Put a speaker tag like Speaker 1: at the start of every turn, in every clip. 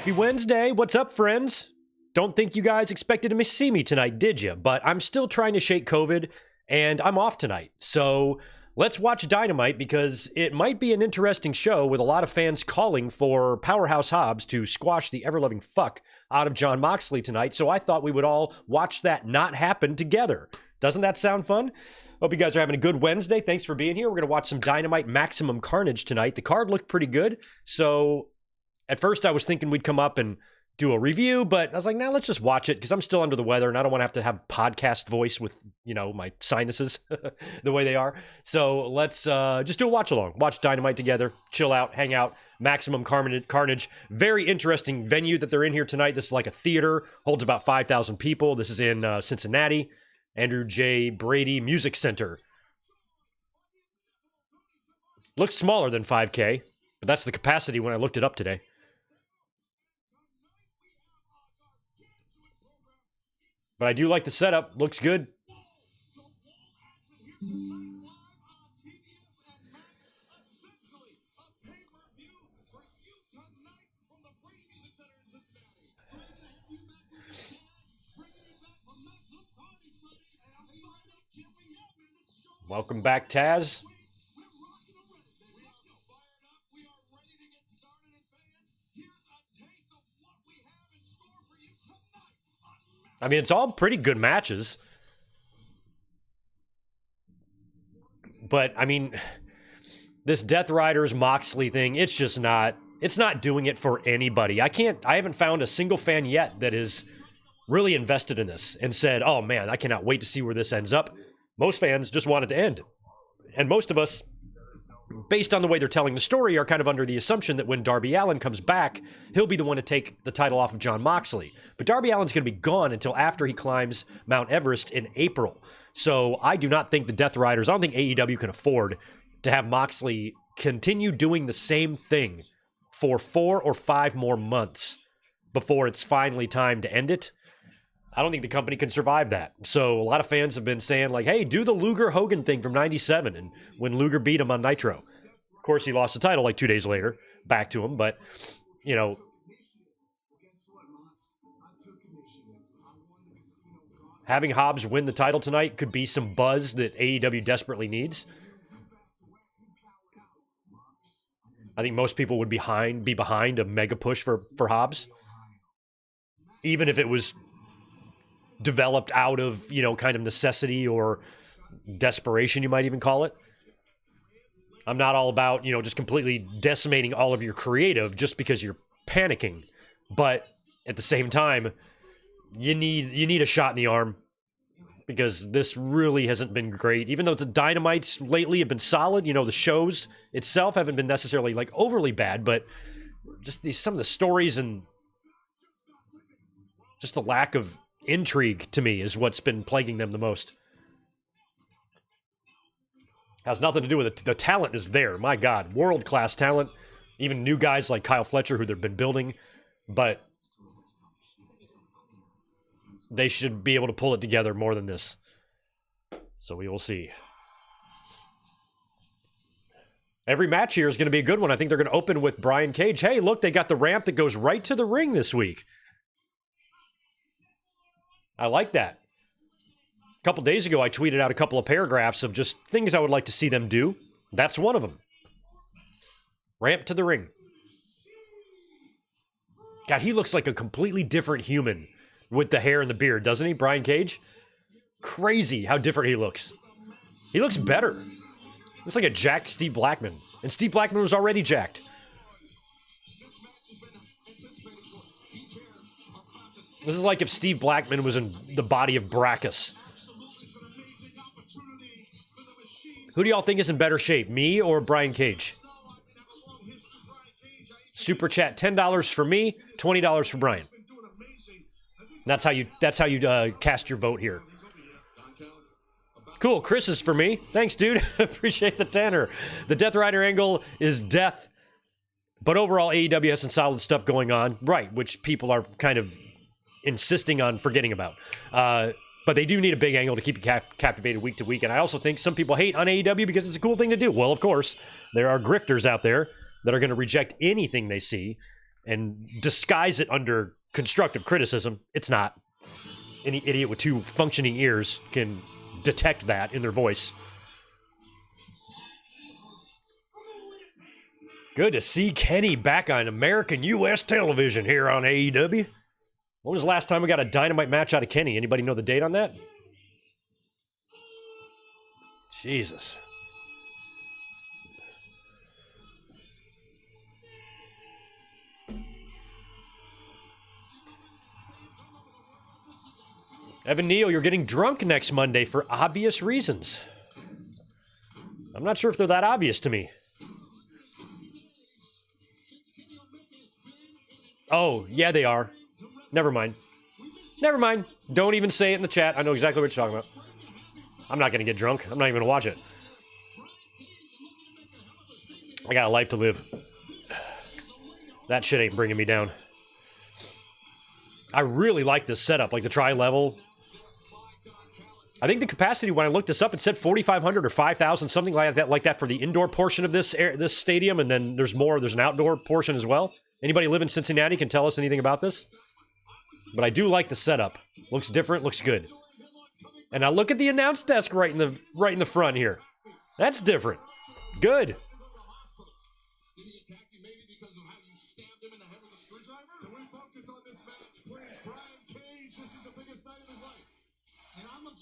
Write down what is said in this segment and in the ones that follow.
Speaker 1: Happy Wednesday. What's up, friends? Don't think you guys expected to see me tonight, did you? But I'm still trying to shake COVID, and I'm off tonight. So let's watch Dynamite because it might be an interesting show with a lot of fans calling for Powerhouse Hobbs to squash the ever-loving fuck out of Jon Moxley tonight. So I thought we would all watch that not happen together. Doesn't that sound fun? Hope you guys are having a good Wednesday. Thanks for being here. We're going to watch some Dynamite Maximum Carnage tonight. The card looked pretty good. So at first I was thinking we'd come up and do a review, but I was like, nah, let's just watch it because I'm still under the weather and I don't want to have podcast voice with, my sinuses the way they are. So let's just do a watch along. Watch Dynamite together, chill out, hang out. Maximum Carnage. Very interesting venue that they're in here tonight. This is like a theater, holds about 5,000 people. This is in Cincinnati. Andrew J. Brady Music Center. Looks smaller than 5K, but that's the capacity when I looked it up today. But I do like the setup. Looks good. Welcome back, Taz. I mean, it's all pretty good matches. But, I mean, this Death Riders Moxley thing, it's just not, it's not doing it for anybody. I haven't found a single fan yet that is really invested in this and said, oh man, I cannot wait to see where this ends up. Most fans just want it to end. And most of us, based on the way they're telling the story, are kind of under the assumption that when Darby Allin comes back, he'll be the one to take the title off of Jon Moxley. But Darby Allin's going to be gone until after he climbs Mount Everest in April. So I do not think the Death Riders, I don't think AEW can afford to have Moxley continue doing the same thing for 4 or 5 more months before it's finally time to end it. I don't think the company can survive that. So a lot of fans have been saying, like, hey, do the Luger-Hogan thing from 97 and when Luger beat him on Nitro. Of course, he lost the title like 2 days later, back to him. But, having Hobbs win the title tonight could be some buzz that AEW desperately needs. I think most people would be behind a mega push for Hobbs. Even if it was developed out of, kind of necessity or desperation, you might even call it. I'm not all about, just completely decimating all of your creative just because you're panicking. But at the same time, you need a shot in the arm because this really hasn't been great. Even though the Dynamites lately have been solid, the shows itself haven't been necessarily like overly bad, but just some of the stories and just the lack of intrigue to me is what's been plaguing them the most. Has nothing to do with it. The talent is there. My God, world-class talent. Even new guys like Kyle Fletcher who they've been building, but they should be able to pull it together more than this. So we will see. Every match here is going to be a good one. I think they're going to open with Brian Cage. Hey, look, they got the ramp that goes right to the ring this week. I like that. A couple days ago, I tweeted out a couple of paragraphs of just things I would like to see them do. That's one of them. Ramp to the ring. God, he looks like a completely different human with the hair and the beard, doesn't he, Brian Cage? Crazy how different he looks. He looks better. Looks like a jacked Steve Blackman. And Steve Blackman was already jacked. This is like if Steve Blackman was in the body of Brackus. Who do y'all think is in better shape, me or Brian Cage? Super chat, $10 for me, $20 for Brian. That's how you cast your vote here. Cool, Chris is for me. Thanks, dude. Appreciate the tenner. The Death Rider angle is death. But overall, AEW has some solid stuff going on. Right, which people are kind of insisting on forgetting about. But they do need a big angle to keep you captivated week to week. And I also think some people hate on AEW because it's a cool thing to do. Well, of course, there are grifters out there that are going to reject anything they see. and disguise it under constructive criticism. It's not. Any idiot with 2 functioning ears can detect that in their voice. Good to see Kenny back on American U.S. television here on AEW. When was the last time we got a Dynamite match out of Kenny? Anybody know the date on that? Jesus. Evan Neal, you're getting drunk next Monday for obvious reasons. I'm not sure if they're that obvious to me. Oh, yeah, they are. Never mind. Never mind. Don't even say it in the chat. I know exactly what you're talking about. I'm not going to get drunk. I'm not even going to watch it. I got a life to live. That shit ain't bringing me down. I really like this setup, like the tri-level. I think the capacity, when I looked this up, it said 4,500 or 5,000, something like that for the indoor portion of this stadium, and then there's an outdoor portion as well. Anybody live in Cincinnati can tell us anything about this? But I do like the setup. Looks different, looks good. And now look at the announce desk right in the front here. That's different. Good.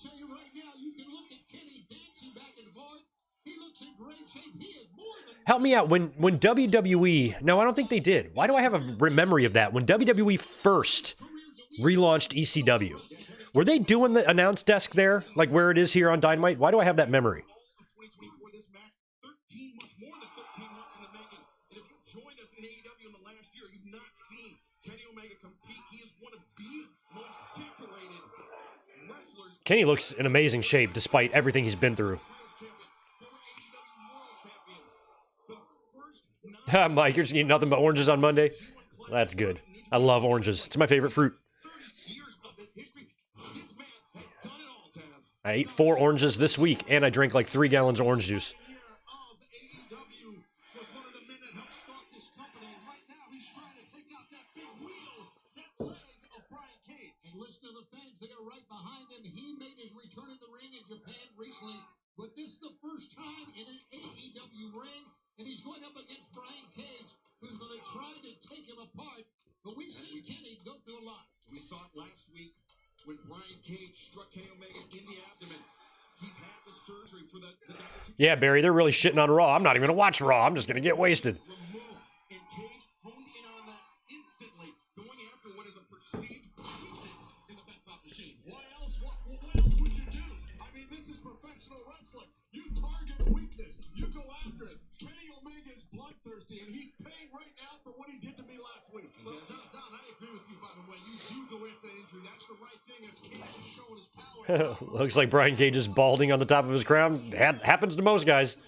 Speaker 2: Tell you right now, you can look at Kenny dancing back and forth. He looks in great shape. He is more than...
Speaker 1: Help me out. When WWE... No, I don't think they did. Why do I have a memory of that? When WWE first relaunched ECW, were they doing the announce desk there? Like where it is here on Dynamite? Why do I have that memory? Kenny looks in amazing shape despite everything he's been through. Mike, you're just eating nothing but oranges on Monday? That's good. I love oranges. It's my favorite fruit. I ate 4 oranges this week, and I drank like 3 gallons of orange juice.
Speaker 2: But this is the first time in an AEW ring, and he's going up against Brian Cage, who's going to try to take him apart. But we've seen Kenny go through a lot. We saw it last week when Brian Cage struck Kenny Omega in the abdomen. He's had the surgery for the
Speaker 1: yeah, Barry, they're really shitting on Raw. I'm not even going to watch Raw. I'm just going to get wasted.
Speaker 2: And Cage honed in on that instantly, going after what is a perceived weakness in the best pop machine. What else would you do? I mean, this is professional wrestling. You target a weakness. You go after it. Kenny Omega is bloodthirsty, and he's paying right now for what he did to me last week. Well, just down, I agree with you, by the way. You do go after the injury. That's the right thing. That's Cage is showing his power.
Speaker 1: Looks like Brian Cage is balding on the top of his crown. Happens to most guys.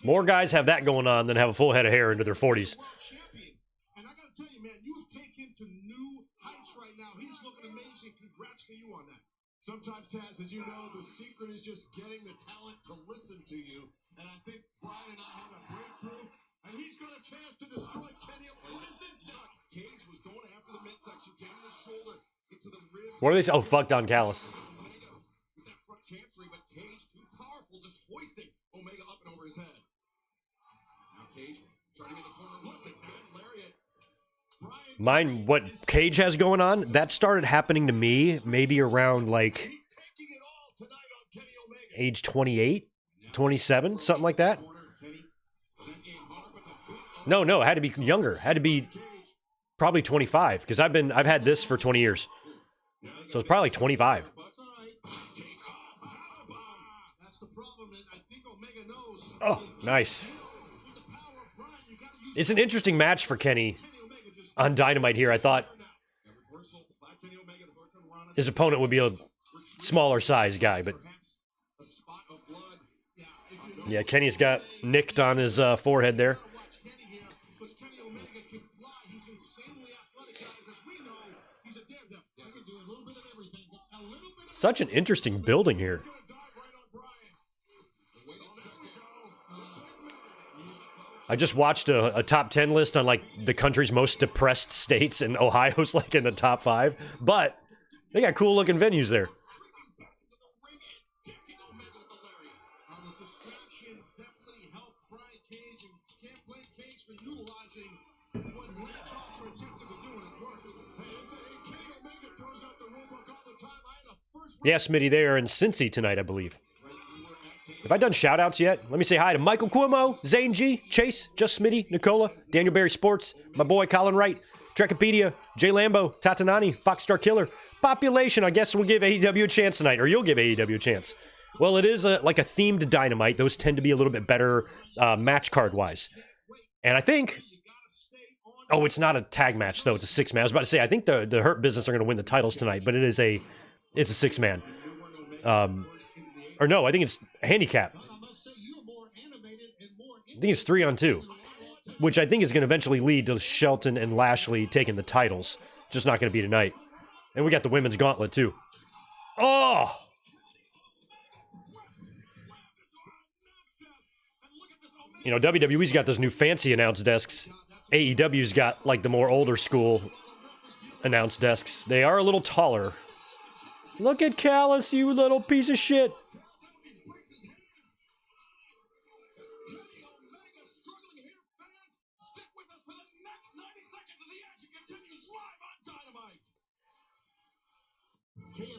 Speaker 1: More guys have that going on than have a full head of hair into their 40s.
Speaker 2: And I got to tell you, man, you have taken to new heights right now. He's looking amazing. Congrats to you on that. Sometimes, Taz, as you know, the secret is just getting the talent to listen to you. And I think Brian and I had a breakthrough. And he's got a chance to destroy Kenny. What is this now? Cage was going after the midsection, getting the shoulder into the ribs.
Speaker 1: What are they saying? Oh, fuck Don Callis.
Speaker 2: With that front chancery, but Cage too powerful, just hoisting Omega up and over his head. Now Cage trying to get the corner once again, lariat.
Speaker 1: Mine, what Cage has going on, that started happening to me maybe around like age 28, 27, something like that. No, it had to be younger. It had to be probably 25 because I've had this for 20 years. So it's probably 25. Oh, nice. It's an interesting match for Kenny on Dynamite here. I thought his opponent would be a smaller size guy, but yeah, Kenny's got nicked on his forehead there. Such an interesting building here. I just watched a top 10 list on like the country's most depressed states, and Ohio's like in the top 5. But they got cool looking venues there. Yeah, Smitty, they are in Cincy tonight, I believe. Have I done shout-outs yet? Let me say hi to Michael Cuomo, Zane G, Chase, Just Smitty, Nicola, Daniel Barry Sports, my boy Colin Wright, Trekopedia, Jay Lambo, Tatanani, Foxstar Killer. Population, I guess we'll give AEW a chance tonight, or you'll give AEW a chance. Well, it is like a themed Dynamite. Those tend to be a little bit better match card-wise. And I think... Oh, it's not a tag match, though. It's a 6-man. I was about to say, I think the Hurt Business are going to win the titles tonight, but it's a 6-man. Or no, I think it's handicap. I think it's 3-on-2, which I think is going to eventually lead to Shelton and Lashley taking the titles. Just not going to be tonight. And we got the women's gauntlet, too. Oh! You know, WWE's got those new fancy announce desks. AEW's got, like, the more older school announce desks. They are a little taller. Look at Callis, you little piece of shit.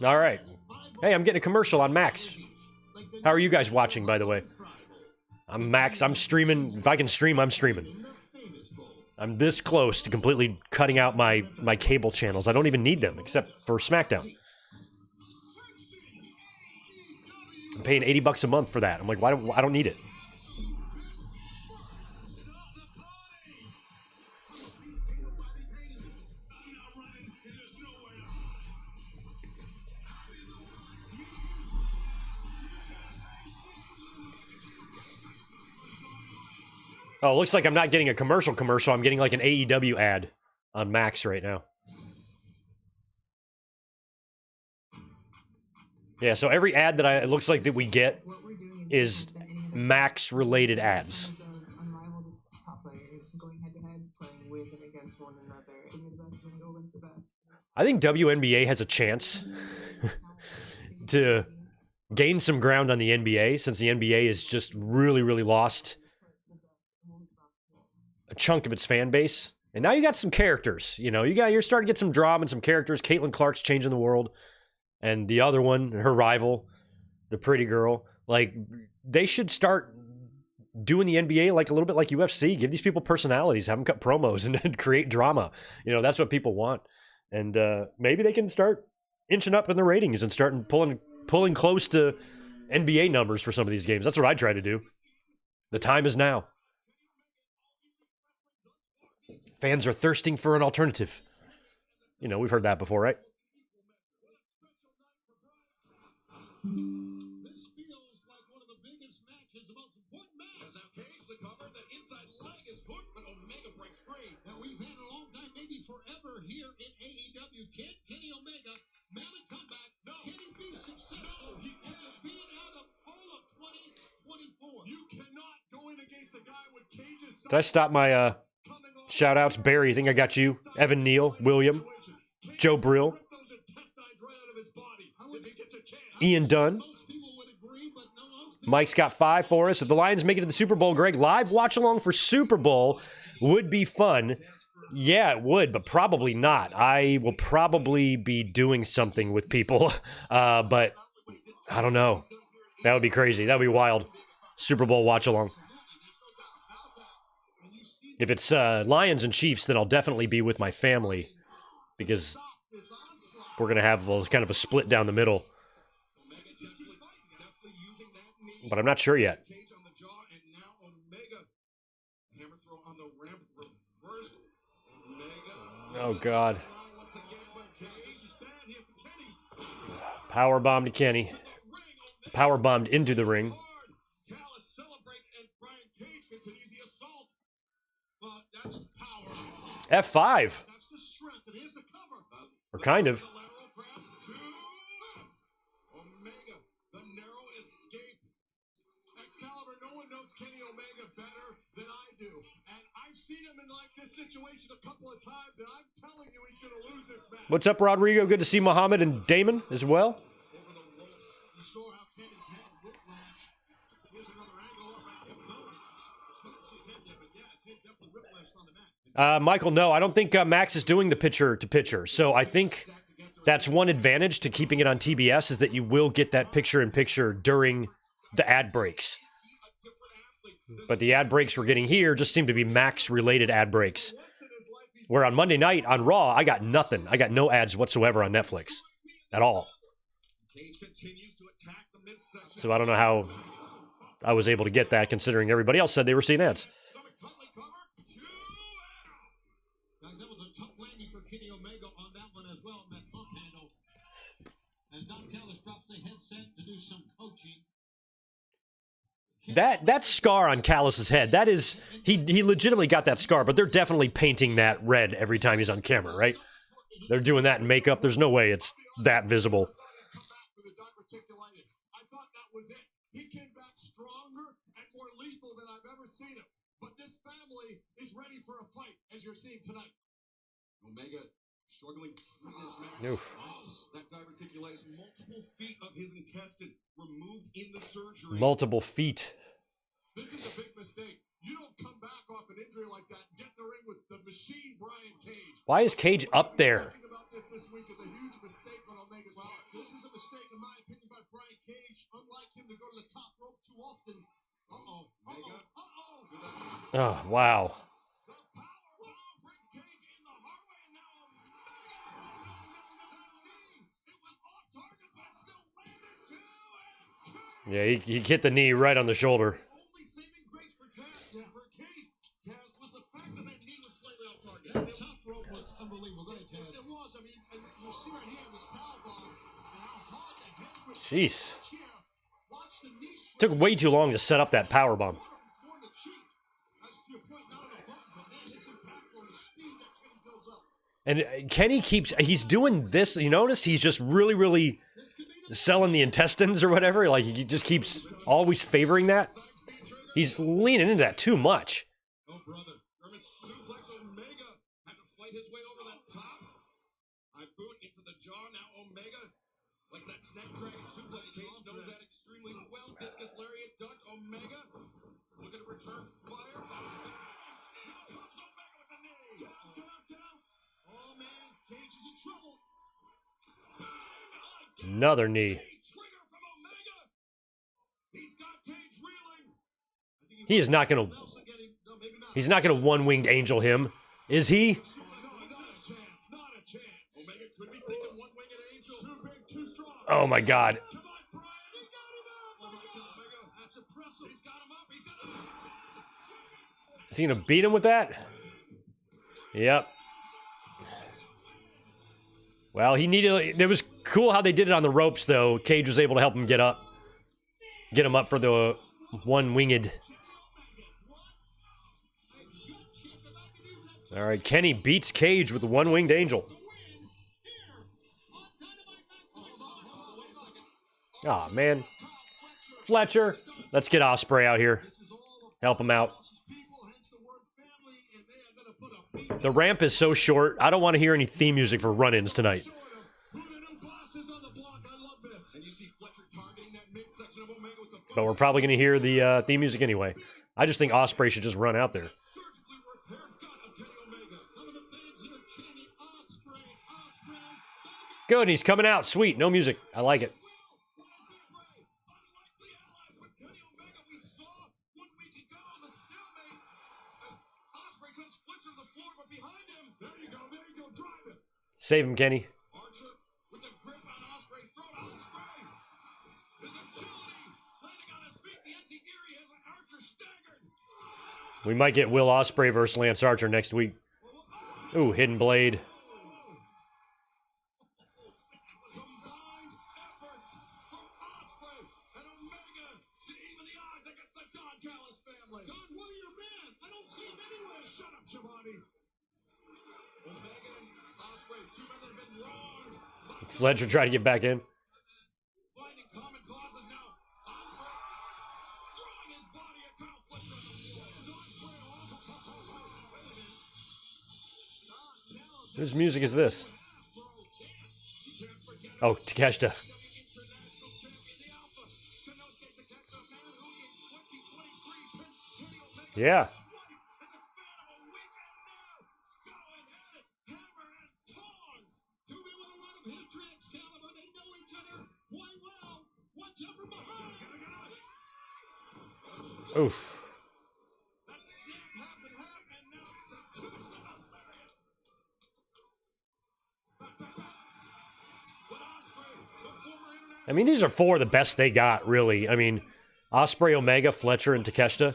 Speaker 1: All right. Hey, I'm getting a commercial on Max. How are you guys watching, by the way? I'm Max. I'm streaming. If I can stream, I'm streaming. I'm this close to completely cutting out my cable channels. I don't even need them, except for SmackDown. I'm paying $80 a month for that. I'm like, I don't need it. Oh, it looks like I'm not getting a commercial. I'm getting like an AEW ad on Max right now. Yeah, so every ad that it looks like that we get is Max-related ads. I think WNBA has a chance to gain some ground on the NBA, since the NBA has just really, really lost a chunk of its fan base. And now you got some characters. You know, you're starting to get some drama and some characters. Caitlin Clark's changing the world. And the other one, her rival, the pretty girl. Like, they should start doing the NBA like a little bit like UFC. Give these people personalities. Have them cut promos and create drama. You know, that's what people want. And maybe they can start inching up in the ratings and start pulling close to NBA numbers for some of these games. That's what I try to do. The time is now. Fans are thirsting for an alternative. You know, we've heard that before, right?
Speaker 2: This feels like one of the biggest matches, the most important match. Now Cage the cover, the inside leg is hooked, but Omega breaks free. Now we've had a long time, maybe forever, here in AEW. Can Kenny Omega mount a comeback? No. Can he be successful? No, he can't. Being out of all of 2024. You cannot go in against a guy with Cage's.
Speaker 1: Did I stop my shout-outs? Barry, I think I got you. Evan Neal, William, Joe Brill, Ian Dunn. Mike's got 5 for us. If the Lions make it to the Super Bowl, Greg, live watch-along for Super Bowl would be fun. Yeah, it would, but probably not. I will probably be doing something with people, but I don't know. That would be crazy. That would be wild. Super Bowl watch-along. If it's Lions and Chiefs, then I'll definitely be with my family, because we're going to have kind of a split down the middle. But I'm not sure yet. Oh, God. Powerbomb to Kenny. Powerbombed into the ring. F5. Or kind of.
Speaker 2: No one knows Kenny Omega better than I do. situation a couple of times, and I'm telling you he's going to lose this match.
Speaker 1: What's up, Rodrigo? Good to see Muhammad and Damon as well.
Speaker 2: Over the ropes. You saw how Kenny's head whiplash. Here's another angle up at him. No, couldn't see his head there, but yeah, his head definitely whiplashed on the mat.
Speaker 1: Michael, no, I don't think Max is doing the picture-to-picture. So I think that's one advantage to keeping it on TBS is that you will get that picture-in-picture during the ad breaks. But the ad breaks we're getting here just seem to be Max-related ad breaks. Where on Monday night on Raw, I got nothing. I got no ads whatsoever on Netflix. At all. So I don't know how I was able to get that, considering everybody else said they were seeing ads. That scar on Callus's head, that is, he legitimately got that scar, but they're definitely painting that red every time he's on camera, right? They're doing that in makeup. There's no way it's that visible.
Speaker 2: I thought that was it. He came back stronger and more lethal than I've ever seen him. But this family is ready for a fight, as you're seeing tonight. Omega struggling through this match.
Speaker 1: Oof.
Speaker 2: That diverticulitis, multiple feet of his intestine removed in the surgery.
Speaker 1: Multiple feet.
Speaker 2: This is a big mistake. You don't come back off an injury like that and get in the ring with the machine Brian Cage.
Speaker 1: Why is Cage up there?
Speaker 2: Talking about this week is a huge mistake on Omega's part. This is a mistake, in my opinion, by Brian Cage. Unlike him to go to the top rope too often.
Speaker 1: Oh, wow. Yeah, he hit the knee right on the shoulder.
Speaker 2: Only saving grace for Taz was the fact that knee was slightly off target. That top rope was unbelievable. Go ahead, Taz. It was. I mean, and you see right here was powerbomb and how hard the head was.
Speaker 1: Jeez. Took way too long to set up that powerbomb. And Kenny he's doing this. You notice he's just really selling the intestines or whatever. Like, he just keeps always favoring that. He's leaning into that too much.
Speaker 2: Oh, brother. German suplex Omega had to fight his way over that top. I boot into the jaw. Now Omega likes that snapdragon suplex. Cage knows that extremely well. Discus lariat ducked. Omega looking to return fire. Now comes Omega with the knee. Down. Oh, man. Cage is in trouble.
Speaker 1: Another knee. He is not gonna. He's not gonna one-winged angel him, is he? Oh my God. Is he gonna beat him with that? Yep. Well, he needed. It was cool how they did it on the ropes, though. Cage was able to help him get him up for the one-winged. All right, Kenny beats Cage with the one-winged angel. Oh man, Fletcher, let's get Ospreay out here. Help him out. The ramp is so short. I don't want to hear any theme music for run-ins tonight. But we're probably going to hear the theme music anyway. I just think Ospreay should just run out there. Good, and he's coming out. Sweet, no music. I like it. Save him, Kenny. We might get Will Ospreay versus Lance Archer next week. Ooh, hidden blade. Fletcher trying to get back in. Whose music is this? Oh, Takeshita. Yeah. Oof. I mean, these are four of the best they got, really. I mean, Ospreay, Omega, Fletcher, and Takeshita.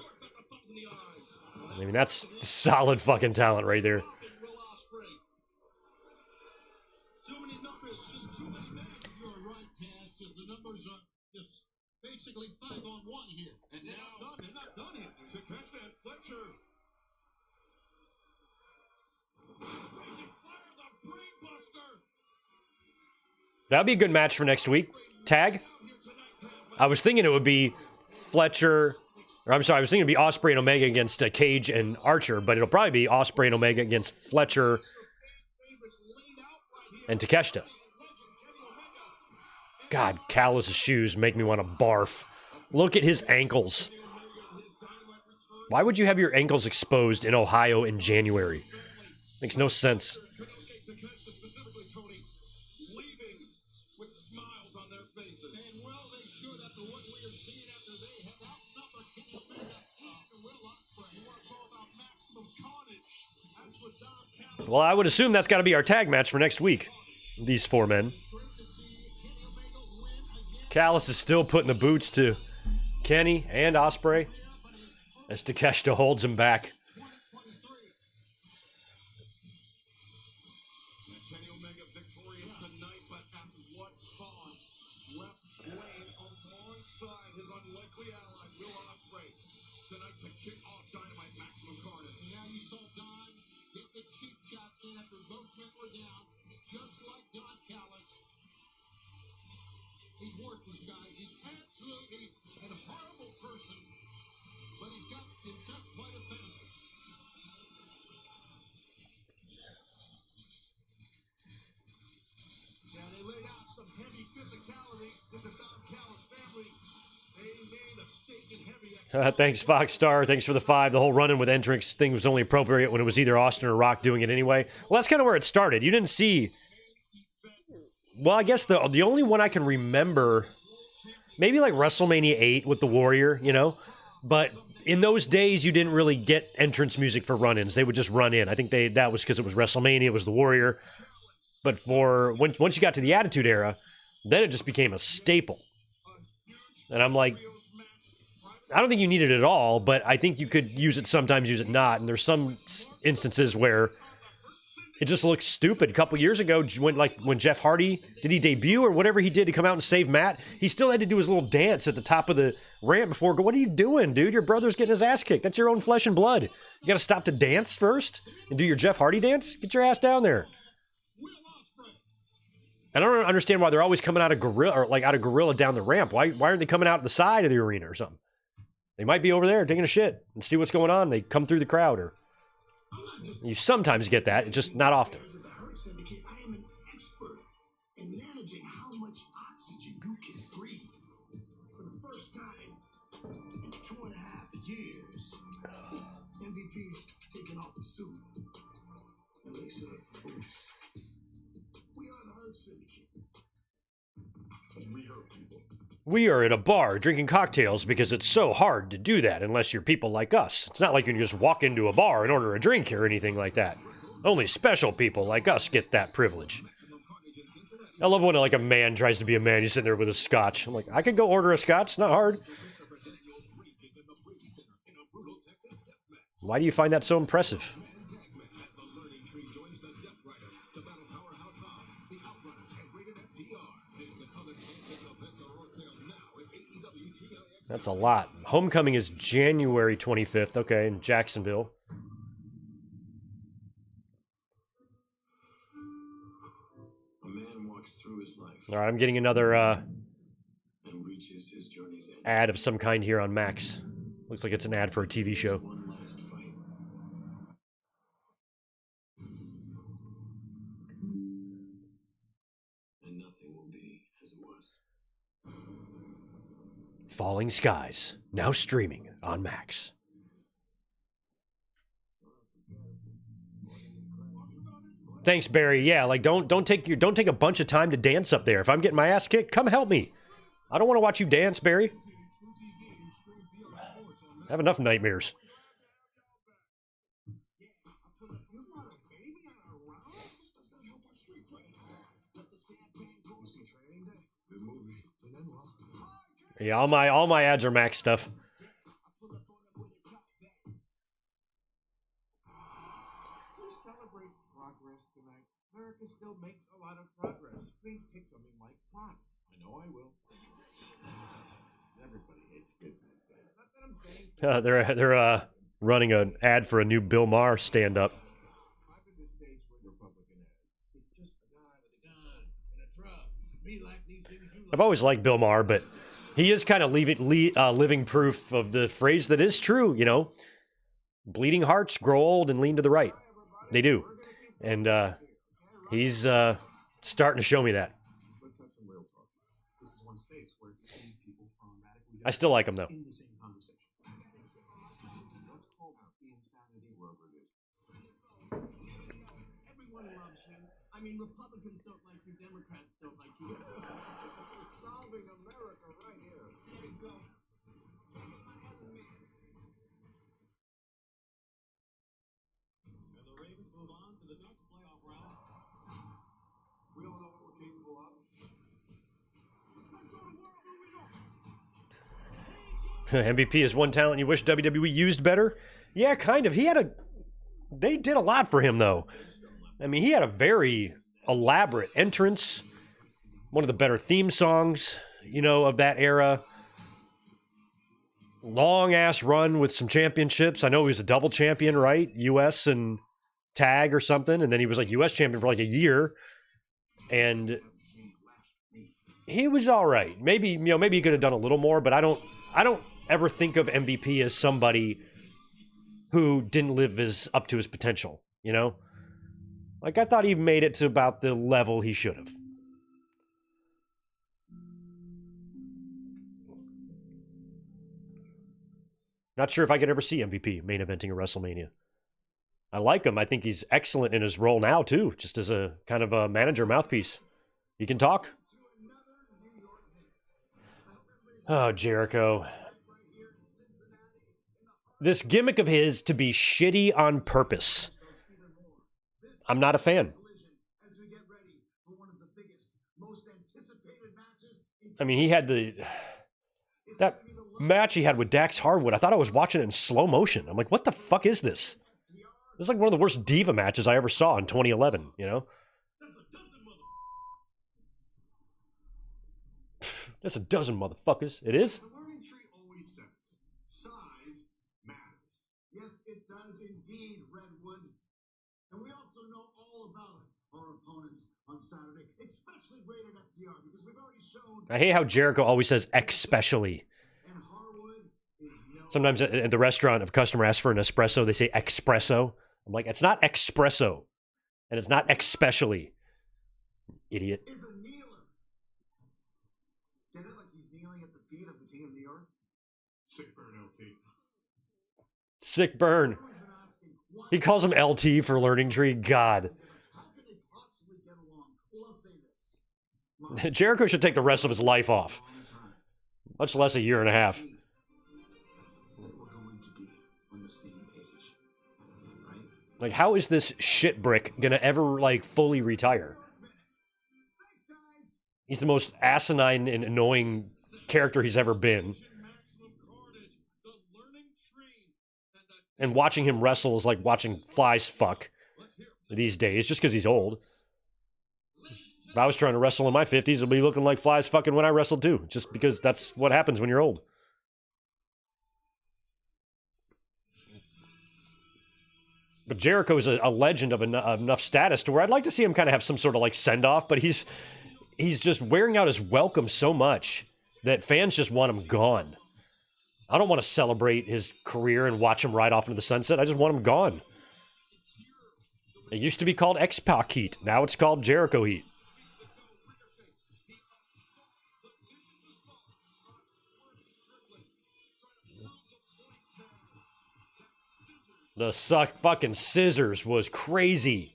Speaker 1: I mean, that's solid fucking talent right there.
Speaker 2: Basically 5-on-1 here. And now they're not done here. Takeshita and Fletcher.
Speaker 1: That'd be a good match for next week. Tag? I was thinking it would be Fletcher, or I'm sorry, I was thinking it would be Ospreay and Omega against Cage and Archer, but it'll probably be Ospreay and Omega against Fletcher and Takeshita. God, Callis' shoes make me want to barf. Look at his ankles. Why would you have your ankles exposed in Ohio in January? Makes no sense. Well, I would assume that's got to be our tag match for next week. These four men. Callis is still putting the boots to Kenny and Ospreay as Takeshita holds him back.
Speaker 2: Kenny Omega victorious tonight, but at what cost? Left blade alongside his unlikely ally, Will Ospreay, tonight to kick off Dynamite Maximum Carnage. Now you saw Don get the cheap shot in after both men were down, just like Don Callis. He's worthless, guys. He's absolutely a horrible person, but he's got himself quite a family. Yeah, they laid out some heavy physicality with the Don Callis family. They made a stake in heavy.
Speaker 1: Thanks, Foxstar. Thanks for the 5. The whole run-in with Entrix thing was only appropriate when it was either Austin or Rock doing it anyway. Well, that's kind of where it started. You didn't see... Well, I guess the only one I can remember... Maybe like WrestleMania 8 with the Warrior, you know? But in those days, you didn't really get entrance music for run-ins. They would just run in. I think that was because it was WrestleMania, it was the Warrior. But once you got to the Attitude Era, then it just became a staple. And I'm like, I don't think you need it at all, but I think you could use it sometimes, use it not. And there's some instances where it just looks stupid. A couple years ago, when Jeff Hardy, did he debut or whatever he did to come out and save Matt? He still had to do his little dance at the top of the ramp before. What are you doing, dude? Your brother's getting his ass kicked. That's your own flesh and blood. You got to stop to dance first and do your Jeff Hardy dance? Get your ass down there. I don't understand why they're always coming out of gorilla down the ramp. Why aren't they coming out the side of the arena or something? They might be over there taking a shit and see what's going on. They come through the crowd, or you sometimes get that. It's just not often.
Speaker 2: Syndicate, I am an expert in managing how much oxygen you can breathe. For the first time in 2.5 years, MVP's taking off the suit and lacing up the boots. We are the Hurt Syndicate. We hurt people.
Speaker 1: We are at a bar drinking cocktails because it's so hard to do that unless you're people like us. It's not like you can just walk into a bar and order a drink or anything like that. Only special people like us get that privilege. I love when like a man tries to be a man. He's sitting there with a scotch. I'm like, I could go order a scotch. It's not hard. Why do you find that so impressive? That's a lot. Homecoming is January 25th. Okay, in Jacksonville.
Speaker 2: A man walks through his life.
Speaker 1: All right, I'm getting another
Speaker 2: And reaches his journey's end.
Speaker 1: ad of some kind here on Max. Looks like it's an ad for a TV show.
Speaker 2: One last fight. Nothing will be as it was.
Speaker 1: Falling Skies, now streaming on Max. Thanks, Barry. Yeah, like don't take a bunch of time to dance up there. If I'm getting my ass kicked, come help me. I don't want to watch you dance, Barry. I have enough nightmares. Yeah, all my ads are Max stuff.
Speaker 2: Celebrate progress tonight. America still makes a lot of progress. I mean, take something like pot. I know I will. Everybody hates good. Not that I'm saying.
Speaker 1: They're running an ad for a new Bill Maher stand-up.
Speaker 2: I've been to states where Republican ads. It's just a guy with a gun and a truck. Me like these things you
Speaker 1: I've always liked Bill Maher, but he is kind of living proof of the phrase that is true, you know. Bleeding hearts grow old and lean to the right. They do. And he's starting to show me that.
Speaker 2: Let's have some real talk. This is one space where people from radically
Speaker 1: I still like him, though.
Speaker 2: in the same conversation. Let's call out the insanity wherever it is. Everyone loves you. I mean, Republicans don't like you, Democrats don't like you. We're solving America right here. Here we go. And the Ravens move on to the next playoff round. We all know what we're capable of.
Speaker 1: MVP is one talent you wish WWE used better? Yeah, kind of. They did a lot for him, though. I mean, he had a very elaborate entrance. One of the better theme songs, you know, of that era. Long-ass run with some championships. I know he was a double champion, right? U.S. and tag or something. And then he was like U.S. champion for like a year. And he was all right. Maybe he could have done a little more, but I don't ever think of MVP as somebody who didn't live up to his potential, you know? Like, I thought he made it to about the level he should have. Not sure if I could ever see MVP main eventing a WrestleMania. I like him. I think he's excellent in his role now, too, just as a kind of a manager mouthpiece. He can talk. Oh, Jericho. This gimmick of his to be shitty on purpose. I'm not a fan. I mean, he had that match he had with Dax Harwood. I thought I was watching it in slow motion. I'm like, what the fuck is this? This is like one of the worst Diva matches I ever saw in 2011, you know? That's a dozen motherfuckers. It is?
Speaker 2: The learning tree always says, size matters. Yes, it does indeed, Redwood. And we also know all about our opponents on Saturday, especially rated FTR, because we've already shown...
Speaker 1: I hate how Jericho always says especially.
Speaker 2: And Harwood is no...
Speaker 1: Sometimes at the restaurant, if a customer asks for an espresso, they say espresso. I'm like, it's not espresso. And it's not especially. Idiot.
Speaker 2: Is a kneeler. Get it like he's kneeling at the feet of the King of New York? Sick burn, LT.
Speaker 1: Sick burn. He calls him LT for Learning Tree. God.
Speaker 2: How can they possibly get along? Well, I'll say this.
Speaker 1: Jericho should take the rest of his life off. Much less a year and a half.
Speaker 2: We're going to be on the same page, right?
Speaker 1: Like, how is this shit brick gonna ever, like, fully retire? He's the most asinine and annoying character he's ever been. And watching him wrestle is like watching flies fuck these days, just because he's old. If I was trying to wrestle in my 50s, it'd be looking like flies fucking when I wrestled too, just because that's what happens when you're old. But Jericho's a legend of enough status to where I'd like to see him kind of have some sort of like send-off, but he's just wearing out his welcome so much that fans just want him gone. I don't want to celebrate his career and watch him ride off into the sunset. I just want him gone. It used to be called X-Pac Heat. Now it's called Jericho Heat. The fucking scissors was crazy.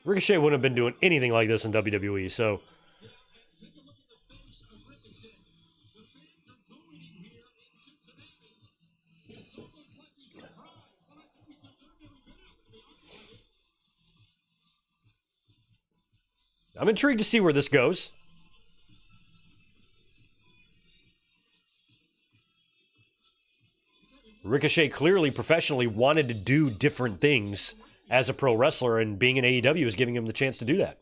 Speaker 1: Ricochet wouldn't have been doing anything like this in WWE, so... I'm intrigued to see where this goes. Ricochet clearly professionally wanted to do different things as a pro wrestler, and being in AEW is giving him the chance to do that.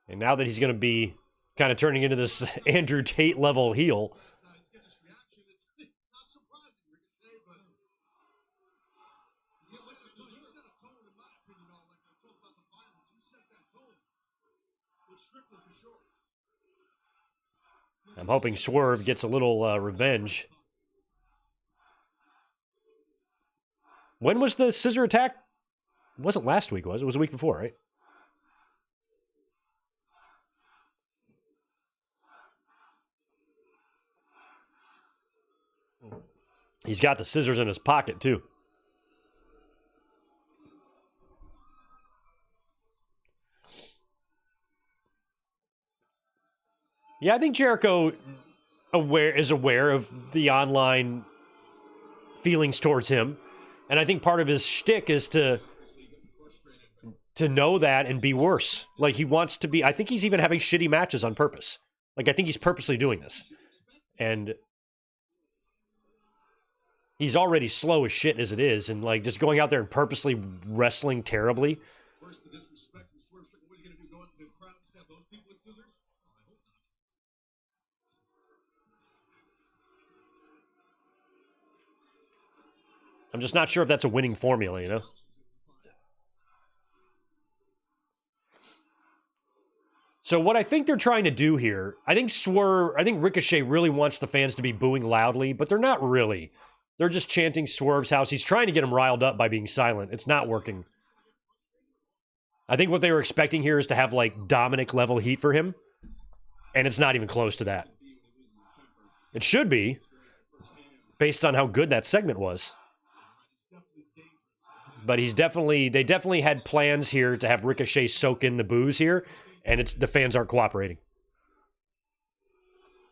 Speaker 1: And now that he's going to be kind of turning into this Andrew Tate level heel. I'm hoping Swerve gets a little revenge. When was the scissor attack? It wasn't last week, was it? It was a week before, right? He's got the scissors in his pocket, too. Yeah, I think Jericho is aware of the online feelings towards him. And I think part of his shtick is to know that and be worse. Like, he wants to be... I think he's even having shitty matches on purpose. Like, I think he's purposely doing this. And he's already slow as shit as it is. And, like, just going out there and purposely wrestling terribly... I'm just not sure if that's a winning formula, you know? So what I think they're trying to do here, I think Ricochet really wants the fans to be booing loudly, but they're not really. They're just chanting Swerve's house. He's trying to get them riled up by being silent. It's not working. I think what they were expecting here is to have, like, Dominic level heat for him, and it's not even close to that. It should be, based on how good that segment was. But they definitely had plans here to have Ricochet soak in the boos here, and the fans aren't cooperating.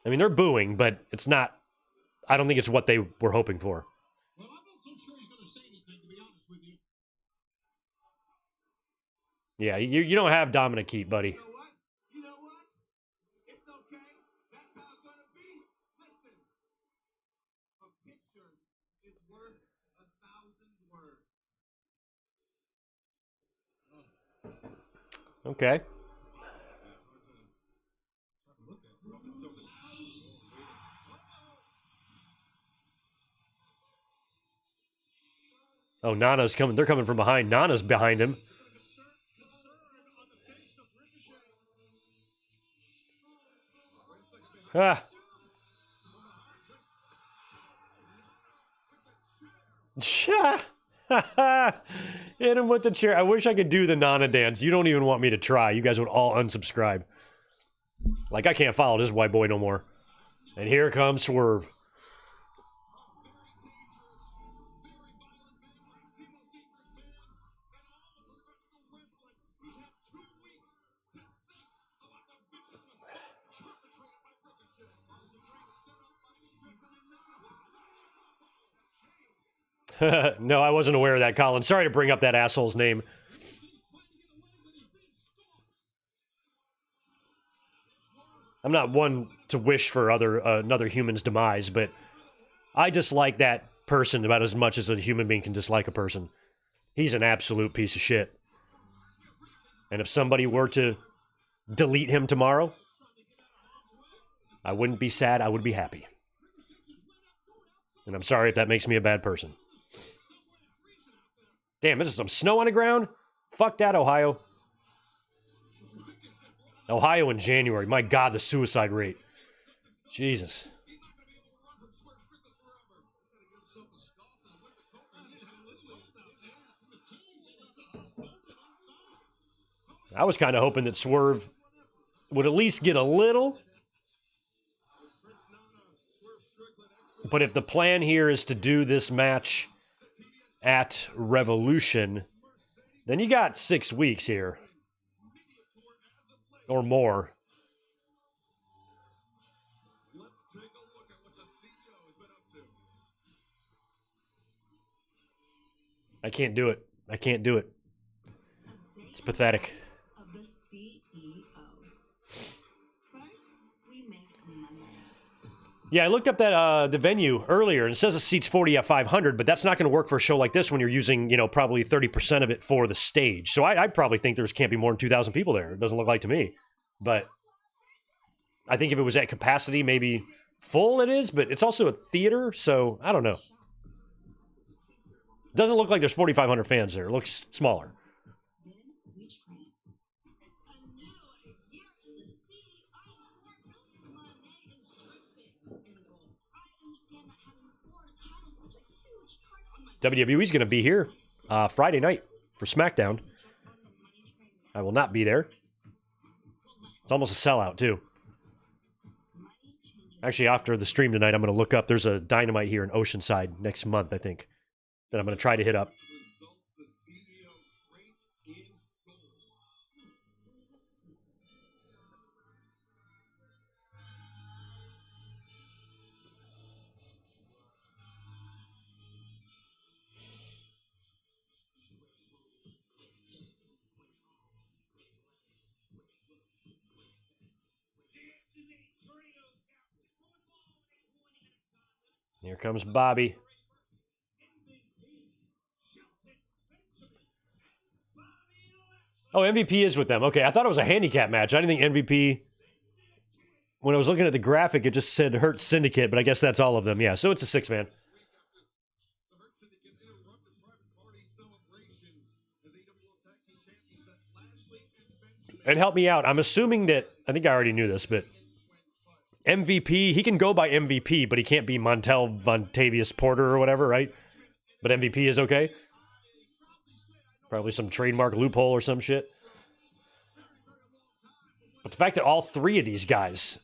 Speaker 1: I mean, they're booing, but it's not, I don't think it's what they were hoping for.
Speaker 2: Well, I'm not so sure he's going to say anything, to be honest with you.
Speaker 1: Yeah, you don't have Dominic heat, buddy.
Speaker 2: You know what? It's okay. That's how it's going to be. Listen, a picture is worth 1,000 words.
Speaker 1: Okay. Oh, Nana's coming. They're coming from behind. Nana's behind him. Ah. Hit him with the chair. I wish I could do the Nana dance. You don't even want me to try. You guys would all unsubscribe. Like, I can't follow this white boy no more. And here comes Swerve. No, I wasn't aware of that, Colin. Sorry to bring up that asshole's name. I'm not one to wish for another human's demise, but I dislike that person about as much as a human being can dislike a person. He's an absolute piece of shit. And if somebody were to delete him tomorrow, I wouldn't be sad, I would be happy. And I'm sorry if that makes me a bad person. Damn, this is some snow on the ground? Fuck that, Ohio. Ohio in January. My God, the suicide rate. Jesus. I was kind of hoping that Swerve would at least get a little. But if the plan here is to do this match at Revolution, then you got 6 weeks here. Or more.
Speaker 2: Let's take a look at what the CEO has been up to.
Speaker 1: I can't do it. I can't do it. It's pathetic.
Speaker 3: Of the CEO. First, we make money.
Speaker 1: Yeah, I looked up that the venue earlier, and it says it seats 40 at 500, but that's not going to work for a show like this when you're using, probably 30% of it for the stage. So I probably think can't be more than 2,000 people there. It doesn't look like to me. But I think if it was at capacity, maybe full it is, but it's also a theater, so I don't know. It doesn't look like there's 4,500 fans there. It looks smaller.
Speaker 3: Then we train. It's a new year in the CEO. Money is dripping in gold. I understand that having 4 titles is a huge part on my
Speaker 1: WWE's going to be here Friday night for SmackDown. I will not be there. It's almost a sellout, too. Actually, after the stream tonight, I'm going to look up. There's a Dynamite here in Oceanside next month, I think, that I'm going to try to hit up.
Speaker 2: Results the CEO draped in gold.
Speaker 1: Here comes Bobby. Oh, MVP is with them. Okay, I thought it was a handicap match. I didn't think MVP... When I was looking at the graphic, it just said Hurt Syndicate, but I guess that's all of them. Yeah, so it's a 6-man.
Speaker 2: The Hurt Syndicate interrupted private party celebration as AEW Tag Team Champions that Lashley and Benjamin.
Speaker 1: And help me out. I'm assuming that... I think I already knew this, but... MVP, he can go by MVP, but he can't be Montel Vontavious Porter or whatever, right? But MVP is okay? Probably some trademark loophole or some shit. But the fact that all 3 of these guys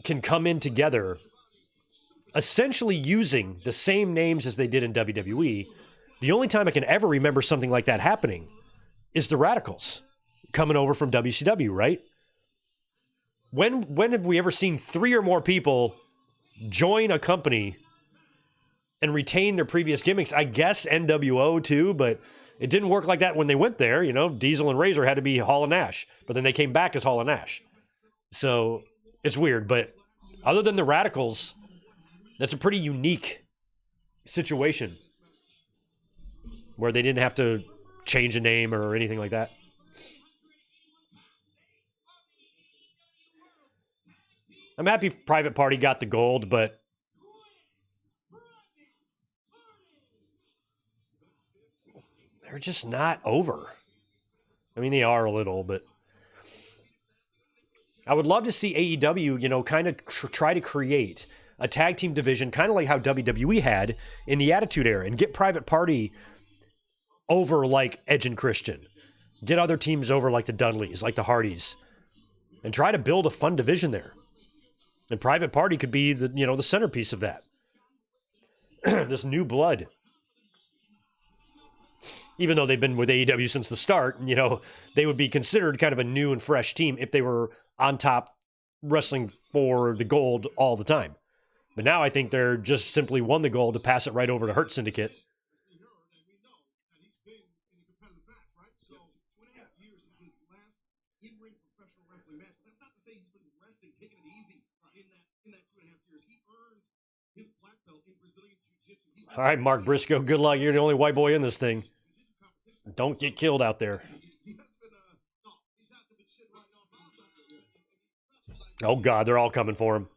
Speaker 1: can come in together, essentially using the same names as they did in WWE, the only time I can ever remember something like that happening is the Radicals coming over from WCW, right? When have we ever seen 3 or more people join a company and retain their previous gimmicks? I guess NWO too, but it didn't work like that when they went there. Diesel and Razor had to be Hall and Nash, but then they came back as Hall and Nash. So it's weird, but other than the Radicals, that's a pretty unique situation where they didn't have to change a name or anything like that. I'm happy Private Party got the gold, but they're just not over. I mean, they are a little, but I would love to see AEW, kind of try to create a tag team division, kind of like how WWE had in the Attitude Era, and get Private Party over like Edge and Christian. Get other teams over like the Dudleys, like the Hardys, and try to build a fun division there. And Private Party could be the centerpiece of that. This new blood. Even though they've been with AEW since the start, they would be considered kind of a new and fresh team if they were on top wrestling for the gold all the time. But now I think they're just simply won the gold to pass it right over to Hurt Syndicate.
Speaker 2: We heard and we know that he's been in a competitive match, right? So 2.5 years since his last in-ring professional wrestling match. But that's not to say he's been resting, taking it easy in that 2.5 years. He earned his black belt in Brazilian Jiu-Jitsu.
Speaker 1: All right, Mark Briscoe, good luck. You're the only white boy in this thing. Don't get killed out there.
Speaker 2: He has been he's had to be shit right off.
Speaker 1: Oh, God, they're all coming for him.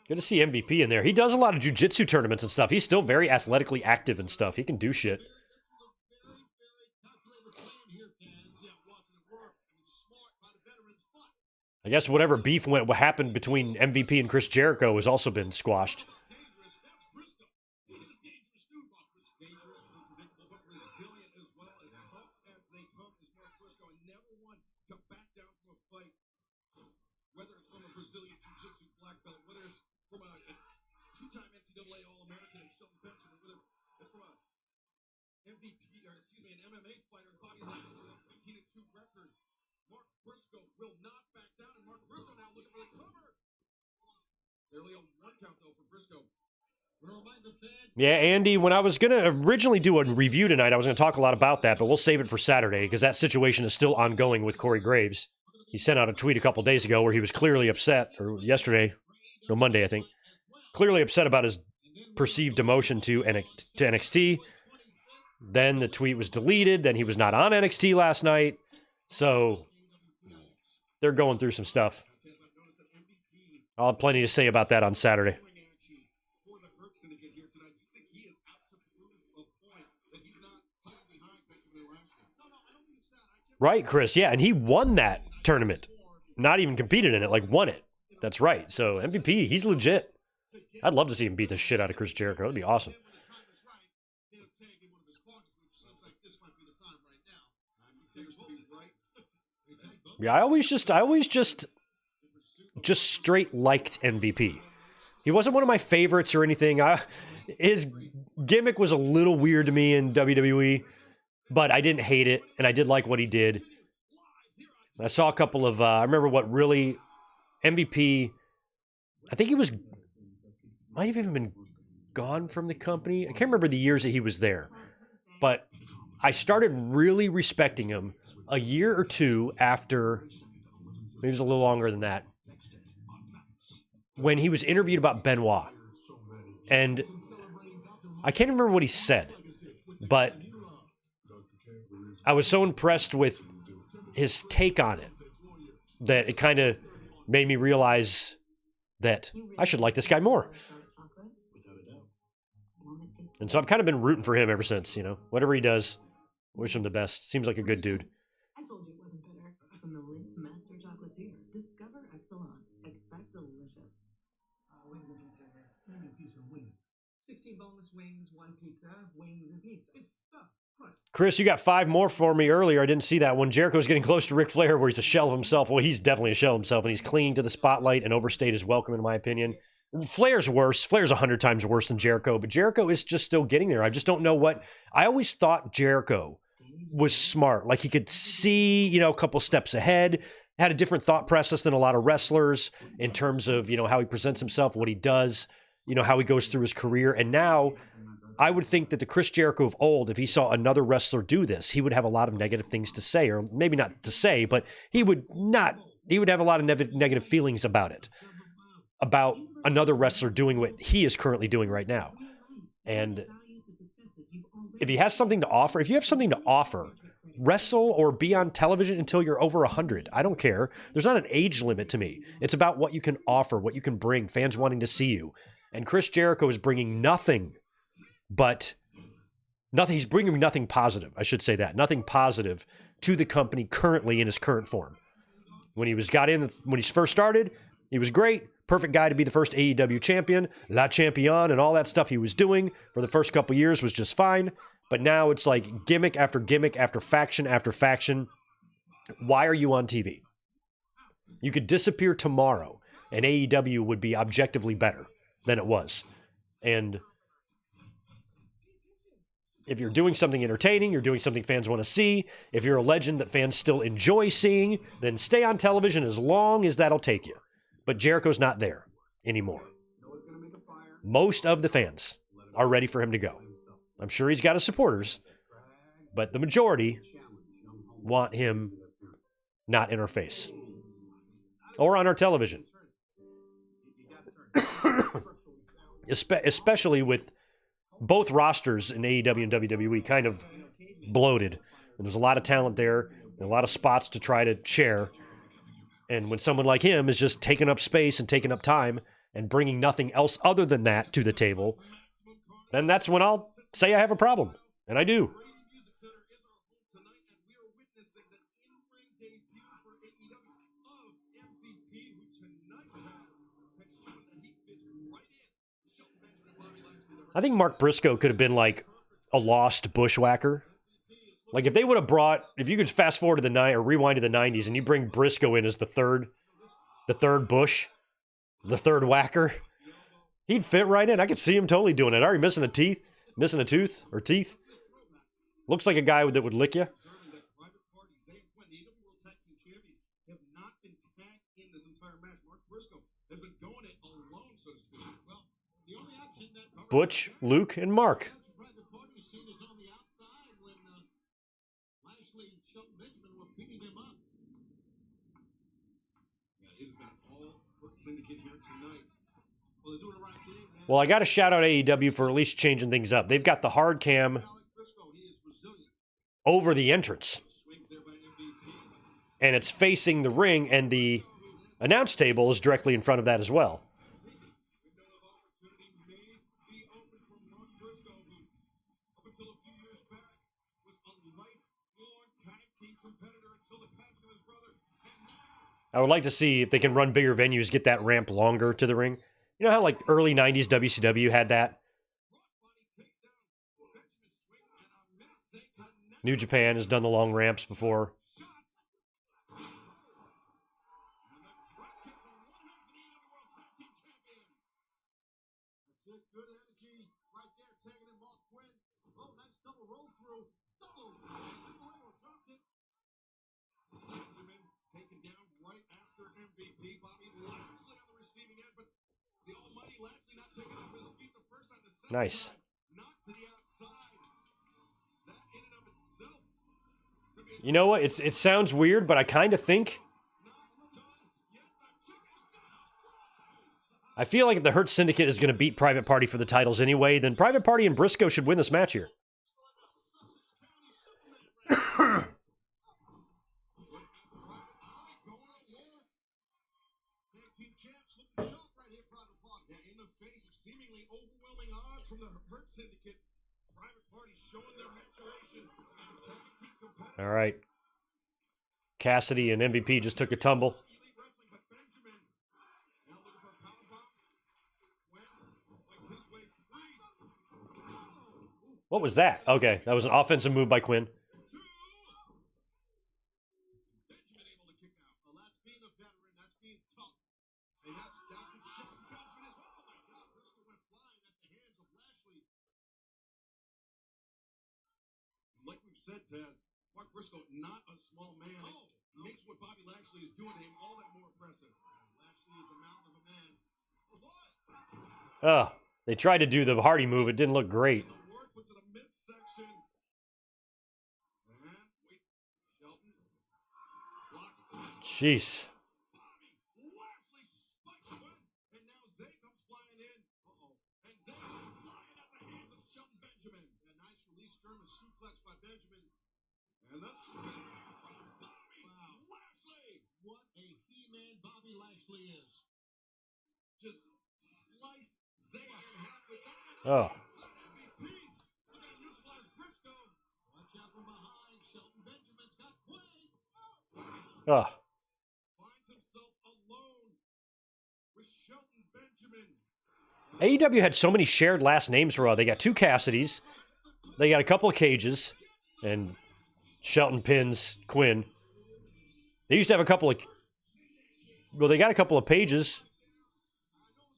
Speaker 1: Good to see MVP in there. He does a lot of jiu-jitsu tournaments and stuff. He's still very athletically active and stuff. He can do shit. I guess whatever beef what happened between MVP and Chris Jericho has also been squashed.
Speaker 2: Whether it's from a Brazilian Jiu-Jitsu black belt, whether it's from a two-time NCAA All-American and Shelton Benjamin, whether it's from a MVP, or excuse me, an MMA fighter, Bobby Lashley with a 15-2 record, Mark Briscoe will not back down, and Mark Briscoe now looking for the cover. Barely a one count, though, for Briscoe.
Speaker 1: Yeah, Andy, when I was going to originally do a review tonight, I was going to talk a lot about that, but we'll save it for Saturday because that situation is still ongoing with Corey Graves. He sent out a tweet a couple days ago where he was clearly upset, or yesterday, no, Monday, I think, clearly upset about his perceived demotion to NXT. Then the tweet was deleted. Then he was not on NXT last night. So they're going through some stuff. I'll have plenty to say about that on Saturday. Right, Chris. Yeah, and he won that tournament. Not even competed in it, like won it. That's right. So MVP, he's legit. I'd love to see him beat the shit out of Chris Jericho. That'd be awesome. Yeah, I always just straight liked MVP. He wasn't one of my favorites or anything. His gimmick was a little weird to me in WWE, but I didn't hate it, and I did like what he did. I saw a couple of, I remember what really, MVP, I think he might have even been gone from the company. I can't remember the years that he was there, but I started really respecting him a year or two after, maybe it was a little longer than that, when he was interviewed about Benoit. And I can't remember what he said, but I was so impressed with his take on it that it kind of made me realize that I should like this guy more. And so I've kind of been rooting for him ever since, you know. Whatever he does, wish him the best. Seems like a good dude.
Speaker 4: I told you it wasn't bitter. From the Lindt Master Chocolatier. Discover excellence. Expect delicious.
Speaker 5: Wings and pizza here. Maybe a piece of wings. 16 boneless wings, 1 pizza, wings and pizza. It's stuff.
Speaker 1: Chris, you got 5 more for me earlier. I didn't see that one. Jericho's getting close to Ric Flair where he's a shell of himself. Well, he's definitely a shell of himself, and he's clinging to the spotlight and overstayed his welcome, in my opinion. Flair's worse. Flair's 100 times worse than Jericho, but Jericho is just still getting there. I just don't know what... I always thought Jericho was smart. Like, he could see, you know, a couple steps ahead, had a different thought process than a lot of wrestlers in terms of, you know, how he presents himself, what he does, you know, how he goes through his career. And now... I would think that the Chris Jericho of old, if he saw another wrestler do this, he would have a lot of negative things to say, or maybe not to say, but he would have a lot of negative feelings about it, about another wrestler doing what he is currently doing right now. And if he has something to offer, if you have something to offer, wrestle or be on television until you're over 100. I don't care. There's not an age limit to me. It's about what you can offer, what you can bring, fans wanting to see you. And Chris Jericho is bringing nothing. But nothing. He's bringing nothing positive. I should say that. Nothing positive to the company currently in his current form. When he first started, he was great. Perfect guy to be the first AEW champion. La Champion and all that stuff he was doing for the first couple years was just fine. But now it's like gimmick after faction after faction. Why are you on TV? You could disappear tomorrow and AEW would be objectively better than it was. And... if you're doing something entertaining, you're doing something fans want to see, if you're a legend that fans still enjoy seeing, then stay on television as long as that'll take you. But Jericho's not there anymore. Most of the fans are ready for him to go. I'm sure he's got his supporters, but the majority want him not in our face or on our television. Especially with both rosters in AEW and WWE kind of bloated. And there's a lot of talent there, and a lot of spots to try to share. And when someone like him is just taking up space and taking up time and bringing nothing else other than that to the table, then that's when I'll say I have a problem. And I do. I think Mark Briscoe could have been like a lost bushwhacker. Like if they would have brought, if you could fast forward to the or rewind to the 90s and you bring Briscoe in as the third Bush, the third whacker, he'd fit right in. I could see him totally doing it. Already missing a tooth or teeth. Looks like a guy that would lick you. Butch, Luke, and Mark. Well, I got to shout out AEW for at least changing things up. They've got the hard cam over the entrance. And it's facing the ring, and the announce table is directly in front of that as well. I would like to see if they can run bigger venues, get that ramp longer to the ring. You know how like early 90s WCW had that? New Japan has done the long ramps before. Nice. You know what? It sounds weird, but I kind of think... I feel like if the Hurt Syndicate is going to beat Private Party for the titles anyway, then Private Party and Briscoe should win this match here. All right. Cassidy and MVP just took a tumble. What was that? Okay, that was an offensive move by Quinn.
Speaker 2: Like we've said, Taz, Mark Briscoe, not a small man. It makes what Bobby Lashley is doing to him all that more impressive. Lashley is a mouth of a man.
Speaker 1: Oh, they tried to do the Hardy move. It didn't look great. Jeez.
Speaker 2: And that's Lashley. What a He-Man Bobby Lashley is. Just sliced Zay in half with that.
Speaker 1: Oh.
Speaker 2: MVP. Look at him neutralize Briscoe. Watch out from behind. Shelton Benjamin's got Quay.
Speaker 1: Oh.
Speaker 2: Finds himself alone with Shelton Benjamin.
Speaker 1: AEW had so many shared last names for a while. They got two Cassidys. They got a couple of Cages. And Shelton pins Quinn. They used to have a couple of... Well, they got a couple of Pages.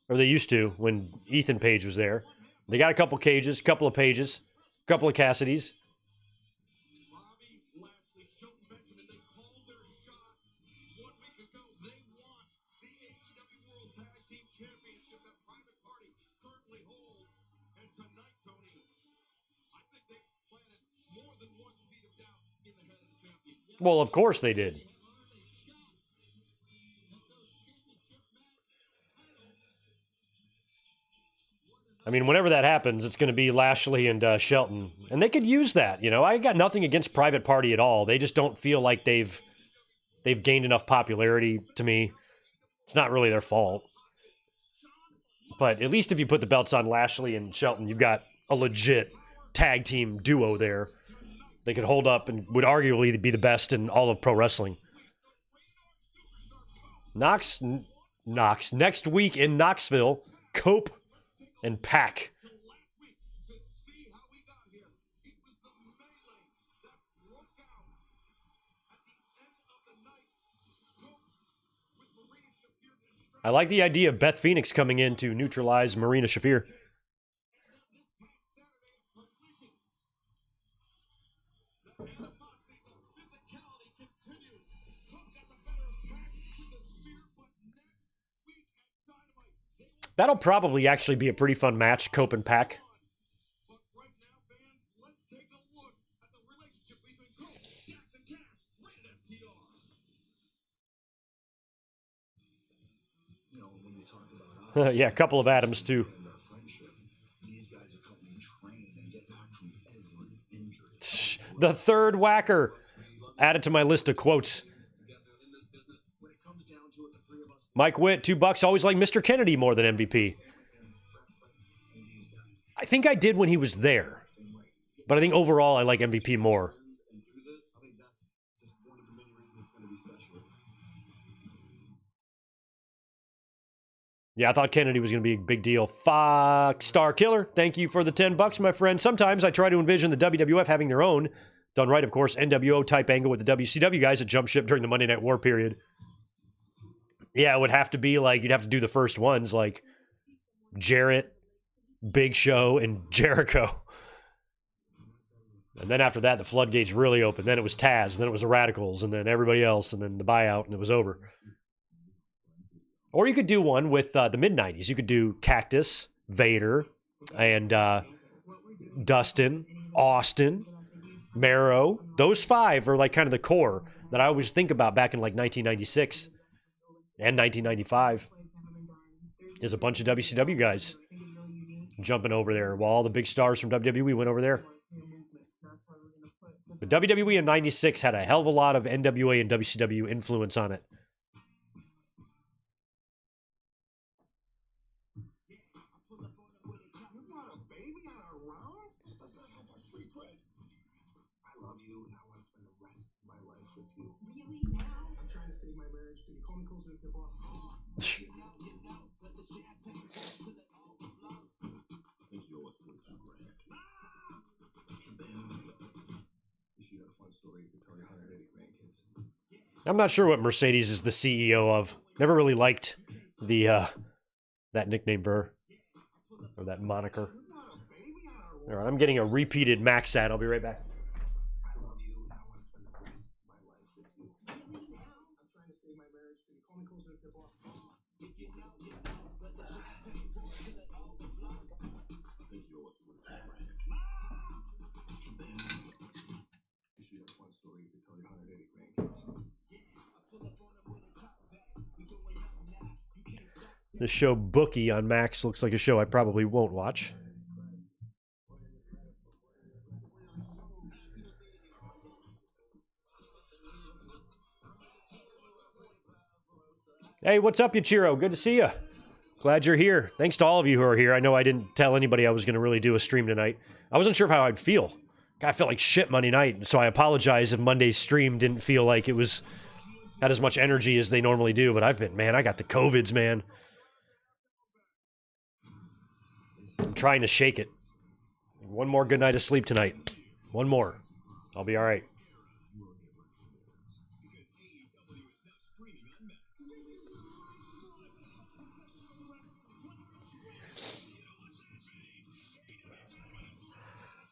Speaker 1: Or they used to when Ethan Page was there. They got a couple of Cages, couple of Pages, couple of Cassidys.
Speaker 2: Bobby Lashley, Shelton Benjamin, they called their shot 1 week ago. They want the AEW World Tag Team Championship that Private Party currently holds. And tonight, Tony, I think they planted more than one seed of doubt in the head of the champion.
Speaker 1: Well, of course they did. I mean, whenever that happens, it's going to be Lashley and Shelton. And they could use that, you know. I got nothing against Private Party at all. They just don't feel like they've gained enough popularity to me. It's not really their fault. But at least if you put the belts on Lashley and Shelton, you've got a legit tag team duo there. They could hold up and would arguably be the best in all of pro wrestling. Knox, next week in Knoxville, Cope and Pack I like the idea of Beth Phoenix coming in to neutralize Marina Shafir. That'll probably actually be a pretty fun match, Cope and Pack.
Speaker 2: But right now, fans, let's take a look at the relationship between Cole, Jackson Cash, rated FTR. You know, when you talk about
Speaker 1: Yeah, a couple of Adams, too.
Speaker 2: and their friendship, these guys have helped me train and get back from every injury.
Speaker 1: The third whacker. Added to my list of quotes.
Speaker 2: When it comes down to it, the three of us
Speaker 1: Mike Witt, $2. Always like Mr. Kennedy more than MVP. I think I did when he was there. But I think overall I like MVP more.
Speaker 2: and do this, I think that's just one of the many reasons it's going to be special.
Speaker 1: Yeah, I thought Kennedy was going to be a big deal. Fox Star Killer, thank you for the $10, my friend. Sometimes I try to envision the WWF having their own, done right, of course, NWO type angle with the WCW guys that jump ship during the Monday Night War period. Yeah, it would have to be like, you'd have to do the first ones like Jarrett, Big Show, and Jericho. And then after that, the floodgates really opened. Then it was Taz, then it was the Radicals, and then everybody else, and then the buyout, and it was over. Or you could do one with the mid-90s. You could do Cactus, Vader, and Dustin, Austin, Marrow. Those five are like kind of the core that I always think about back in like 1996 and 1995. Is a bunch of WCW guys jumping over there while all the big stars from WWE went over there. The WWE in 96 had a hell of a lot of NWA and WCW influence on it.
Speaker 2: You got a baby on our rounds? Does that help our street cred? I love you, and I want to spend the rest of my life with you.
Speaker 3: Really now?
Speaker 5: I'm trying to save my marriage. Can you call me closer to the boss?
Speaker 2: I think you owe us $42,000. You should have a fun story to tell your 180 grandkids.
Speaker 1: I'm not sure what Mercedes is the CEO of. Never really liked the that nickname for her. Or that moniker. All right, I'm getting a repeated Max ad. I'll be right back.
Speaker 2: I love you, and I want to spend the rest of my life with you.
Speaker 5: I'm trying to save my marriage. Can you call me closer to the boss?
Speaker 2: I think you owe us $42,000. You should have a fun story to tell your 180 grandkids.
Speaker 1: The show Bookie on Max looks like a show I probably won't watch. Hey, what's up, Yachiro? Good to see you. Glad you're here. Thanks to all of you who are here. I know I didn't tell anybody I was going to really do a stream tonight. I wasn't sure how I'd feel. I felt like shit Monday night, so I apologize if Monday's stream didn't feel like it was had as much energy as they normally do, but I got the COVIDs, man. I'm trying to shake it. One more good night of sleep tonight. One more. I'll be all right.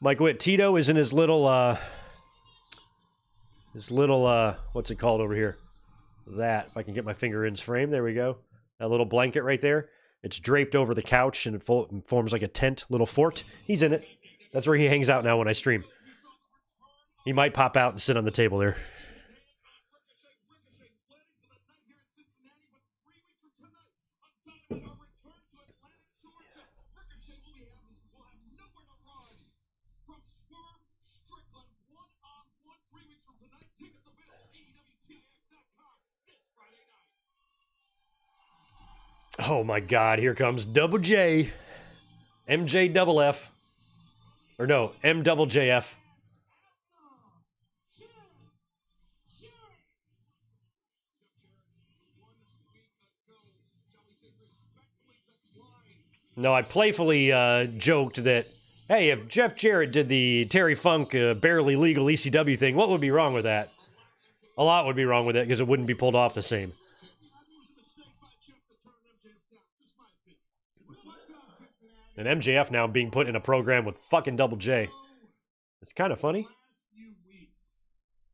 Speaker 1: Mike Witt, Tito is in his little, what's it called over here? That, if I can get my finger in its frame, there we go. That little blanket right there. It's draped over the couch and it forms like a tent, little fort. He's in it. That's where he hangs out now when I stream. He might pop out and sit on the table there. Oh my God, here comes Double J. MJ double F. Or no, M double JF. No, I playfully joked that, hey, if Jeff Jarrett did the Terry Funk barely legal ECW thing, what would be wrong with that? A lot would be wrong with it because it wouldn't be pulled off the same. And MJF now being put in a program with fucking Double J. It's kind of funny.
Speaker 2: The last few weeks,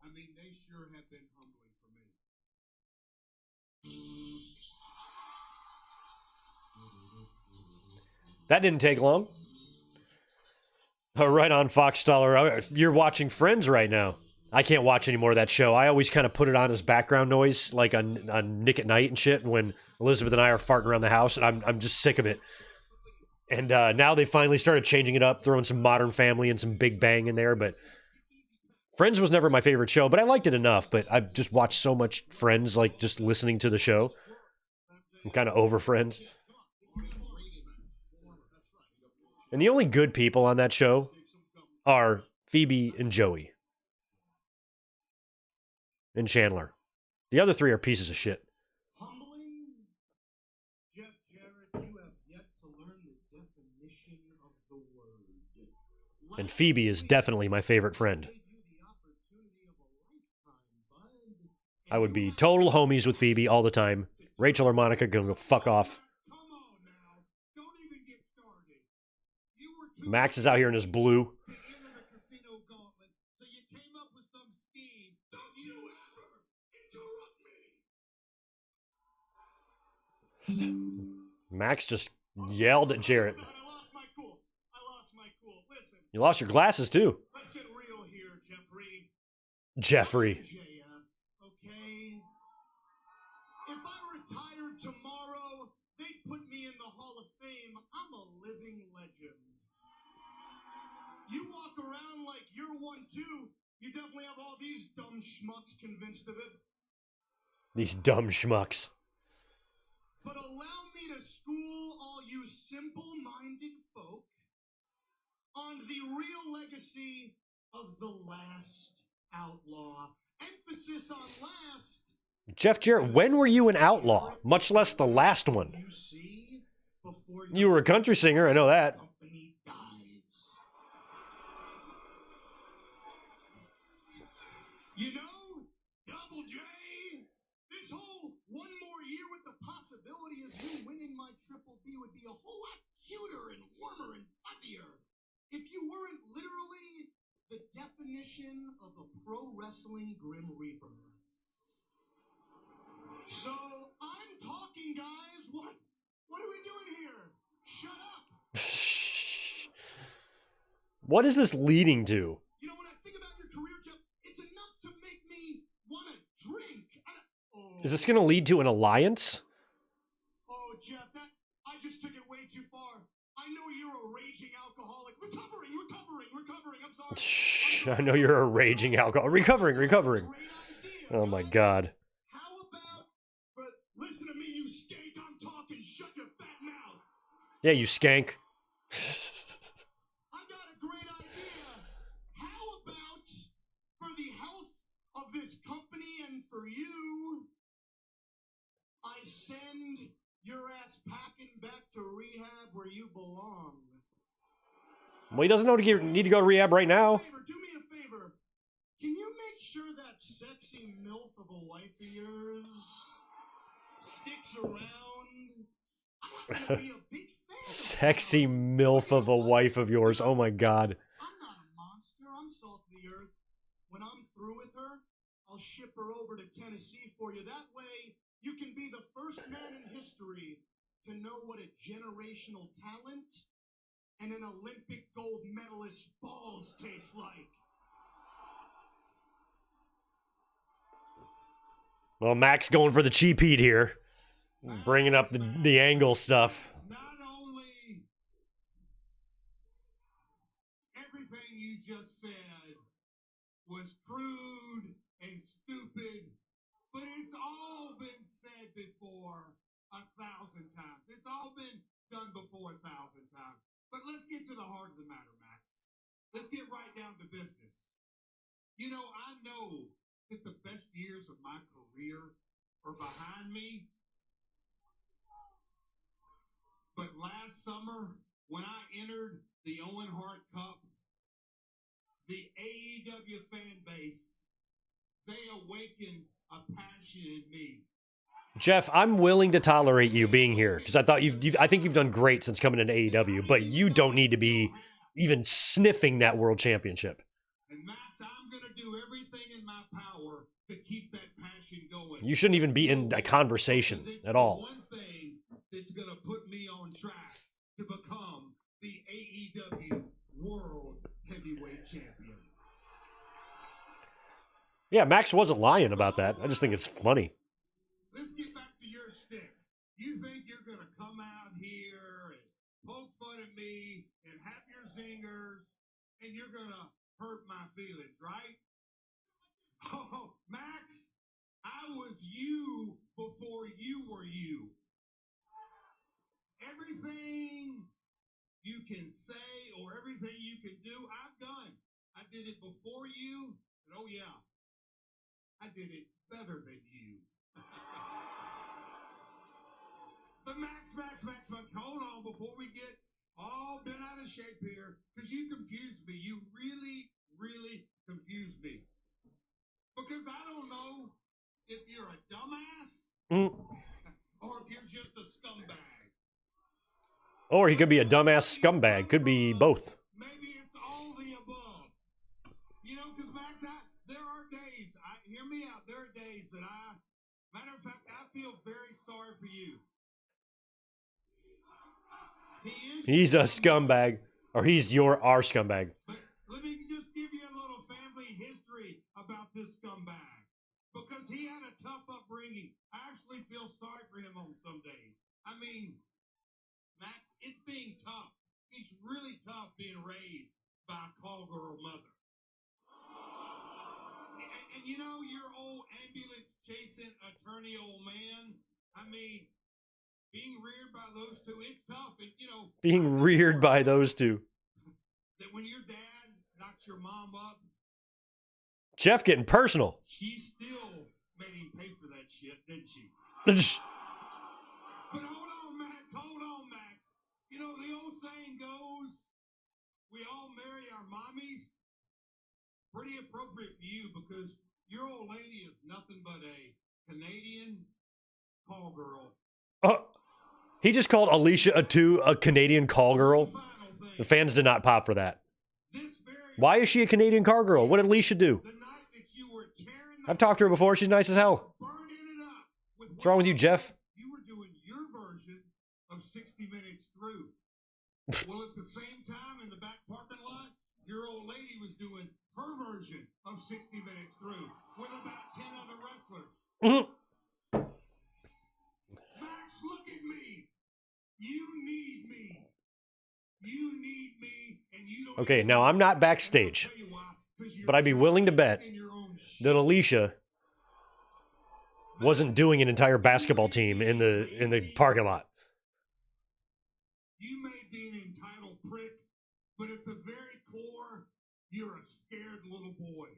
Speaker 2: I mean, they sure have been humbling for me.
Speaker 1: That didn't take long. Oh, right on, Fox Dollar. You're watching Friends right now. I can't watch any more of that show. I always kind of put it on as background noise, like on Nick at Night and shit, when Elizabeth and I are farting around the house, and I'm just sick of it. And now they finally started changing it up, throwing some Modern Family and some Big Bang in there. But Friends was never my favorite show, but I liked it enough. But I've just watched so much Friends, like just listening to the show. I'm kind of over Friends. And the only good people on that show are Phoebe and Joey. And Chandler. The other three are pieces of shit.
Speaker 2: Humbling? Jeff Jarrett, you have yet to learn the definition of the word.
Speaker 1: And Phoebe is definitely my favorite friend. I would be total homies with Phoebe all the time. Rachel or Monica can go fuck off.
Speaker 2: Come on now. Don't even get started. You were too
Speaker 1: Max is out here in his blue.
Speaker 2: to enter the casino gauntlet, so you came up with some scheme. Don't you ever interrupt me!
Speaker 1: Max just yelled at Jarrett.
Speaker 2: I lost my cool. Listen,
Speaker 1: You lost your glasses too.
Speaker 2: let's get real here, Jeffrey.
Speaker 1: Jeffrey.
Speaker 2: MJF, okay? If I retired tomorrow, they'd put me in the Hall of Fame. I'm a living legend. You walk around like you're one too. You definitely have all these dumb schmucks convinced of it.
Speaker 1: These dumb schmucks.
Speaker 2: But allow me to school all you simple-minded folk on the real legacy of the last outlaw. Emphasis on last.
Speaker 1: Jeff Jarrett, when were you an outlaw? Much less the last one.
Speaker 2: You see, before
Speaker 1: You were a country singer, I know that.
Speaker 2: company dies. You know, Double J, this whole one more year with the possibility of you winning my Triple B would be a whole lot cuter and warmer and fuzzier if you weren't literally the definition of a pro wrestling Grim Reaper. So I'm talking, guys. What are we doing here? Shut up.
Speaker 1: What is this leading to?
Speaker 2: You know, when I think about your career, Jeff, it's enough to make me want to drink.
Speaker 1: Is this going to lead to an alliance?
Speaker 2: Oh, Jeff, I just took it way too far. I know you're a raging alcoholic. Recovering. I'm sorry.
Speaker 1: I know you're a raging alcoholic. Recovering.
Speaker 2: Great idea,
Speaker 1: Oh my
Speaker 2: guys.
Speaker 1: God.
Speaker 2: How about, but listen to me, you skank. I'm talking. Shut your fat mouth.
Speaker 1: Yeah, you skank.
Speaker 2: I got a great idea. How about, for the health of this company and for you, I send your ass packing back to rehab where you belong.
Speaker 1: Well, he doesn't need to go to rehab right now.
Speaker 2: Do me a favor. Can you make sure that sexy MILF of a wife of yours sticks around? I happen to be a big fan.
Speaker 1: Sexy MILF of a wife of yours. Oh my God.
Speaker 2: I'm not a monster. I'm salt of the earth. When I'm through with her, I'll ship her over to Tennessee for you. That way, you can be the first man in history to know what a generational talent and an Olympic gold medalist's balls taste like.
Speaker 1: Well, Max going for the cheap heat here. Bringing up the angle stuff.
Speaker 2: Not only everything you just said was crude and stupid, but it's all been said before 1,000 times. It's all been done before 1,000 times. But let's get to the heart of the matter, Max. Let's get right down to business. You know, I know that the best years of my career are behind me. But last summer, when I entered the Owen Hart Cup, the AEW fan base, they awakened a passion in me.
Speaker 1: Jeff, I'm willing to tolerate you being here because I think you've done great since coming into AEW, but you don't need to be even sniffing that world championship.
Speaker 2: And Max, I'm going to do everything in my power to keep that passion going.
Speaker 1: You shouldn't even be in a conversation at all.
Speaker 2: One thing that's going to put me on track to become the AEW World Heavyweight Champion.
Speaker 1: Yeah, Max wasn't lying about that. I just think it's funny.
Speaker 2: Let's get back to your stick. You think you're going to come out here and poke fun at me and have your zingers and you're going to hurt my feelings, right? Oh, Max, I was you before you were you. Everything you can say or everything you can do, I've done. I did it before you, and oh yeah, I did it better than you. But Max, hold on before we get all bent out of shape here, because you confused me. You really, really confused me. Because I don't know if you're a dumbass or if you're just a scumbag.
Speaker 1: Or he could be a dumbass scumbag. Could be both.
Speaker 2: Maybe it's all the above. You know, because Max, there are days, hear me out, there are days that matter of fact, I feel very sorry for you.
Speaker 1: He's a scumbag. Or he's our scumbag.
Speaker 2: But let me just give you a little family history about this scumbag. Because he had a tough upbringing. I actually feel sorry for him on some days. I mean, Max, it's being tough. It's really tough being raised by a call girl mother. And you know, your old ambulance chasing attorney old man, I mean, being reared by those two, it's tough. And, you know,
Speaker 1: being reared by those two.
Speaker 2: That when your dad knocks your mom up,
Speaker 1: Jeff getting personal.
Speaker 2: she still made him pay for that shit, didn't she? But hold on, Max. You know, the old saying goes, we all marry our mommies. Pretty appropriate for you because your old lady is nothing but a Canadian call girl.
Speaker 1: He just called Alicia a Canadian call girl. The fans did not pop for that. Why is she a Canadian call girl? What did Alicia do? I've talked to her before. She's nice as hell. What's wrong with you, Jeff?
Speaker 2: You were doing your version of 60 Minutes Through. Well, at the same time, in the back parking lot, your old lady was doing her version of 60 Minutes Through with about 10 other wrestlers. Max, look at me. You need me. You need me, and you don't.
Speaker 1: Okay, now I'm not backstage, but I'd be willing to bet that Alicia wasn't doing an entire basketball team in the parking lot.
Speaker 2: You may be an entitled prick, but at the very core, you're a scared little boy.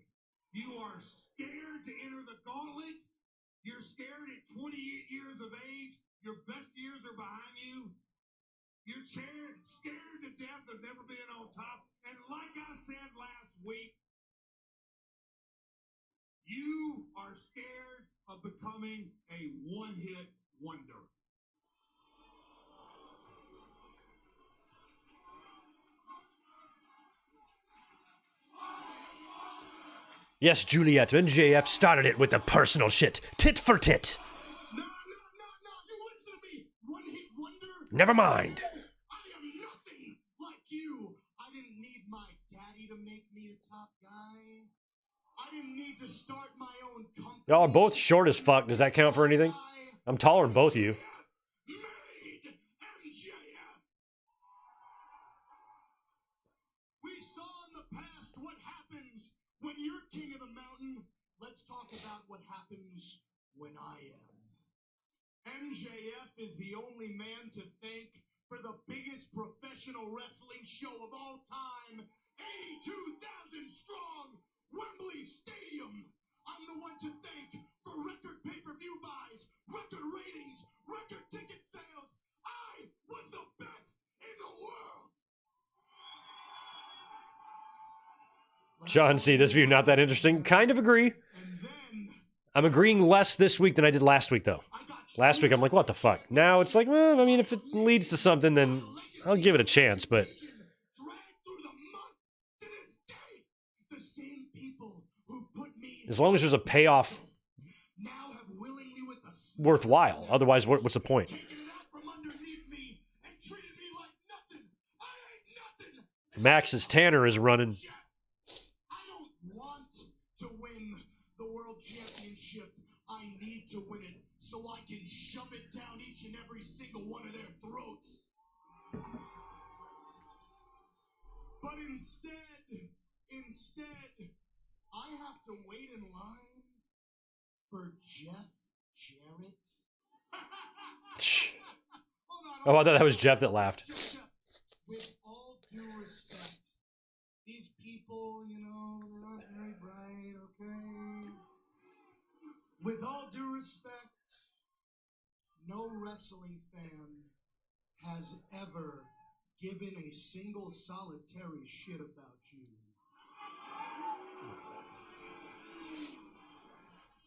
Speaker 2: You are scared to enter the gauntlet. You're scared at 28 years of age. Your best years are behind you. You're scared to death of never being on top. And like I said last week, you are scared of becoming a one-hit wonder.
Speaker 1: Yes, Juliet, MJF started it with the personal shit. Tit for tit.
Speaker 2: No, you listen to me. One-hit wonder?
Speaker 1: Never mind.
Speaker 2: I am nothing like you. I didn't need my daddy to make me a top guy. I didn't need to start my own company.
Speaker 1: Y'all are both short as fuck. Does that count for anything? I'm taller than both of you.
Speaker 2: Made MJF. We saw in the past what happens when you're king of the mountain. Let's talk about what happens when I am. MJF is the only man to thank for the biggest professional wrestling show of all time. 82,000 strong Wembley Stadium. I'm the one to thank for record pay-per-view buys, record ratings, record ticket sales. I was the best in the world.
Speaker 1: Sean, see, this view not that interesting. Kind of agree. I'm agreeing less this week than I did last week, though.
Speaker 2: I got
Speaker 1: Last week, I'm like, what the fuck? Now it's like, well, I mean, if it leads to something, then I'll give it a chance, but... As long as there's a payoff worthwhile. Otherwise, what's the point? Max's Tanner is running.
Speaker 2: I don't want to win the world championship. I need to win it so I can shove it down each and every single one of their throats. But instead, I have to wait in line for Jeff Jarrett.
Speaker 1: Oh, I thought that was Jeff that laughed.
Speaker 2: With all due respect, these people, you know, they're not very bright, okay? With all due respect, no wrestling fan has ever given a single solitary shit about you.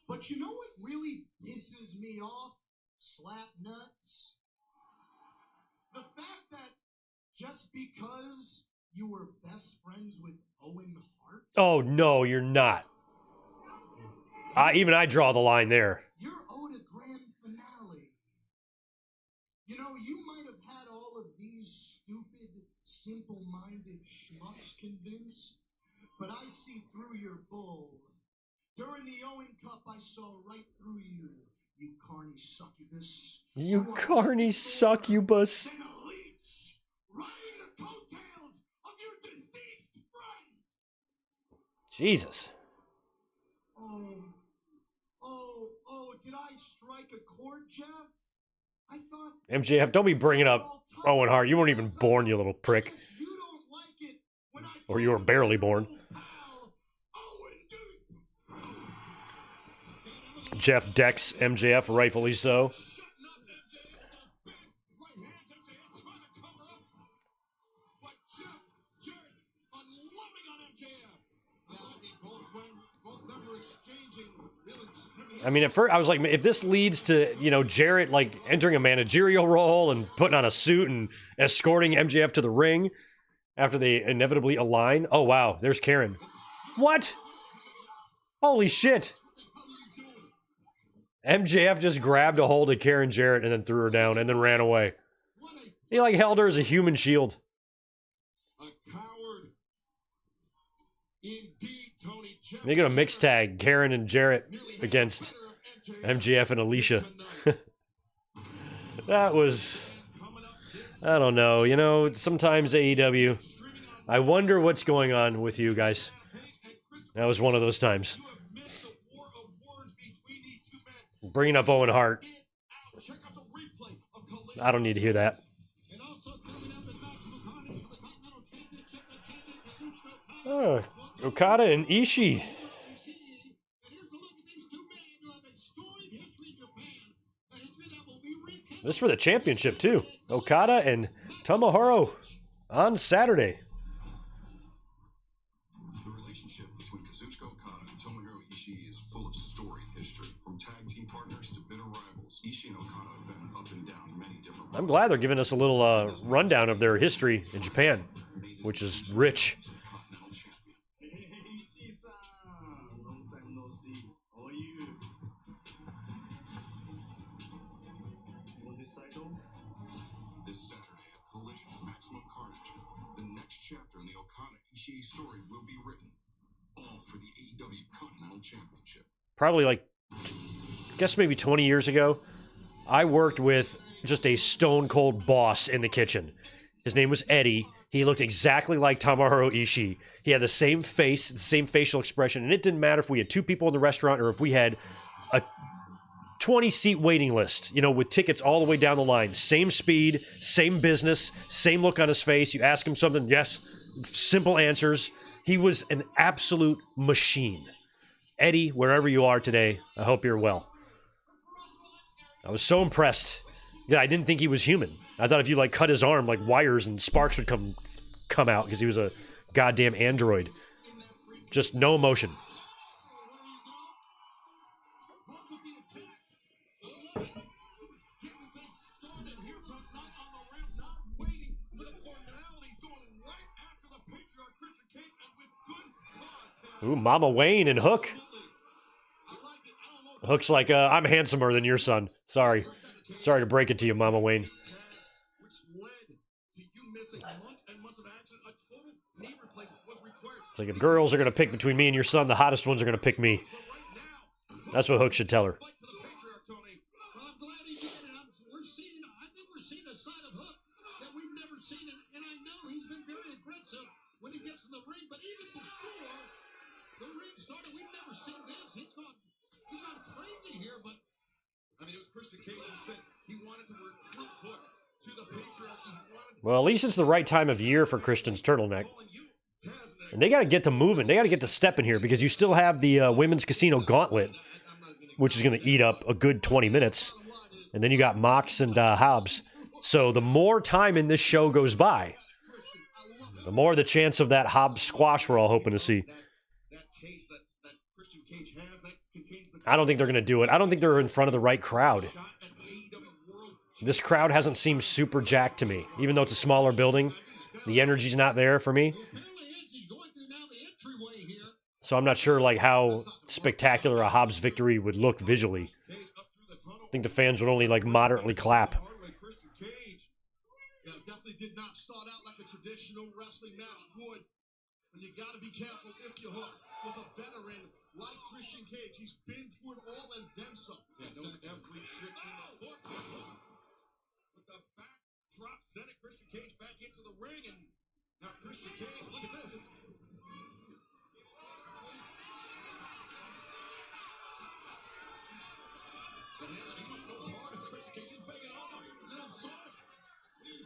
Speaker 2: But you know what really pisses me off, slap nuts? The fact that just because you were best friends with Owen Hart?
Speaker 1: Oh, no, you're not. Even I draw the line there.
Speaker 2: You're owed a grand finale. You know, you might have had all of these stupid, simple-minded schmucks convinced, but I see through your bull. During the Owen Cup, I saw right through you, you carny succubus.
Speaker 1: You carny succubus.
Speaker 2: An elites riding the coattails of your deceased friend.
Speaker 1: Jesus.
Speaker 2: Oh, did I strike a chord, Jeff? I thought...
Speaker 1: MJF, don't be bringing up Owen Hart. You weren't even born, you little prick.
Speaker 2: You don't like it when I
Speaker 1: Or you were barely born. Jeff decks MJF, rightfully so. I mean, at first, I was like, if this leads to, you know, Jarrett, like, entering a managerial role and putting on a suit and escorting MJF to the ring after they inevitably align. Oh, wow. There's Karen. What? Holy shit. MJF just grabbed a hold of Karen Jarrett and then threw her down and then ran away. He, like, held her as a human shield.
Speaker 2: A coward. Indeed, Tony.
Speaker 1: They got a mixed tag, Karen and Jarrett against MJF and Alicia. That was, I don't know, you know, sometimes AEW, I wonder what's going on with you guys. That was one of those times. Bringing up Owen Hart. I don't need to hear that. Oh, Okada and Ishii. This is for the championship, too. Okada and Tomohiro on Saturday.
Speaker 6: The relationship between Kazuchika Okada and Tomohiro Ishii is full of storied history. From tag team partners to bitter rivals, Ishii and Okada have been up and down many different roads.
Speaker 1: I'm glad they're giving us a little rundown of their history in Japan, which is rich.
Speaker 6: This Saturday at Collision, Maximum Carnage. The next chapter in the Okada-Ishii story will be written. All for the AEW Continental Championship.
Speaker 1: Probably like, I guess maybe 20 years ago, I worked with just a stone cold boss in the kitchen. His name was Eddie. He looked exactly like Tomohiro Ishii. He had the same face, the same facial expression, and it didn't matter if we had 2 people in the restaurant or if we had a 20-seat waiting list, you know, with tickets all the way down the line. Same speed, same business, same look on his face. You ask him something, yes, simple answers. He was an absolute machine. Eddie, wherever you are today, I hope you're well. I was so impressed that I didn't think he was human. I thought if you, like, cut his arm, like, wires and sparks would come out because he was a goddamn android. Just no emotion. Ooh, Mama Wayne and Hook. Hook's like, I'm handsomer than your son. Sorry. Sorry to break it to you, Mama Wayne. It's like, if girls are going to pick between me and your son, the hottest ones are going to pick me. That's what Hook should tell her.
Speaker 2: We're seeing a side of Hook that we've never seen, and I know he's been very aggressive when he gets in the ring, but even before the ring started, we've never seen this. He's gone crazy here, but I mean, it was Christian Cage who said he wanted to recruit Hook to the patriarchy.
Speaker 1: Well, at least it's the right time of year for Christian's turtleneck. And they got to get to moving. They got to get to stepping here because you still have the women's casino gauntlet, which is going to eat up a good 20 minutes. And then you got Mox and Hobbs. So the more time in this show goes by, the more the chance of that Hobbs squash we're all hoping to see. I don't think they're going to do it. I don't think they're in front of the right crowd. This crowd hasn't seemed super jacked to me. Even though it's a smaller building, the energy's not there for me. So I'm not sure like how spectacular a Hobbs victory would look visually. I think the fans would only like moderately clap.
Speaker 2: Definitely did not start out like a traditional wrestling match would. But you got to be careful if you Hook with a veteran like Christian Cage. He's been through it all and then some. Yeah, those every trick in the Hook. With the backdrop, sending Christian Cage back into the ring, and now Christian Cage, look at this. He wants no part of Christian Cage. He's begging off. I'm sorry. Please.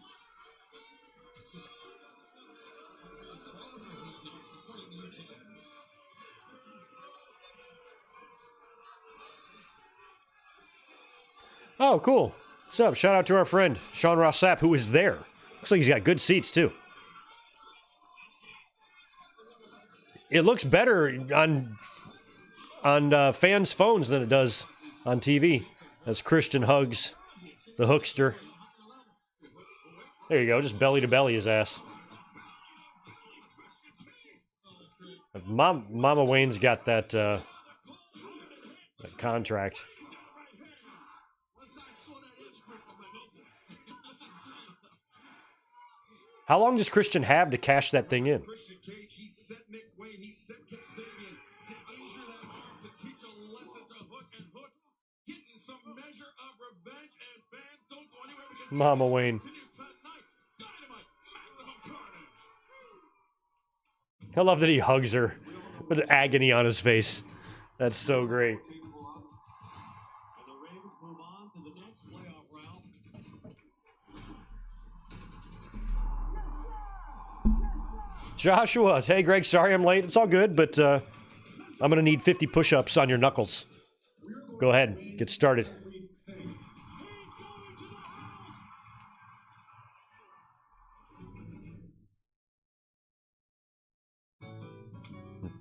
Speaker 1: Oh, cool. What's up? Shout out to our friend, Sean Ross Sapp, who is there. Looks like he's got good seats, too. It looks better on fans' phones than it does on TV. As Christian hugs the Hookster. There you go, just belly to belly his ass. Mama Wayne's got that contract. How long does Christian have to cash that thing in?
Speaker 2: Christian Cage, he sent Nick Wayne, he sent Kip Sabian to injure that arm to teach a lesson to Hook, and Hook getting some measure of revenge, and fans don't go anywhere because
Speaker 1: Mama Wayne.
Speaker 2: Dynamite, maximum carnage.
Speaker 1: I love that he hugs her with agony on his face. That's so great. Joshua, hey Greg, sorry I'm late. It's all good, but I'm going to need 50 push-ups on your knuckles. Go ahead, get started.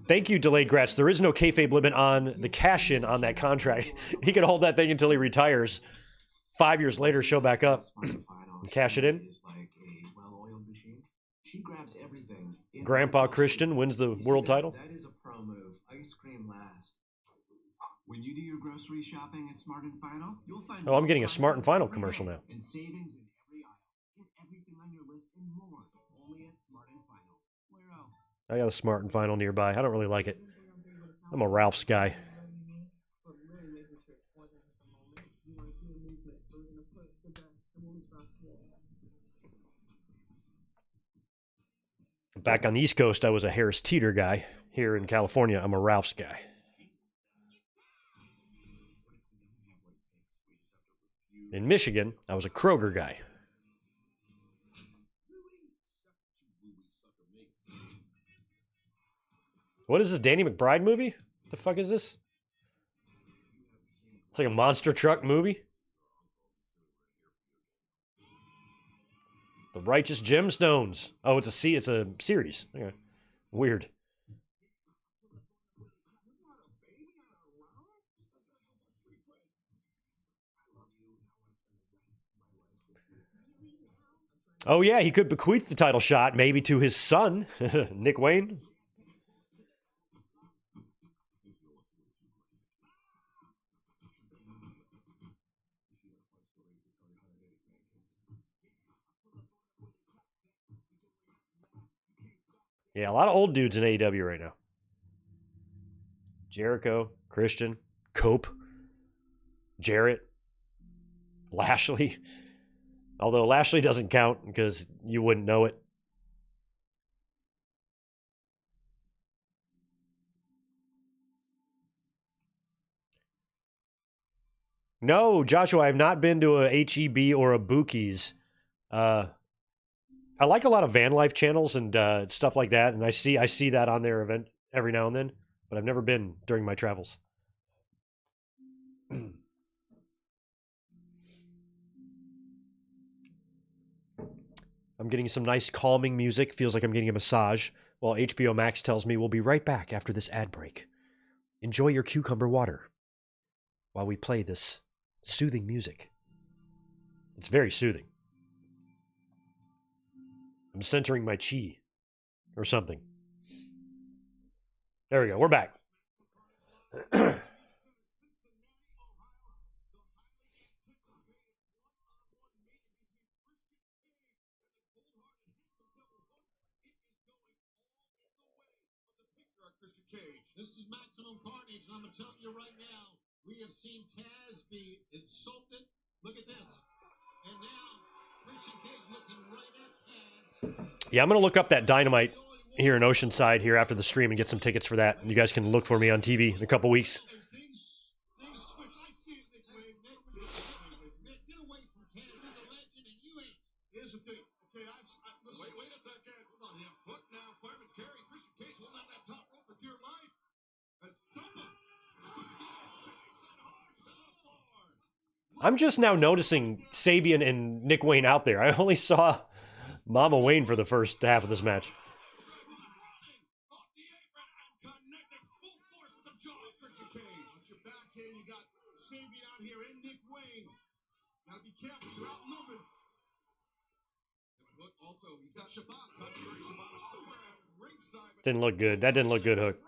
Speaker 1: Thank you, Delayed Gratz. There is no kayfabe limit on the cash-in on that contract. He can hold that thing until he retires. 5 years later, show back up and cash it in.
Speaker 7: She grabs everything.
Speaker 1: Grandpa Christian wins the world title.
Speaker 7: That is a pro move. Ice cream last.
Speaker 8: When you do your grocery shopping at Smart and Final, you'll find.
Speaker 1: Oh, I'm getting a Smart and Final commercial now.
Speaker 8: And savings in every aisle. Get everything on your list and more. Only at Smart and Final. Where else?
Speaker 1: I got a Smart and Final nearby. I don't really like it. I'm a Ralph's guy. Back on the East Coast, I was a Harris Teeter guy. Here in California, I'm a Ralph's guy. In Michigan, I was a Kroger guy. What is this, Danny McBride movie? The fuck is this? It's like a monster truck movie. The Righteous Gemstones. Oh, it's a series. Okay. Weird. Oh yeah, he could bequeath the title shot maybe to his son, Nick Wayne. Yeah, a lot of old dudes in AEW right now. Jericho, Christian, Cope, Jarrett, Lashley. Although Lashley doesn't count because you wouldn't know it. No, Joshua, I've not been to a HEB or a Buki's. I like a lot of van life channels and stuff like that, and I see that on their event every now and then, but I've never been during my travels. I'm getting some nice calming music. Feels like I'm getting a massage, while HBO Max tells me we'll be right back after this ad break. Enjoy your cucumber water while we play this soothing music. It's very soothing. I'm centering my chi or something. There we go. We're back.
Speaker 2: This is maximum carnage, and I'm telling you right now, we have seen Taz be insulted. Look at this. And now, Christian Cage looking right at Taz.
Speaker 1: Yeah, I'm going to look up that Dynamite here in Oceanside here after the stream and get some tickets for that. You guys can look for me on TV in a couple weeks.
Speaker 2: Things switch. I see it, Nick Wayne. Nick, get away from Taz. He's a legend, and you ain't. Here's the thing. Okay, listen. Wait a second. Hold on here. Hook now. Fireman's carry. Christian Cage holding out that top rope for dear life. Let's dump him.
Speaker 1: I'm just now noticing Sabian and Nick Wayne out there. I only saw Mama Wayne for the first half of this match. Didn't look good. That didn't look good, Hook.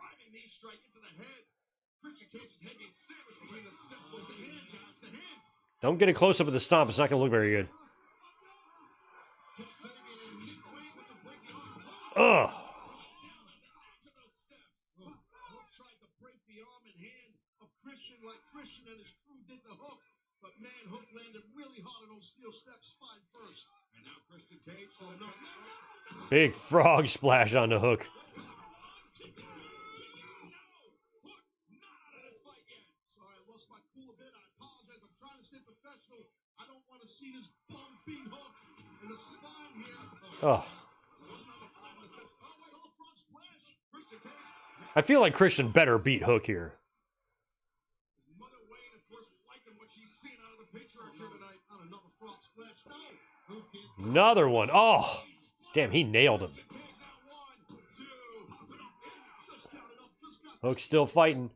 Speaker 1: Don't get a close-up of the stomp. It's not going to look very good. Ugh.
Speaker 2: Tried to break the arm and hand of Christian like Christian and his crew did the Hook, but man, Hook landed really hard on those steel steps spine first. And now Christian Cage. Oh no!
Speaker 1: Big frog splash on the Hook.
Speaker 2: Sorry, I lost my cool a bit. I apologize. I'm trying to stay professional. I don't want to see this bum beat Hook in the spine here.
Speaker 1: Oh. I feel like Christian better beat Hook here.
Speaker 2: Mother Wayne, of course, liking what she's seen out of the patriarch here tonight on another frog splash. No.
Speaker 1: Another one. Oh, damn, he nailed him. Hook's still fighting.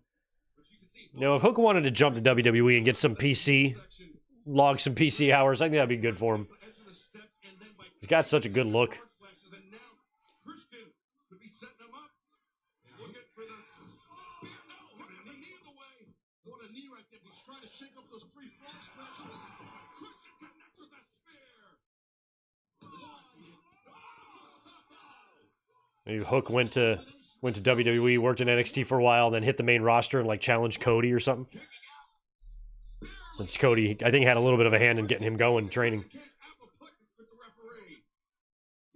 Speaker 1: You know, if Hook wanted to jump to WWE and get some PC, log some PC hours, I think that'd be good for him. He's got such a good look. Maybe Hook went to WWE, worked in NXT for a while, and then hit the main roster and like challenged Cody or something. Since Cody, I think, had a little bit of a hand in getting him going, training.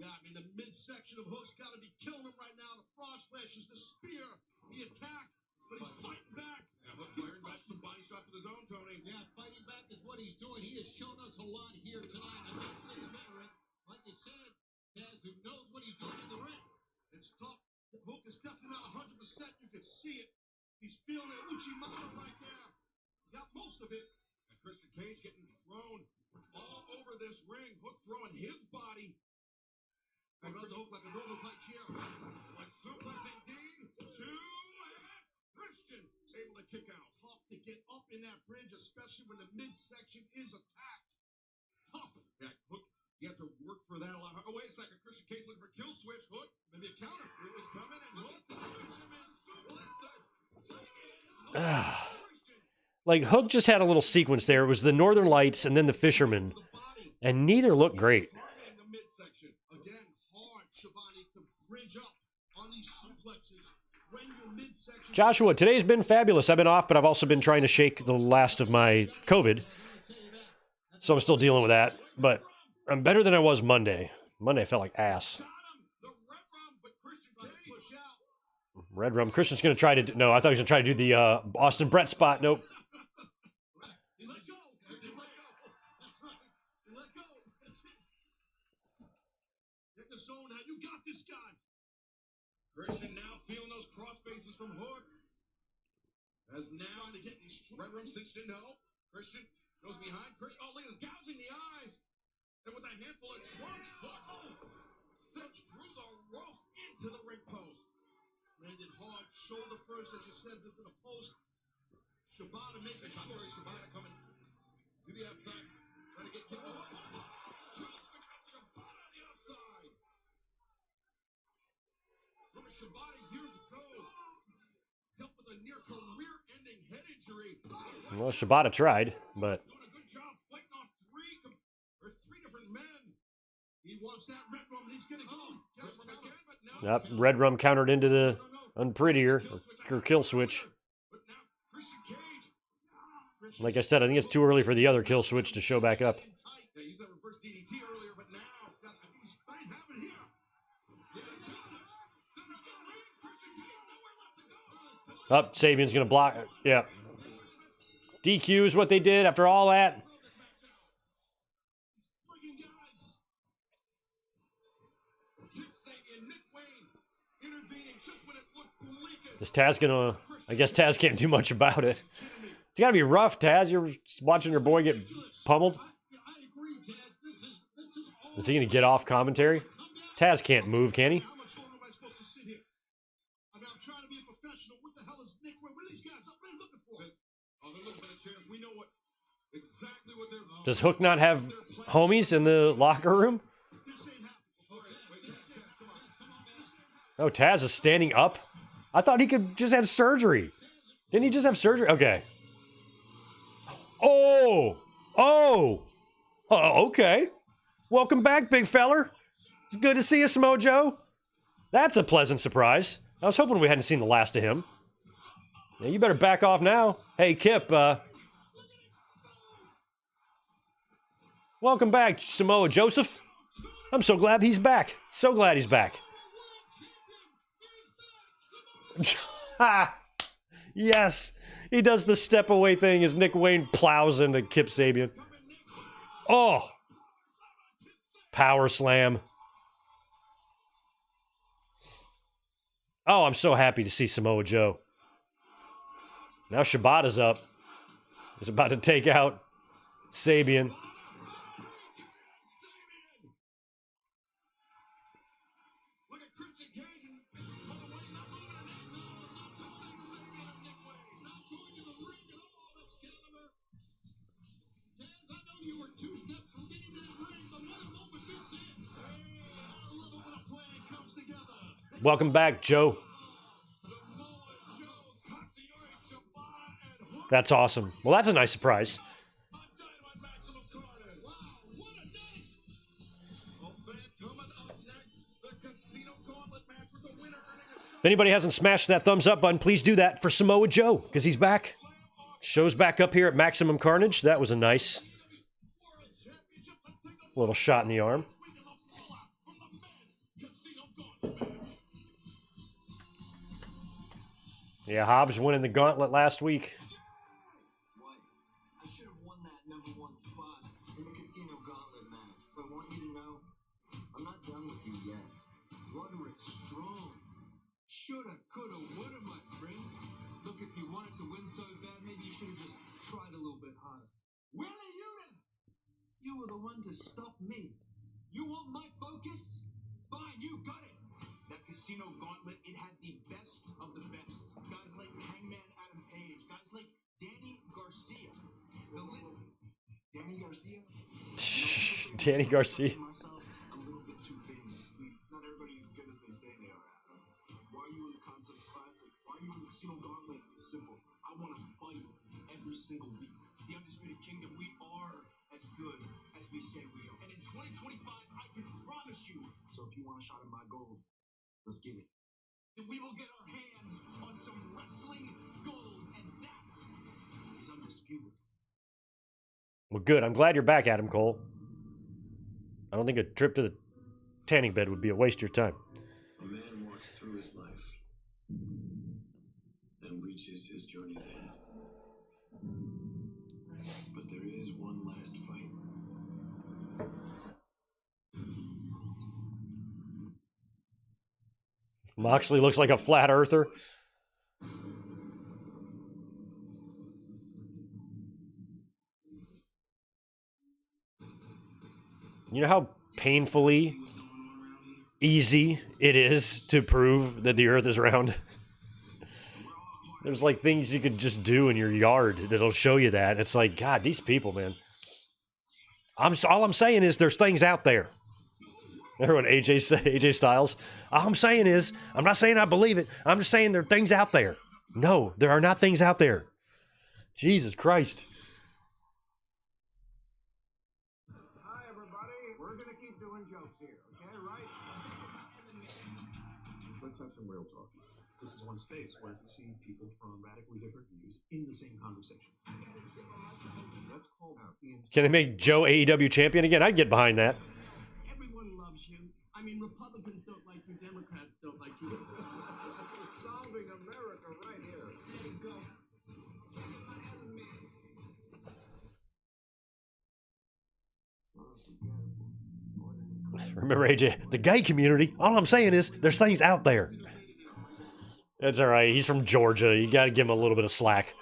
Speaker 2: Yeah, I mean the midsection of Hook's got to be killing him right now. The frog splash is the spear, the attack, but he's fighting back. Yeah, Hook firing back some body shots of his own, Tony. Yeah, fighting back is what he's doing. He has shown us a lot here tonight against this veteran. Like you said, Taz, who knows what he's doing in the ring. It's tough. Hook is definitely not 100%. You can see it. He's feeling it. Uchimata right there. Got most of it. And Christian Cage getting thrown all over this ring. Hook throwing his body. And runs the Hook like a northern light chair. Like suplex indeed. Two. And Christian is able to kick out. Tough to get up in that bridge, especially when the midsection is attacked. Tough. Yeah, Hook. You have to work for that a lot. Oh, wait a second. Christian Cage looking for kill switch. Hook. Maybe a counter. It was coming and Hook.
Speaker 1: Like, Hook just had a little sequence there. It was the Northern Lights and then the Fisherman. And neither looked great.
Speaker 2: Again, hard, Shabani, to bridge up
Speaker 1: Joshua, today's been fabulous. I've been off, but I've also been trying to shake the last of my COVID. So I'm still dealing with that. But I'm better than I was Monday. Monday I felt like ass. Red Rum. Christian's going to try to... No, I thought he was going to try to do the Austin Brett spot. Nope.
Speaker 2: Christian now feeling those cross bases from Hook. As now to get Red Rum cinched in to help. Christian goes behind. Christian, oh, look at this, gouging the eyes. And with a handful of trunks, Hook sent through the ropes into the ring post. Landed hard, shoulder first, as you said, into the post. Shibata making sure. Shibata coming to the outside. Trying to get kicked away. Shibata on the outside. Remember Shibata years ago dealt with a near career-ending head injury.
Speaker 1: Well, Shibata tried, but...
Speaker 2: Doing a good job fighting off three different men. He wants that Red Rum, and he's going to go. Red Rum again, but no.
Speaker 1: Yep, Red Rum countered into the unprettier, or kill switch. Like I said, I think it's too early for the other kill switch to show back up.
Speaker 2: Yeah, used that reverse DDT earlier, but now he's might have it here. Yeah, he's hitting us. Center's gonna ring. Christian Cage nowhere left to go.
Speaker 1: Up, Sabian's gonna block. Yeah. DQ is what they did after all that. Is Taz gonna... I guess Taz can't do much about it. It's gotta be rough, Taz. You're watching your boy get pummeled. Is he gonna get off commentary? Taz can't move, can he? Does Hook not have homies in the locker room? Oh, Taz is standing up? I thought he could just have surgery. Didn't he just have surgery? Okay. Oh! Oh! Okay. Welcome back, big feller. It's good to see you, Samoa Joe. That's a pleasant surprise. I was hoping we hadn't seen the last of him. Yeah, you better back off now. Hey, Kip, welcome back, Samoa Joseph. I'm so glad he's back. So glad he's back. Yes, he does the step away thing as Nick Wayne plows into Kip Sabian. Oh, power slam. Oh, I'm so happy to see Samoa Joe. Now Shibata's up. He's about to take out Sabian. Welcome back, Joe. That's awesome. Well, that's a nice surprise. If anybody hasn't smashed that thumbs up button, please do that for Samoa Joe, because he's back. Show's back up here at Maximum Carnage. That was a nice little shot in the arm. Yeah, Hobbs winning the Gauntlet last week.
Speaker 7: I should have won that #1 spot in the Casino Gauntlet match. But I want you to know, I'm not done with you yet. Roderick's strong. Shoulda, coulda, woulda, my friend. Look, if you wanted to win so bad, maybe you should have just tried a little bit harder. Where are you then? You were the one to stop me. You want my focus? Fine, you got it. That Casino Gauntlet, it had the best of the best. Guys like Hangman Adam Page, guys like Danny Garcia. Danny Garcia?
Speaker 1: Danny Garcia.
Speaker 7: Myself, a little bit too big. Not everybody's as good as they say they are. Why are you in the Concept Classic? Why are you in the Casino Gauntlet? It's simple. I want to fight every single week. The Undisputed Kingdom, we are as good as we say we are. And in 2025, I can promise you. So if you want a shot at my gold, let's get it. that we will get our hands on some wrestling gold, and that is undisputed.
Speaker 1: Well, good. I'm glad you're back, Adam Cole. I don't think a trip to the tanning bed would be a waste of your time.
Speaker 7: A man walks through his life and reaches his journey's end. But there is one last fight.
Speaker 1: Moxley looks like a flat earther. You know how painfully easy it is to prove that the earth is round? There's like things you could just do in your yard that'll show you that. It's like, God, these people, man. All I'm saying is there's things out there. Remember what AJ Styles? All I'm saying is, I'm not saying I believe it. I'm just saying there are things out there. No, there are not things out there. Jesus Christ.
Speaker 8: Hi, everybody. We're gonna keep doing jokes here, okay? Right? Let's have some real talk.
Speaker 5: This is one space where you see people from radically different views in the same conversation.
Speaker 8: That's called being.
Speaker 1: Can they make Joe AEW champion again? I'd get behind that.
Speaker 7: Everyone loves you. I mean, Republicans don't like you, Democrats don't like you.
Speaker 8: Solving America right here.
Speaker 7: There you go.
Speaker 1: Remember, AJ, the gay community, all I'm saying is there's things out there. That's all right. He's from Georgia. You got to give him a little bit of slack.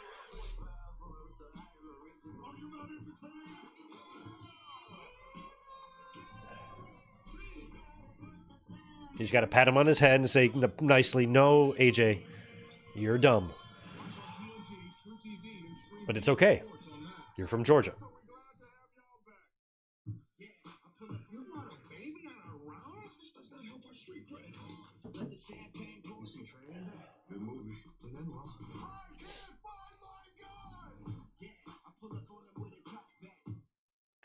Speaker 1: You just got to pat him on his head and say nicely, no, AJ, you're dumb. But it's okay. You're from Georgia.
Speaker 7: Good movie.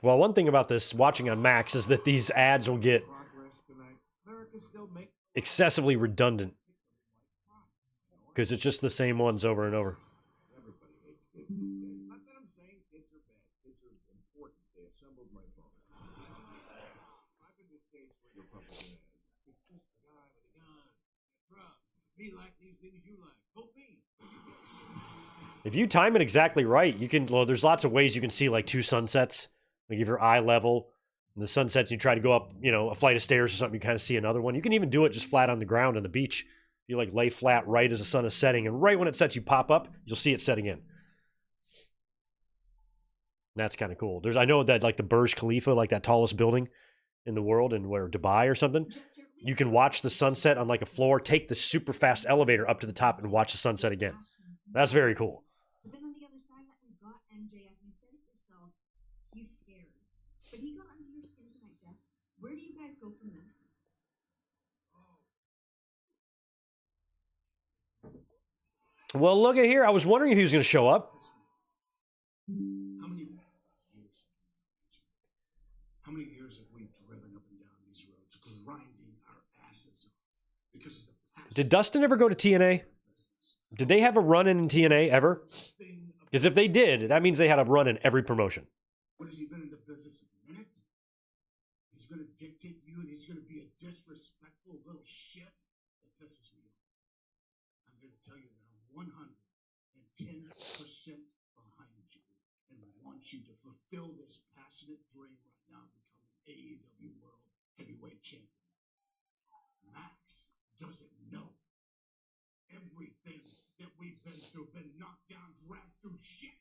Speaker 1: Well, one thing about this watching on Max is that these ads will get excessively redundant because it's just the same ones over and over.
Speaker 8: Everybody hates kids these days. Not that I'm saying kids are bad. Kids are important. They assembled my phone. I've been to states where you're probably ads. It's just a guy with a gun. Drugs. Me like these things you like. Go me.
Speaker 1: If you time it exactly right, you can. Well, there's lots of ways you can see like two sunsets. Like if you're eye level, and the sunsets, you try to go up, you know, a flight of stairs or something, you kind of see another one. You can even do it just flat on the ground on the beach. You like lay flat right as the sun is setting, and right when it sets, you pop up, you'll see it setting in. That's kind of cool. I know that like the Burj Khalifa, like that tallest building in the world, in where Dubai or something, you can watch the sunset on like a floor, take the super fast elevator up to the top, and watch the sunset again. That's very cool.
Speaker 3: But then on the other side of that, we've got MJF. You said it yourself. He's scared. But he got under your skin tonight, Jeff. Where do you guys go from this?
Speaker 1: Well, look at here. I was wondering if he was going to show up.
Speaker 6: How many years have we driven up and down these roads, grinding our asses off because of the passion?
Speaker 1: Did Dustin ever go to TNA? Did they have a run-in TNA ever? Because if they did, that means they had a run in every promotion.
Speaker 6: What has he been in the business a minute? He's going to dictate you, and he's going to be a disrespectful little shit that pisses me off. I'm here to tell you that I'm 110% behind you and want you to fulfill this passionate dream right now, becoming AEW World Heavyweight Champion. Max doesn't know everything that we've been through, been knocked down, dragged through shit,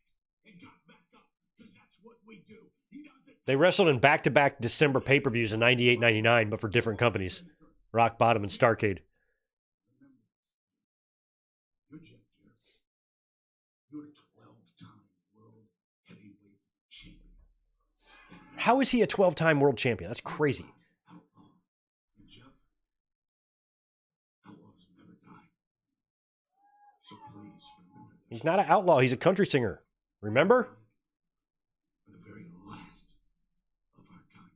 Speaker 6: and got back up, because that's what we do. He doesn't.
Speaker 1: They wrestled in back-to-back December pay-per-views in 98, 99, but for different companies. Rock Bottom and Starrcade.
Speaker 6: You're Jeff Jarrett. You're a 12-time World Heavyweight Champion.
Speaker 1: How is he a 12-time world champion? That's crazy.
Speaker 6: Outlaw. And Jeff, outlaws never die. So please remember this.
Speaker 1: He's not an outlaw. He's a country singer. Remember?
Speaker 6: We're the very last of our kind.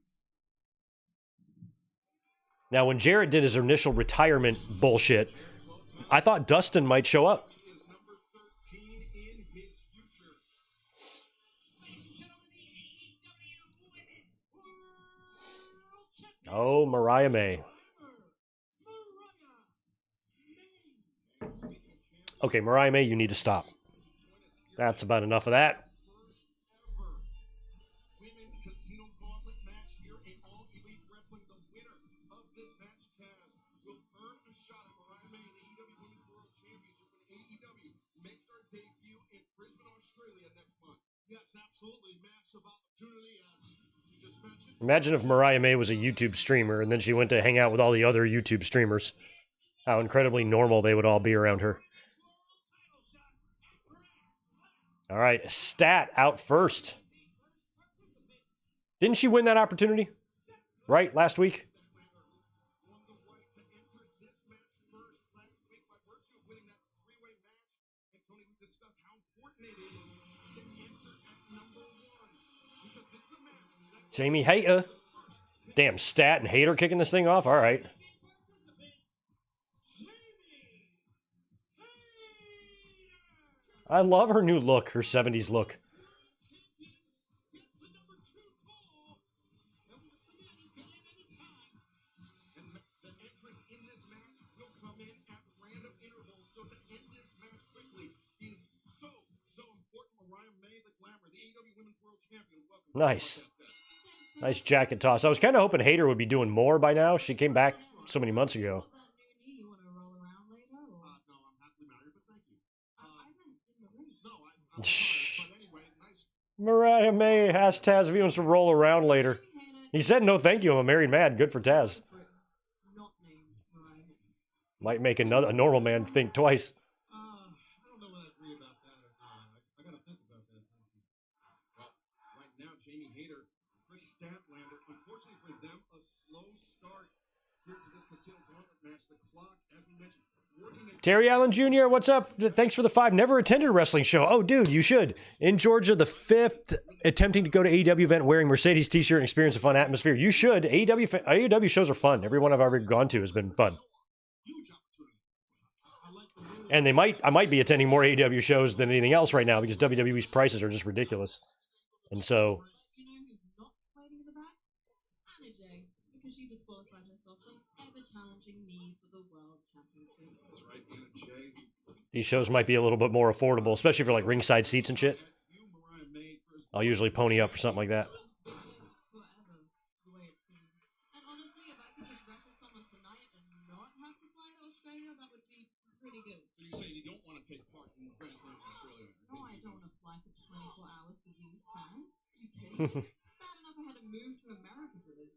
Speaker 1: Now, when Jarrett did his initial retirement bullshit, I thought Dustin might show up.
Speaker 2: He is number 13 in his future.
Speaker 3: Ladies and gentlemen, the AEW Women's World Champion,
Speaker 1: Oh, Mariah May. Okay, Mariah May, you need to stop. That's about enough of that.
Speaker 2: First ever women's casino gauntlet match here in All Elite Wrestling. The winner of this match, Taz, will earn a shot at Mariah May in the AEW Women's World Championship when AEW makes their debut in Brisbane, Australia next month. Yes, absolutely. Massive opportunity, as you just mentioned.
Speaker 1: Imagine if Mariah May was a YouTube streamer and then she went to hang out with all the other YouTube streamers. How incredibly normal they would all be around her. All right, Stat out first. Didn't she win that opportunity? Right, last week?
Speaker 2: Won the right to enter this match first last week by virtue of winning that three-way match. And Tony, we discussed how important it is to enter at number one. Because this is a match that
Speaker 1: Jamie Hayter. Damn, Stat and Hayter kicking this thing off? All right. I love her new look, her 70s look.
Speaker 2: and the entrance in this match will come in at random intervals. So to end this match quickly is so important. Mariah May, the Glamour, the AEW Women's World Champion. Welcome.
Speaker 1: Nice. Nice jacket toss. I was kind of hoping Hayter would be doing more by now. She came back so many months ago.
Speaker 4: You want to roll around later? Or?
Speaker 2: No, I'm happily married, but thank you.
Speaker 4: I meant in the ring.
Speaker 2: No, but anyway, nice.
Speaker 1: Mariah May asked Taz if he wants to roll around later. He said no thank you, I'm a married man. Good for Taz.
Speaker 4: Not named Mariah.
Speaker 1: Might make a normal man think twice.
Speaker 2: I don't know whether I agree about that or not. I gotta think about that. Well, right now, Jamie Hayter, Chris Statlander. Unfortunately for them, a slow start here to this Casino Gauntlet match. The clock, as we mentioned, working at
Speaker 1: Terry Allen Jr., what's up? Thanks for the 5. Never attended a wrestling show. Oh, dude, you should. In Georgia, the 5th, attempting to go to AEW event wearing Mercedes t-shirt and experience a fun atmosphere. You should. AEW shows are fun. Every one I've ever gone to has been fun.
Speaker 2: huge opportunity. I like the move.
Speaker 1: And I might be attending more AEW shows than anything else right now because WWE's prices are just ridiculous. And so,
Speaker 4: You know who's not fighting in the back? Anna Jay, because she disqualified herself from ever challenging me for the World Championship.
Speaker 2: That's right, Anna Jay.
Speaker 1: these shows might be a little bit more affordable, especially for like ringside seats and shit.
Speaker 2: You, Mariah May, first.
Speaker 1: I'll usually pony up for something like that.
Speaker 4: Forever, the way it seems. And honestly, if I could just wrestle someone tonight and not have to fly to Australia, that would be pretty good.
Speaker 2: So you're saying you don't want to take part in Grand Slam in Australia?
Speaker 4: No, I don't want to fly for 24 hours for these fans. You kidding? It's bad enough I had to move to America for this.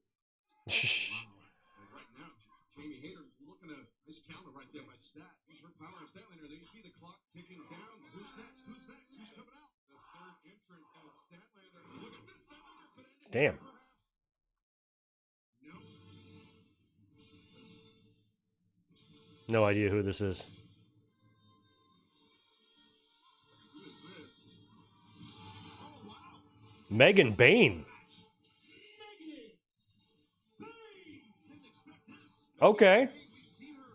Speaker 2: Well, right now, Jamie Hayter looking at his counter right there by Stat. He's her power and Statlander. There you see the clock ticking down. Who's next? Who's next? Who's coming out? The third entrant as Statlander. Look at this. Statlander could end it.
Speaker 1: Damn.
Speaker 2: Perhaps. No.
Speaker 1: No idea who this is.
Speaker 2: Who is this? Oh, wow.
Speaker 1: Megan Bain.
Speaker 2: Didn't expect this.
Speaker 1: Okay.
Speaker 2: We've seen her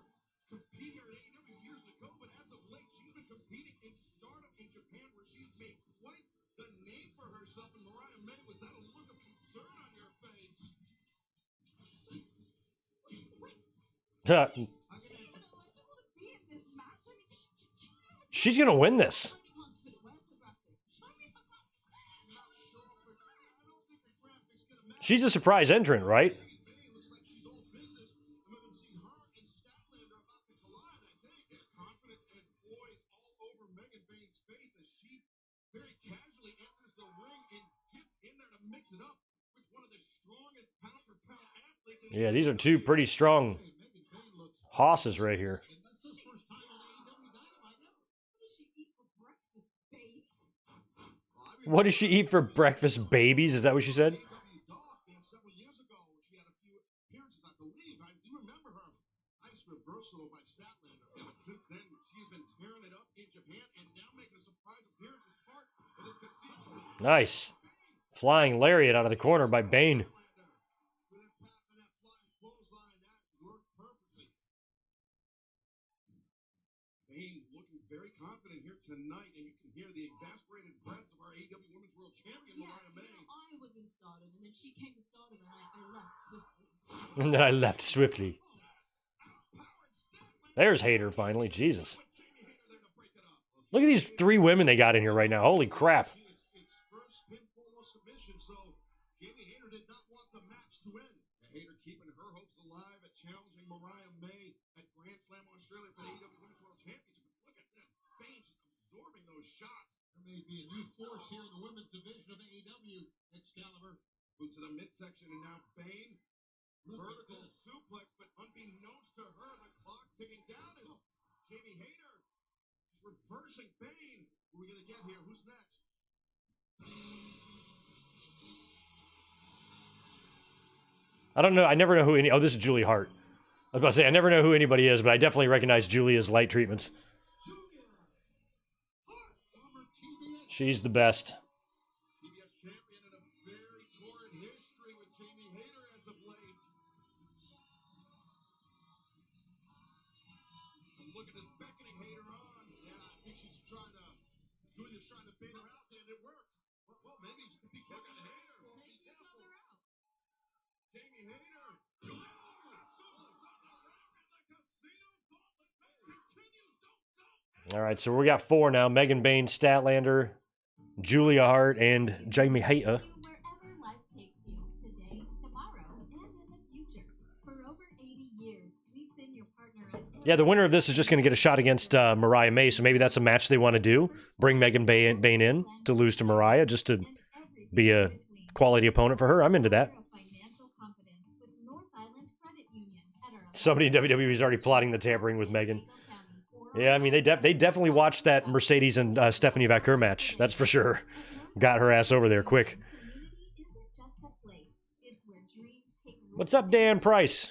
Speaker 2: compete here at AEW years ago, but as of late, she's been competing in Stardom in Japan, where she's made quite the name for herself. And Mariah May, was that a look of concern on your face?
Speaker 1: She's gonna win this. She's a surprise entrant, right?
Speaker 2: May looks like she's all business. And we can see her and Statlander about to collide, I think. And confidence and poise all over Megan Bain's face as she very casually enters the ring and gets in there to mix it up with one of the strongest pound-for-pound athletes. In
Speaker 1: Yeah, these are two pretty strong
Speaker 2: Megan Bain looks
Speaker 1: hosses right here.
Speaker 2: and that's her first time on AEW Dynamite now.
Speaker 4: What does she eat for breakfast, babe?
Speaker 1: What does she eat for breakfast, babies? Is that what she said?
Speaker 2: AEW Doc, man, several years ago, she had a few appearances, I believe. I do remember her. Nice reversal by Statlander. Yeah, but since then, she's been tearing it up in Japan and now making a surprise appearance as part of this casino.
Speaker 1: Nice. Flying lariat out of the corner by Bain.
Speaker 2: With that path and that flying clothesline, that worked perfectly. Bane looking very confident here tonight, and you can hear the exasperated breaths of our AEW Women's World Champion,
Speaker 4: Yeah,
Speaker 2: Mariah May.
Speaker 4: I was in Stardom, and then she came to Stardom, and I left swiftly.
Speaker 1: And then I left swiftly. There's Hater finally. Jesus. Look at these 3 women they got in here right now. Holy crap.
Speaker 2: It's first pinfall submission, so Jamie Hayter did not want the match to end. Hayter keeping her hopes alive at challenging Mariah May at Grand Slam Australia for the AEW Women's World Championship. Look at that. Bane just absorbing those shots. There may be a new force here in the women's division of AEW. Excalibur. Move to the midsection, and now Bane. Vertical suplex, but unbeknownst to her, the clock ticking down as Jamie Hayter is reversing Bane. Who are we going to get here? Who's next?
Speaker 1: I don't know. I never know who any... Oh, this is Julie Hart. I was about to say, I never know who anybody is, but I definitely recognize Julia's light treatments. She's the best.
Speaker 2: TBS champion in a very torrid history with Jamie Hayter as of late. And look at this beckoning Hayter on. Yeah, I think she's trying to... Julia's trying to bait her out there, and it worked. Well, maybe just be careful. Look at Hayter. Well, be careful. Jamie Hayter. Julia.
Speaker 1: All right, so we got 4 now. Megan Bane, Statlander, Julia Hart, and Jamie Hayter.
Speaker 3: Wherever life takes you, today, tomorrow, and in the future. For over 80 years, we've been your partner at
Speaker 1: Yeah, the winner of this is just going to get a shot against Mariah May, so maybe that's a match they want to do. Bring Megan Bane in to lose to Mariah, just to be a quality opponent for her. I'm into that. Somebody in WWE is already plotting the tampering with Megan. Yeah, I mean, they definitely watched that Mercedes and Stephanie Vaquer match. That's for sure. Got her ass over there quick. What's up, Dan Price?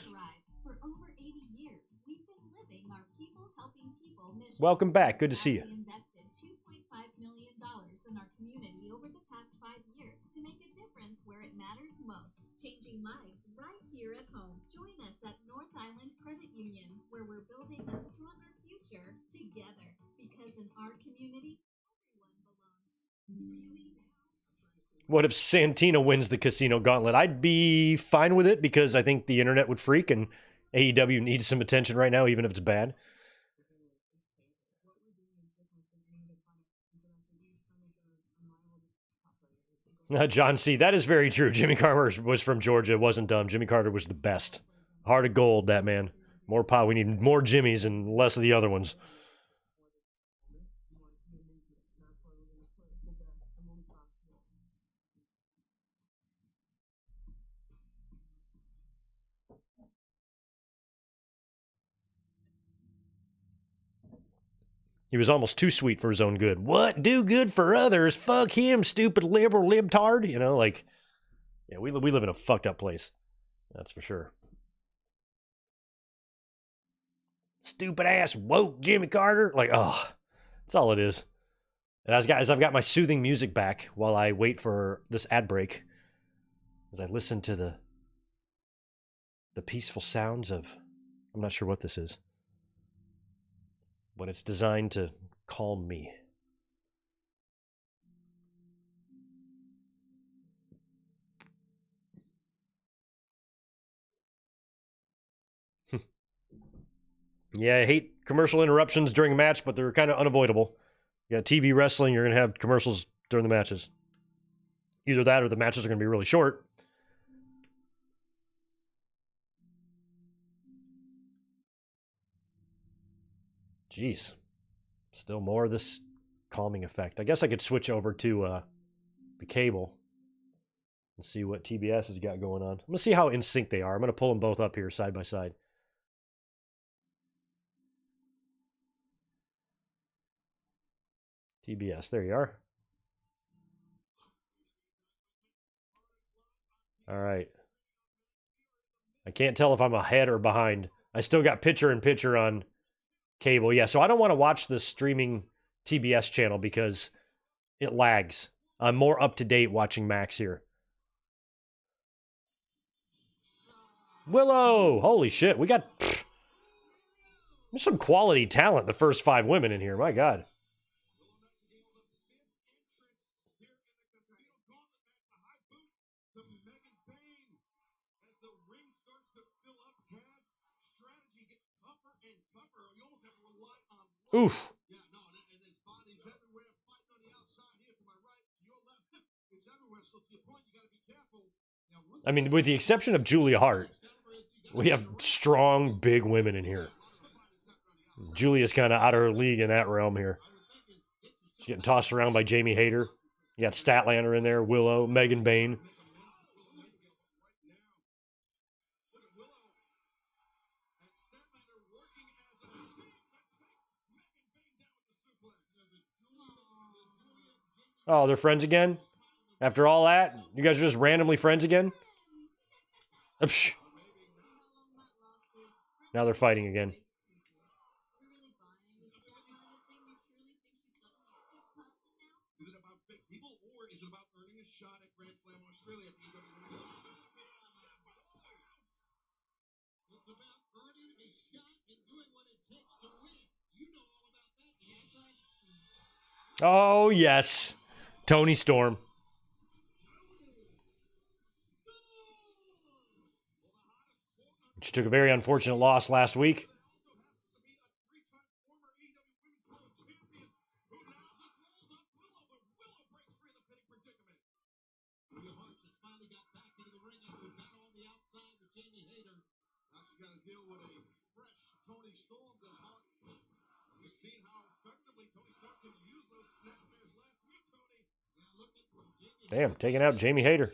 Speaker 1: Welcome back. Good to see you.
Speaker 3: Invested $2.5 million in our community over the past 5 years to make a difference where it matters most, changing lives right here at home. Join us at North Island Credit Union, where we're building a stronger future together. Because in our community, everyone belongs.
Speaker 1: What if Santina wins the Casino Gauntlet? I'd be fine with it because I think the internet would freak and AEW needs some attention right now, even if it's bad. John C., that is very true. Jimmy Carter was from Georgia. It wasn't dumb. Jimmy Carter was the best. Heart of gold, that man. More pop. We need more Jimmys and less of the other ones. He was almost too sweet for his own good. What? Do good for others? Fuck him, stupid liberal libtard. You know, like, yeah, we live in a fucked up place. That's for sure. Stupid ass woke Jimmy Carter. Like, oh, that's all it is. And as I've got my soothing music back while I wait for this ad break, as I listen to the peaceful sounds of, I'm not sure what this is, but it's designed to calm me. Yeah, I hate commercial interruptions during a match, but they're kind of unavoidable. You got TV wrestling, you're going to have commercials during the matches. Either that or the matches are going to be really short. Jeez. Still more of this calming effect. I guess I could switch over to the cable and see what TBS has got going on. I'm going to see how in sync they are. I'm going to pull them both up here side by side. TBS, there you are. All right. I can't tell if I'm ahead or behind. I still got picture-in-picture on cable. Yeah, so I don't want to watch the streaming TBS channel because it lags. I'm more up-to-date watching Max here. Willow! Holy shit, we got... There's some quality talent, the first 5 women in here. My God. Oof. I mean, with the exception of Julia Hart, we have strong, big women in here. Julia's kind of out of her league in that realm here. She's getting tossed around by Jamie Hayter. You got Statlander in there, Willow, Megan Bain. Oh, they're friends again? After all that? You guys are just randomly friends again? Now they're fighting again.
Speaker 2: Is it about big people or is it about earning a shot at Grand Slam Australia at the AEW? It's about earning a shot and doing what it takes to win. You know all about that, yes,
Speaker 1: Oh, yes. Tony Storm. She took a very unfortunate loss last week. Damn, taking out Jamie Hayter.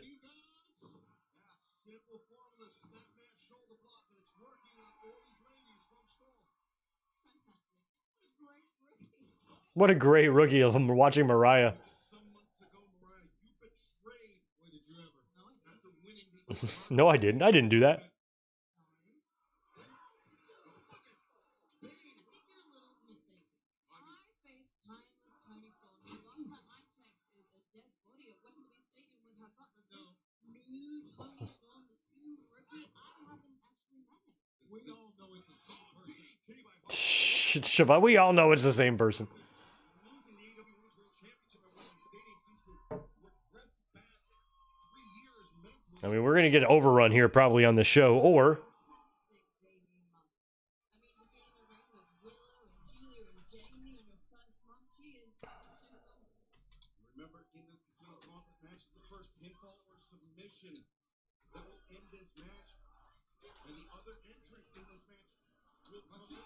Speaker 1: What a great rookie of him watching Mariah. No, I didn't. I didn't do that. We all know it's the same person. I mean, we're going to get an overrun here probably on the show, or...
Speaker 2: Remember, in this casino gauntlet match, the first pinfall or submission that will end this match, and the other entrants in this match will come in.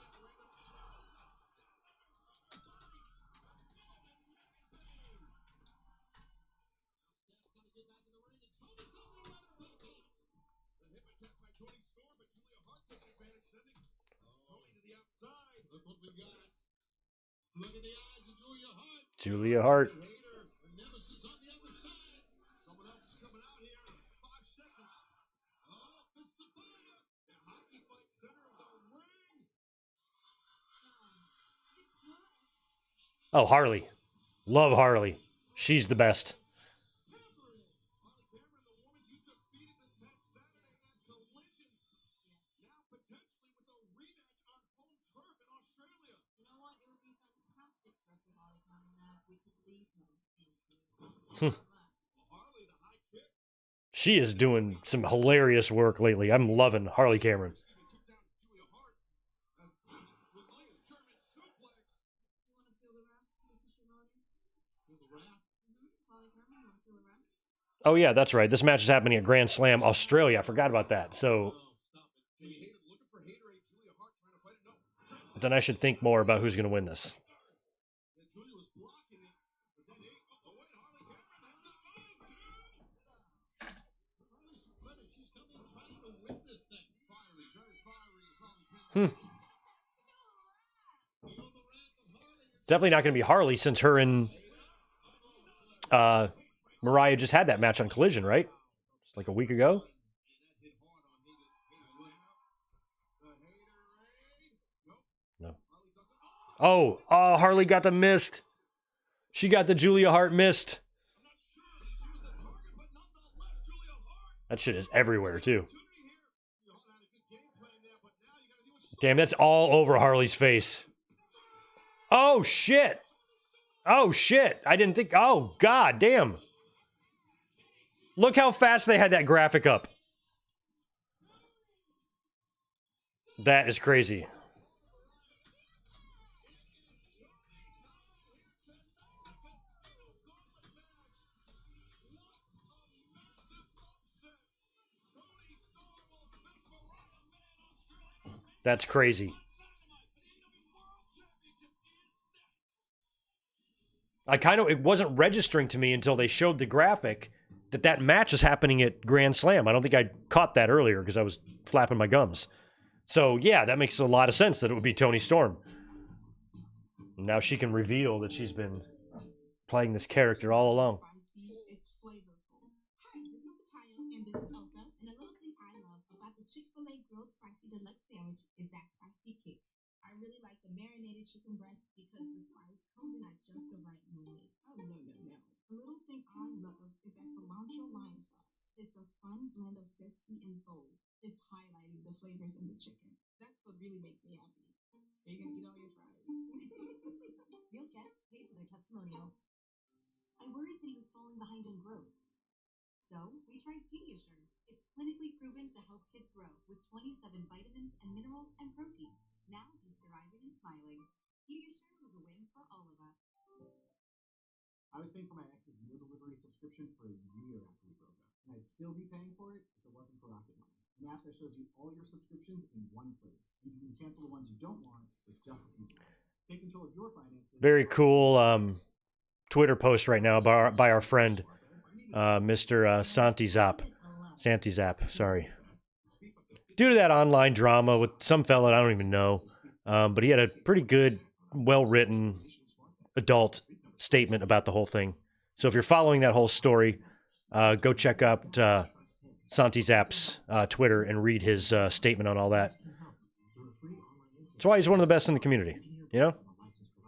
Speaker 2: Look at the eyes of Julia Hart.
Speaker 1: Julia Hart.
Speaker 2: Nemesis on the other side. Someone else is coming out here. 5 seconds. Oh, fist of fire. The hockey fight center of the ring.
Speaker 1: Oh, Harley. Love Harley. She's the best.
Speaker 2: Harley Cameron, the woman you defeated this past Saturday at Collision. Now potentially with a rematch on home turf in Australia.
Speaker 4: You know what? It would be fantastic for us with Holly Cameron there if we could leave her.
Speaker 2: Harley, the high kick.
Speaker 1: She is doing some hilarious work lately. I'm loving Harley Cameron.
Speaker 2: Took down Julia Hart. With nice German suplex.
Speaker 4: You want to feel the wrath, Mr. Shimoni?
Speaker 2: Feel the wrath.
Speaker 4: Holly Cameron, you want to feel the wrath?
Speaker 1: Oh, yeah, that's right. This match is happening at Grand Slam Australia. I forgot about that. So
Speaker 2: Looking for haterade Julia Hart trying to fight it. No.
Speaker 1: then I should think more about who's going to win this.
Speaker 2: Julia was blocking it. But then wait, Harley Cameron has it. Harley's credit. She's coming trying to win this thing. Fiery, very fiery is Harley Cameron. Feel the wrath of Harley.
Speaker 1: It's definitely not going to be Harley since her and Mariah just had that match on Collision, right? Just like a week ago. No. Oh, Harley got the mist. She got the Julia Hart mist. That shit is everywhere, too. Damn, that's all over Harley's face. Oh, shit. Oh, shit. I didn't think... Oh, god damn. Look how fast they had that graphic up. That is crazy. That's crazy. It wasn't registering to me until they showed the graphic that match is happening at Grand Slam. I don't think I caught that earlier because I was flapping my gums. So yeah, that makes a lot of sense that it would be Toni Storm. Now she can reveal that she's been playing this character all along.
Speaker 3: It's flavorful. Hi, this is Mateo, and this is Elsa. And a little thing I love about the Chick-fil-A grilled spicy deluxe sandwich is that spicy kick. I really like the marinated chicken breast because the spice comes in at just the right moment. Oh, no. A little thing I love is that cilantro lime sauce. It's a fun blend of zesty and bold. It's highlighting the flavors in the chicken. That's what really makes me happy. Are you gonna eat all your fries?
Speaker 9: Real guests pay for their testimonials. I worried that he was falling behind in growth. So we tried Pediasure. It's clinically proven to help kids grow with 27 vitamins and minerals and protein. Now he's thriving and smiling. Pediasure was a win for all of us.
Speaker 10: I was paying for my ex's meal delivery subscription for a year after we broke up, and I'd still be paying for it if it wasn't for Rocket Money, an app that shows you all your subscriptions in one place. You can cancel the ones you don't want with just a few taps. Take control of your finances.
Speaker 1: Very cool Twitter post right now by our friend, Mr. Santizap, sorry. Due to that online drama with some fella I don't even know, but he had a pretty good, well-written adult statement about the whole thing. So if you're following that whole story, go check out Santizap's Twitter and read his statement on all that. That's why he's one of the best in the community, you know?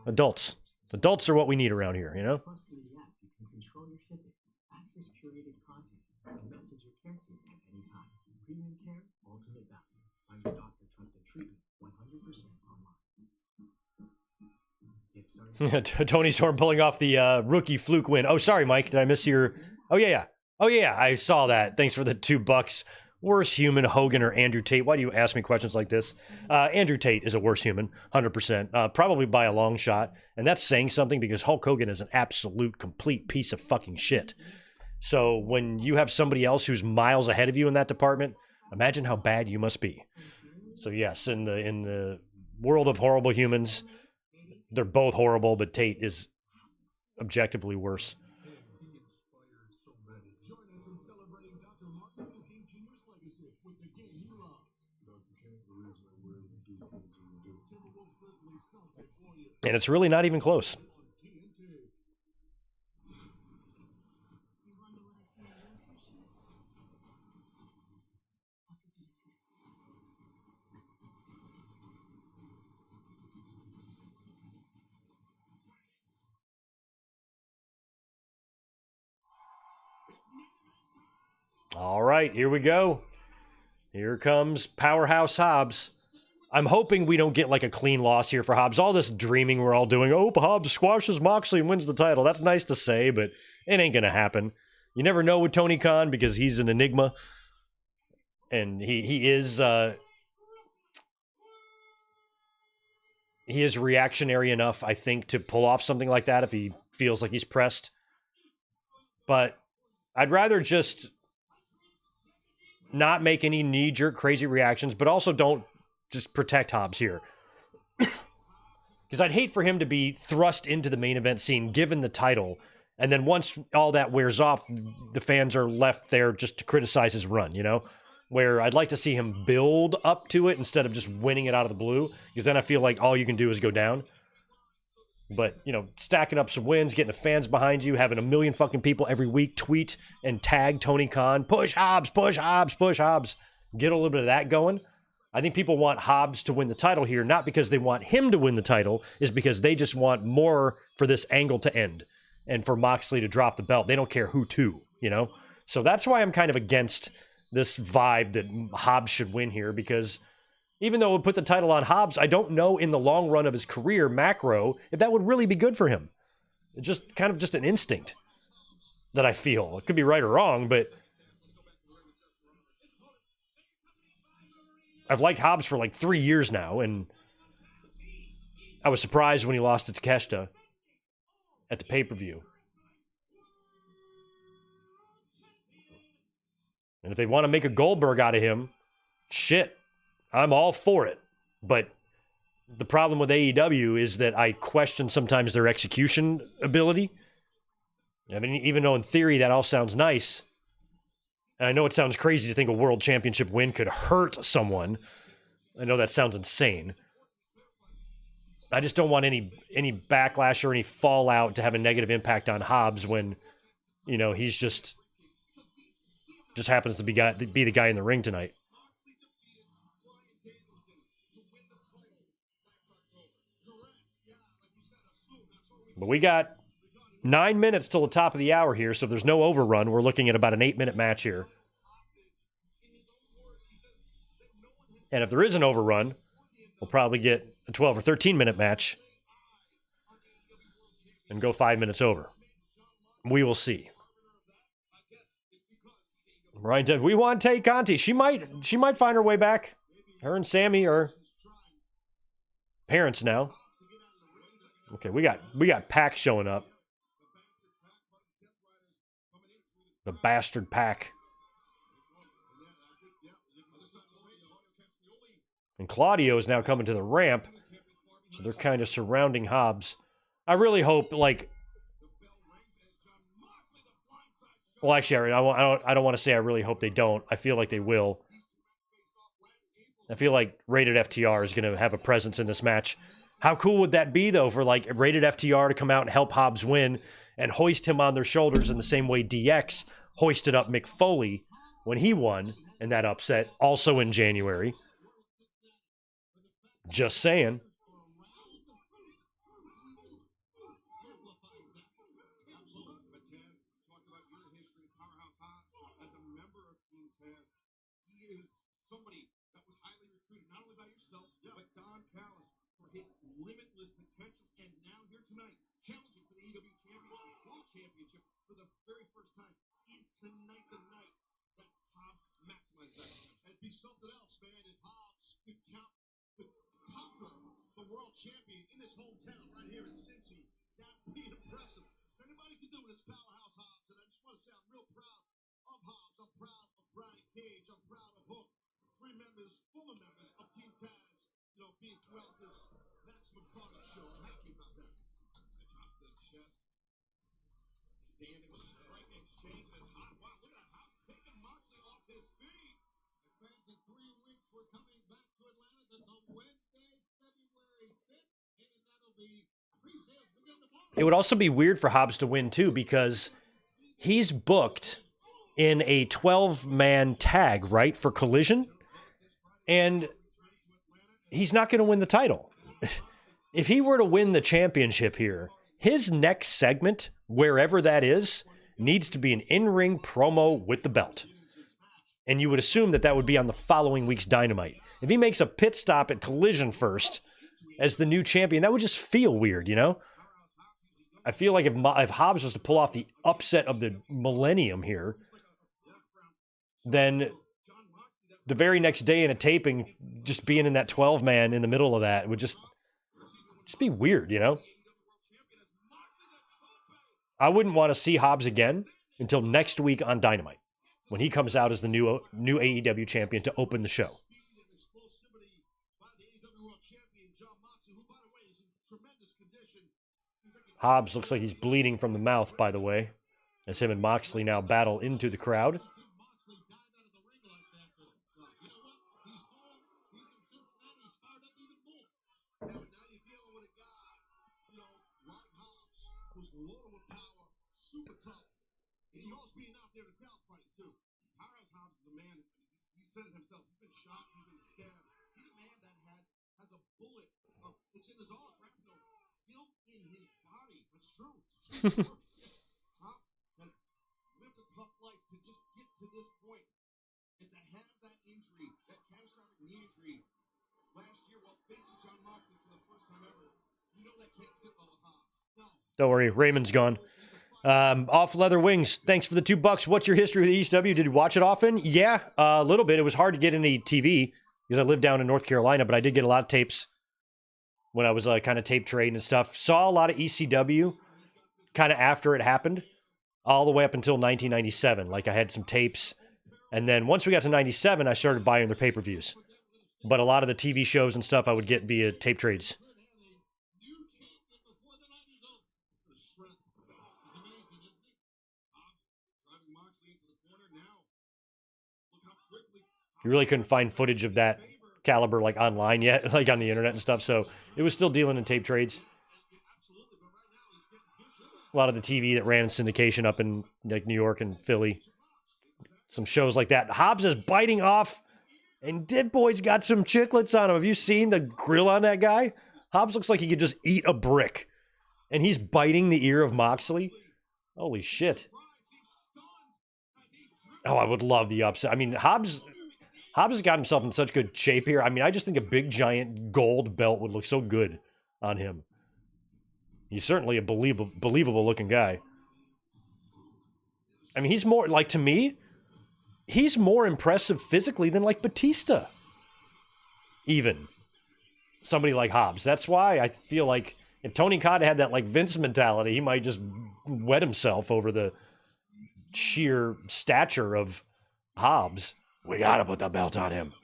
Speaker 1: Adults. Adults are what we need around here, you know?
Speaker 10: Plus, through the app, you can control your shipping, access curated content, and message your care team at any time. Premium care, ultimate value. Find your doctor trusted treatment 100% online.
Speaker 1: Toni Storm pulling off the rookie fluke win. Oh, sorry, Mike. Did I miss your... Oh, yeah. Oh, yeah. I saw that. Thanks for the $2. Worse human, Hogan or Andrew Tate? Why do you ask me questions like this? Andrew Tate is a worse human, 100%. Probably by a long shot. And that's saying something because Hulk Hogan is an absolute, complete piece of fucking shit. So when you have somebody else who's miles ahead of you in that department, imagine how bad you must be. So yes, in the world of horrible humans, they're both horrible, but Tate is objectively worse.
Speaker 2: Join us in celebrating Dr. Martin Luther King Jr.'s legacy with the game you love. Dr. King, the reason I wear the do things you do. Timberwolves, Grizzlies, Celtics, Warriors.
Speaker 1: And it's really not even close.
Speaker 2: On TNT.
Speaker 3: You wonder what I see in your future? Possibilities.
Speaker 1: All right, here we go. Here comes Powerhouse Hobbs. I'm hoping we don't get like a clean loss here for Hobbs. All this dreaming we're all doing, oh, Hobbs squashes Moxley and wins the title. That's nice to say, but it ain't going to happen. You never know with Tony Khan because he's an enigma. And he is reactionary enough, I think, to pull off something like that if he feels like he's pressed. But I'd rather just not make any knee-jerk crazy reactions, but also don't just protect Hobbs here. Because I'd hate for him to be thrust into the main event scene, given the title, and then once all that wears off, the fans are left there just to criticize his run, you know? Where I'd like to see him build up to it instead of just winning it out of the blue, because then I feel like all you can do is go down. But, you know, stacking up some wins, getting the fans behind you, having a million fucking people every week tweet and tag Tony Khan, push Hobbs, push Hobbs, push Hobbs. Get a little bit of that going. I think people want Hobbs to win the title here, not because they want him to win the title, is because they just want more for this angle to end and for Moxley to drop the belt. They don't care who to, you know? So that's why I'm kind of against this vibe that Hobbs should win here, because Even though it would put the title on Hobbs, I don't know in the long run of his career, macro, if that would really be good for him. It's just kind of just an instinct that I feel. It could be right or wrong, but I've liked Hobbs for like 3 years now, and I was surprised when he lost to Takeshita at the pay-per-view. And if they want to make a Goldberg out of him, shit, I'm all for it. But the problem with AEW is that I question sometimes their execution ability. I mean, even though in theory that all sounds nice, and I know it sounds crazy to think a world championship win could hurt someone. I know that sounds insane. I just don't want any backlash or any fallout to have a negative impact on Hobbs when, you know, he's just happens to be the guy in the ring tonight. But we got 9 minutes till the top of the hour here, so if there's no overrun, we're looking at about an 8-minute match here. And if there is an overrun, we'll probably get a 12 or 13-minute match and go 5 minutes over. We will see. Ryan said, we want Tay Conti. She might find her way back. Her and Sammy are parents now. Okay, we got Pac showing up. The bastard Pac. And Claudio is now coming to the ramp, so they're kind of surrounding Hobbs. I really hope, like, well, actually, I don't want to say I really hope they don't. I feel like they will. I feel like Rated FTR is going to have a presence in this match. How cool would that be, though, for, like, Rated FTR to come out and help Hobbs win and hoist him on their shoulders in the same way DX hoisted up Mick Foley when he won in that upset, also in January. Just saying.
Speaker 2: Somebody that was highly recruited, not only by yourself, but Don Callis for his limitless potential. And now here tonight, challenging for the AEW Championship, World Championship for the very first time. Is tonight the night that Hobbs maximizes that? And it'd be something else, man, if Hobbs could conquer the world champion in his hometown right here in Cincy. That'd be impressive. If anybody can do it, it's Powerhouse Hobbs. And I just want to say I'm real proud of Hobbs. I'm proud of Brian Cage. I'm proud of Hook. Full members of Team Taz, you know, being throughout this Max McCartney show. I'm happy about that. Drops the chest. Standing strike exchange. That's hot. Wow, look at how taking Moxley off his feet. Fans in 3 weeks, we're coming back to Atlanta. That's on Wednesday, February 5th. And that'll be pre-sales begin tomorrow.
Speaker 1: It would also be weird for Hobbs to win, too, because he's booked in a 12-man tag, right, for Collision? And he's not going to win the title. If he were to win the championship here, his next segment, wherever that is, needs to be an in-ring promo with the belt. And you would assume that that would be on the following week's Dynamite. If he makes a pit stop at Collision first as the new champion, that would just feel weird, you know? I feel like if Hobbs was to pull off the upset of the millennium here, then the very next day in a taping, just being in that 12-man in the middle of that would just be weird, you know? I wouldn't want to see Hobbs again until next week on Dynamite, when he comes out as the new AEW champion to open the show. Hobbs looks like he's bleeding from the mouth, by the way, as him and Moxley now battle into the crowd.
Speaker 2: Said it himself. He's been shot. He's been stabbed. He's a man that has a bullet. It's in his arm, right? No, still in his body. That's true. It's true. Hobbs has lived a tough life to just get to this point, and to have that injury, that catastrophic knee injury, Facing John Moxley for the first time ever, you know that can't sit well with Hobbs. No.
Speaker 1: Don't worry, Raymond's gone. Off Leather Wings, thanks for the $2. What's your history with ECW? Did you watch it often? Yeah, a little bit. It was hard to get any TV because I lived down in North Carolina, but I did get a lot of tapes when I was kind of tape trading and stuff. Saw a lot of ECW kind of after it happened, all the way up until 1997. Like, I had some tapes, and then once we got to 97, I started buying their pay-per-views. But a lot of the TV shows and stuff I would get via tape trades. You really couldn't find footage of that caliber like online yet, like on the internet and stuff. So it was still dealing in tape trades. A lot of the TV that ran in syndication up in like New York and Philly. Some shows like that. Hobbs is biting off, and Dead Boy's got some chiclets on him. Have you seen the grill on that guy? Hobbs looks like he could just eat a brick. And he's biting the ear of Moxley. Holy shit. Oh, I would love the upset. I mean, Hobbs has got himself in such good shape here. I mean, I just think a big, giant gold belt would look so good on him. He's certainly a believable looking guy. I mean, he's more, like, to me, he's more impressive physically than, like, Batista. Even. Somebody like Hobbs. That's why I feel like if Tony Khan had that, like, Vince mentality, he might just wet himself over the sheer stature of Hobbs. We gotta put the belt on him.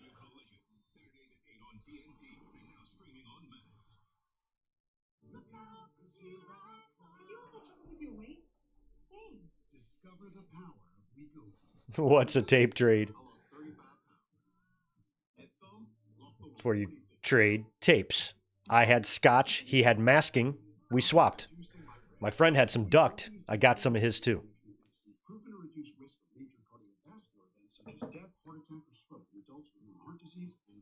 Speaker 1: What's a tape trade? It's where you trade tapes. I had scotch, he had masking, we swapped. My friend had some duct, I got some of his too.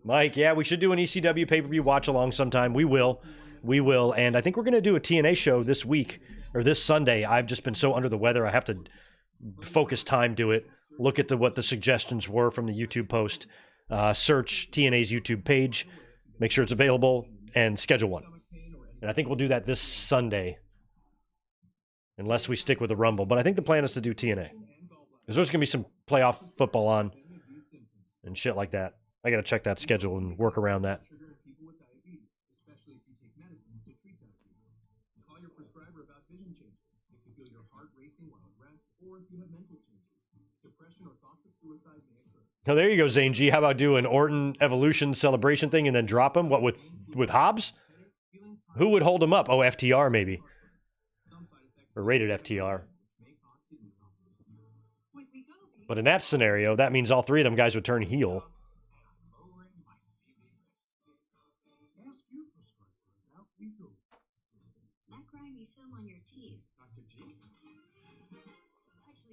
Speaker 1: Mike, yeah, we should do an ECW pay-per-view watch-along sometime. We will. We will. And I think we're going to do a TNA show this week, or this Sunday. I've just been so under the weather, I have to focus time to it. Look at what the suggestions were from the YouTube post. Search TNA's YouTube page. Make sure it's available, and schedule one. And I think we'll do that this Sunday. Unless we stick with the Rumble. But I think the plan is to do TNA. Because there's going to be some playoff football on. And shit like that. I got to check that schedule and work around that. Oh, there you go, Zane G. How about do an Orton Evolution celebration thing and then drop him? What, with Hobbs? Who would hold him up? Oh, FTR maybe. Or rated FTR. But in that scenario, that means all three of them guys would turn heel.
Speaker 3: That grimy film on your teeth. Actually,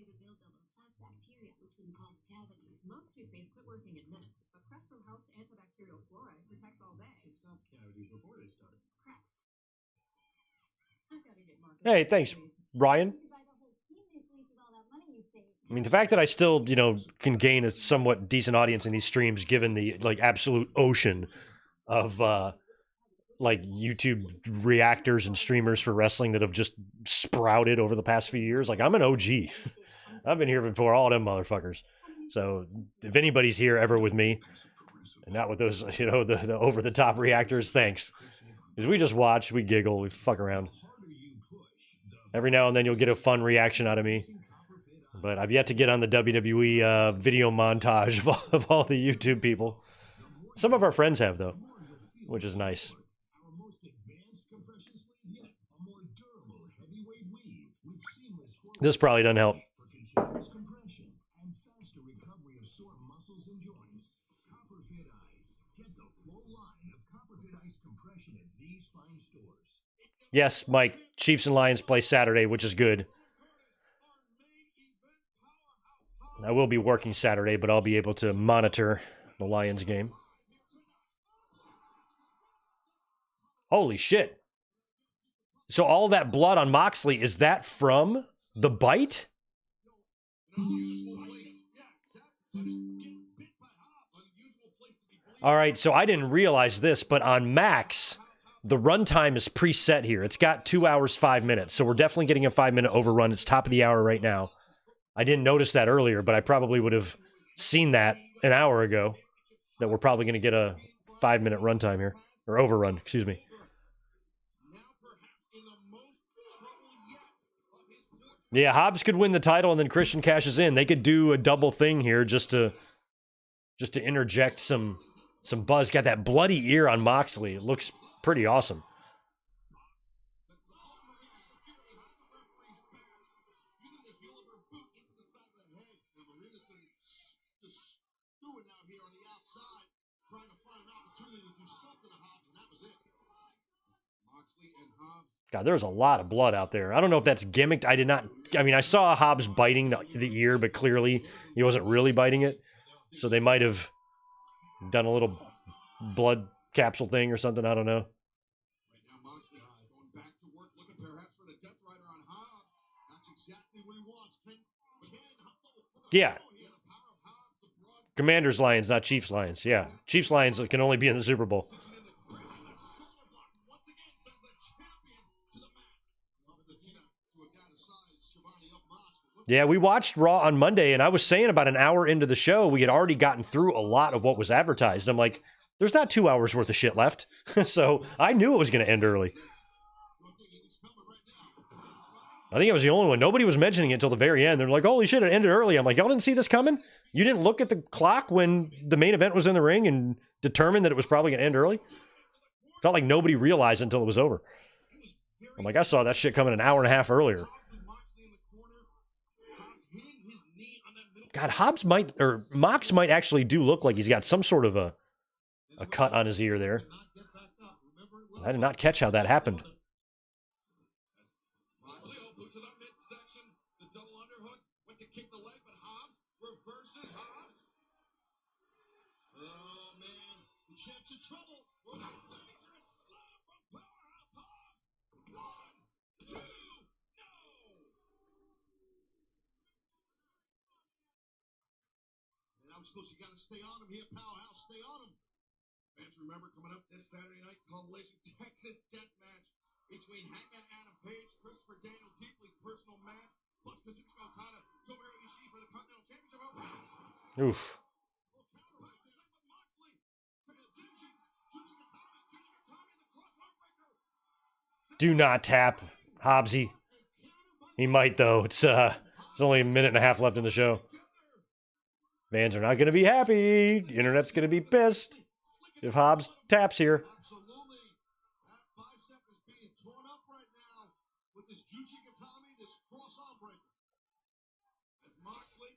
Speaker 3: the buildup of plaque bacteria, which can cause cavities.
Speaker 11: Most toothpaste quit working in minutes, but Crespo Health's antibacterial fluoride protects all day.
Speaker 8: It stopped cavities before they started.
Speaker 11: Cracks. I've got to get Marcus.
Speaker 1: Hey, thanks, Ryan. I mean, the fact that I still, you know, can gain a somewhat decent audience in these streams, given the, like, absolute ocean of, like, YouTube reactors and streamers for wrestling that have just sprouted over the past few years. Like, I'm an OG. I've been here before all them motherfuckers. So, if anybody's here ever with me, and not with those, you know, the over-the-top reactors, thanks. Because we just watch, we giggle, we fuck around. Every now and then you'll get a fun reaction out of me. But I've yet to get on the WWE video montage of all the YouTube people. Some of our friends have, though, which is nice. This probably doesn't help. Yes, Mike, Chiefs and Lions play Saturday, which is good. I will be working Saturday, but I'll be able to monitor the Lions game. Holy shit. So all that blood on Moxley, is that from the bite? All right, so I didn't realize this, but on Max, the runtime is preset here. It's got 2 hours, 5 minutes, so we're definitely getting a 5-minute overrun. It's top of the hour right now. I didn't notice that earlier, but I probably would have seen that an hour ago, that we're probably going to get a 5-minute runtime here, or overrun, excuse me. Yeah, Hobbs could win the title and then Christian cashes in. They could do a double thing here just to interject some buzz. Got that bloody ear on Moxley. It looks pretty awesome. God, there's a lot of blood out there. I don't know if that's gimmicked. I mean, I saw Hobbs biting the ear, but clearly he wasn't really biting it. So they might have done a little blood capsule thing or something. I don't know. Yeah. Commander's Lions, not Chiefs Lions. Yeah. Chiefs Lions can only be in the Super Bowl. Yeah, we watched Raw on Monday, and I was saying about an hour into the show, we had already gotten through a lot of what was advertised. I'm like, there's not 2 hours worth of shit left. So I knew it was going to end early. I think I was the only one. Nobody was mentioning it until the very end. They're like, holy shit, it ended early. I'm like, y'all didn't see this coming? You didn't look at the clock when the main event was in the ring and determined that it was probably going to end early? Felt like nobody realized until it was over. I'm like, I saw that shit coming an hour and a half earlier. God, Hobbs might, or Mox might actually do look like he's got some sort of a cut on his ear there. I did not catch how that happened.
Speaker 2: You got to stay on him here, Powerhouse. Stay on him. Fans, remember coming up this Saturday night, Collision Texas Death Match between Hangman Adam Page, Christopher Daniel, deeply personal match, plus Kazuchika Okada, Tomohiro Ishii for the Continental Championship.
Speaker 1: Oof. Do not tap Hobbsy. He might though. It's only a minute and a half left in the show. Fans are not going to be happy. The internet's going to be pissed if Hobbs taps here.
Speaker 2: Absolutely. That bicep is being torn up right now with this Jujigatami, this cross-arm breaker. As Moxley,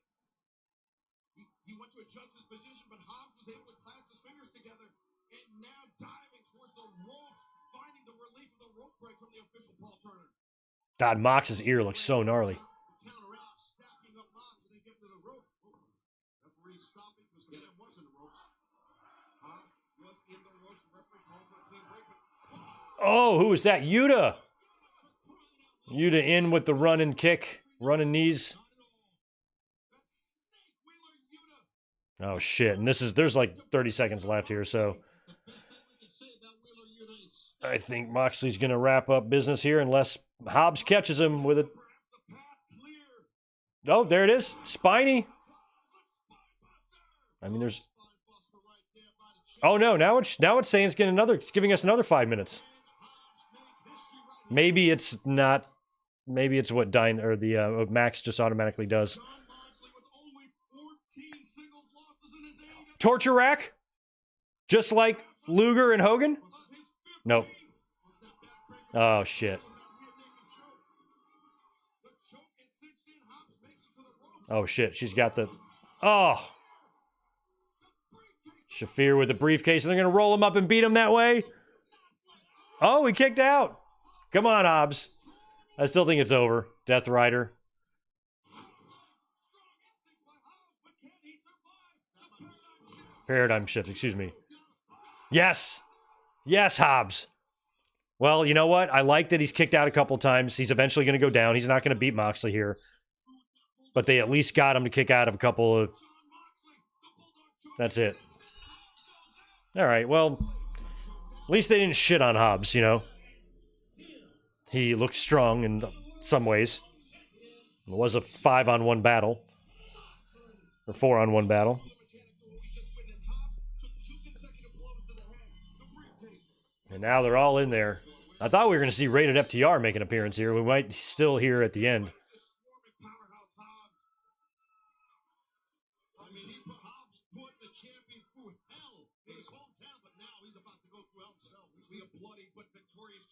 Speaker 2: he went to adjust his position, but Hobbs was able to clasp his fingers together and now diving towards the ropes, finding the relief of the rope break from the official Paul Turner.
Speaker 1: God, Mox's ear looks so gnarly.
Speaker 2: Counter out, stacking up Mox, and they get to the rope. Referee stopping because the man was in the ropes. Hobbs was in the ropes. The referee called for a clean break.
Speaker 1: Oh, who is that? Yuta. Yuta in with the running kick, running knees. Oh shit! And there's like 30 seconds left here, so I think Moxley's gonna wrap up business here unless Hobbs catches him with it. Oh, there it is. Spiny. I mean, there's. Oh no! Now it's saying it's giving us another 5 minutes. Maybe it's not. Maybe it's what Max just automatically does. Torture rack, just like Luger and Hogan. Nope. Oh shit. Oh shit. She's got the. Oh. Shafir with the briefcase, and they're going to roll him up and beat him that way? Oh, he kicked out. Come on, Hobbs. I still think it's over. Death Rider. Paradigm shift, excuse me. Yes. Yes, Hobbs. Well, you know what? I like that he's kicked out a couple times. He's eventually going to go down. He's not going to beat Moxley here. But they at least got him to kick out of a couple of... That's it. All right, well, at least they didn't shit on Hobbs, you know. He looked strong in some ways. It was a 5-on-1 battle. Or 4-on-1 battle. And now they're all in there. I thought we were going to see Rated FTR make an appearance here. We might still hear at the end.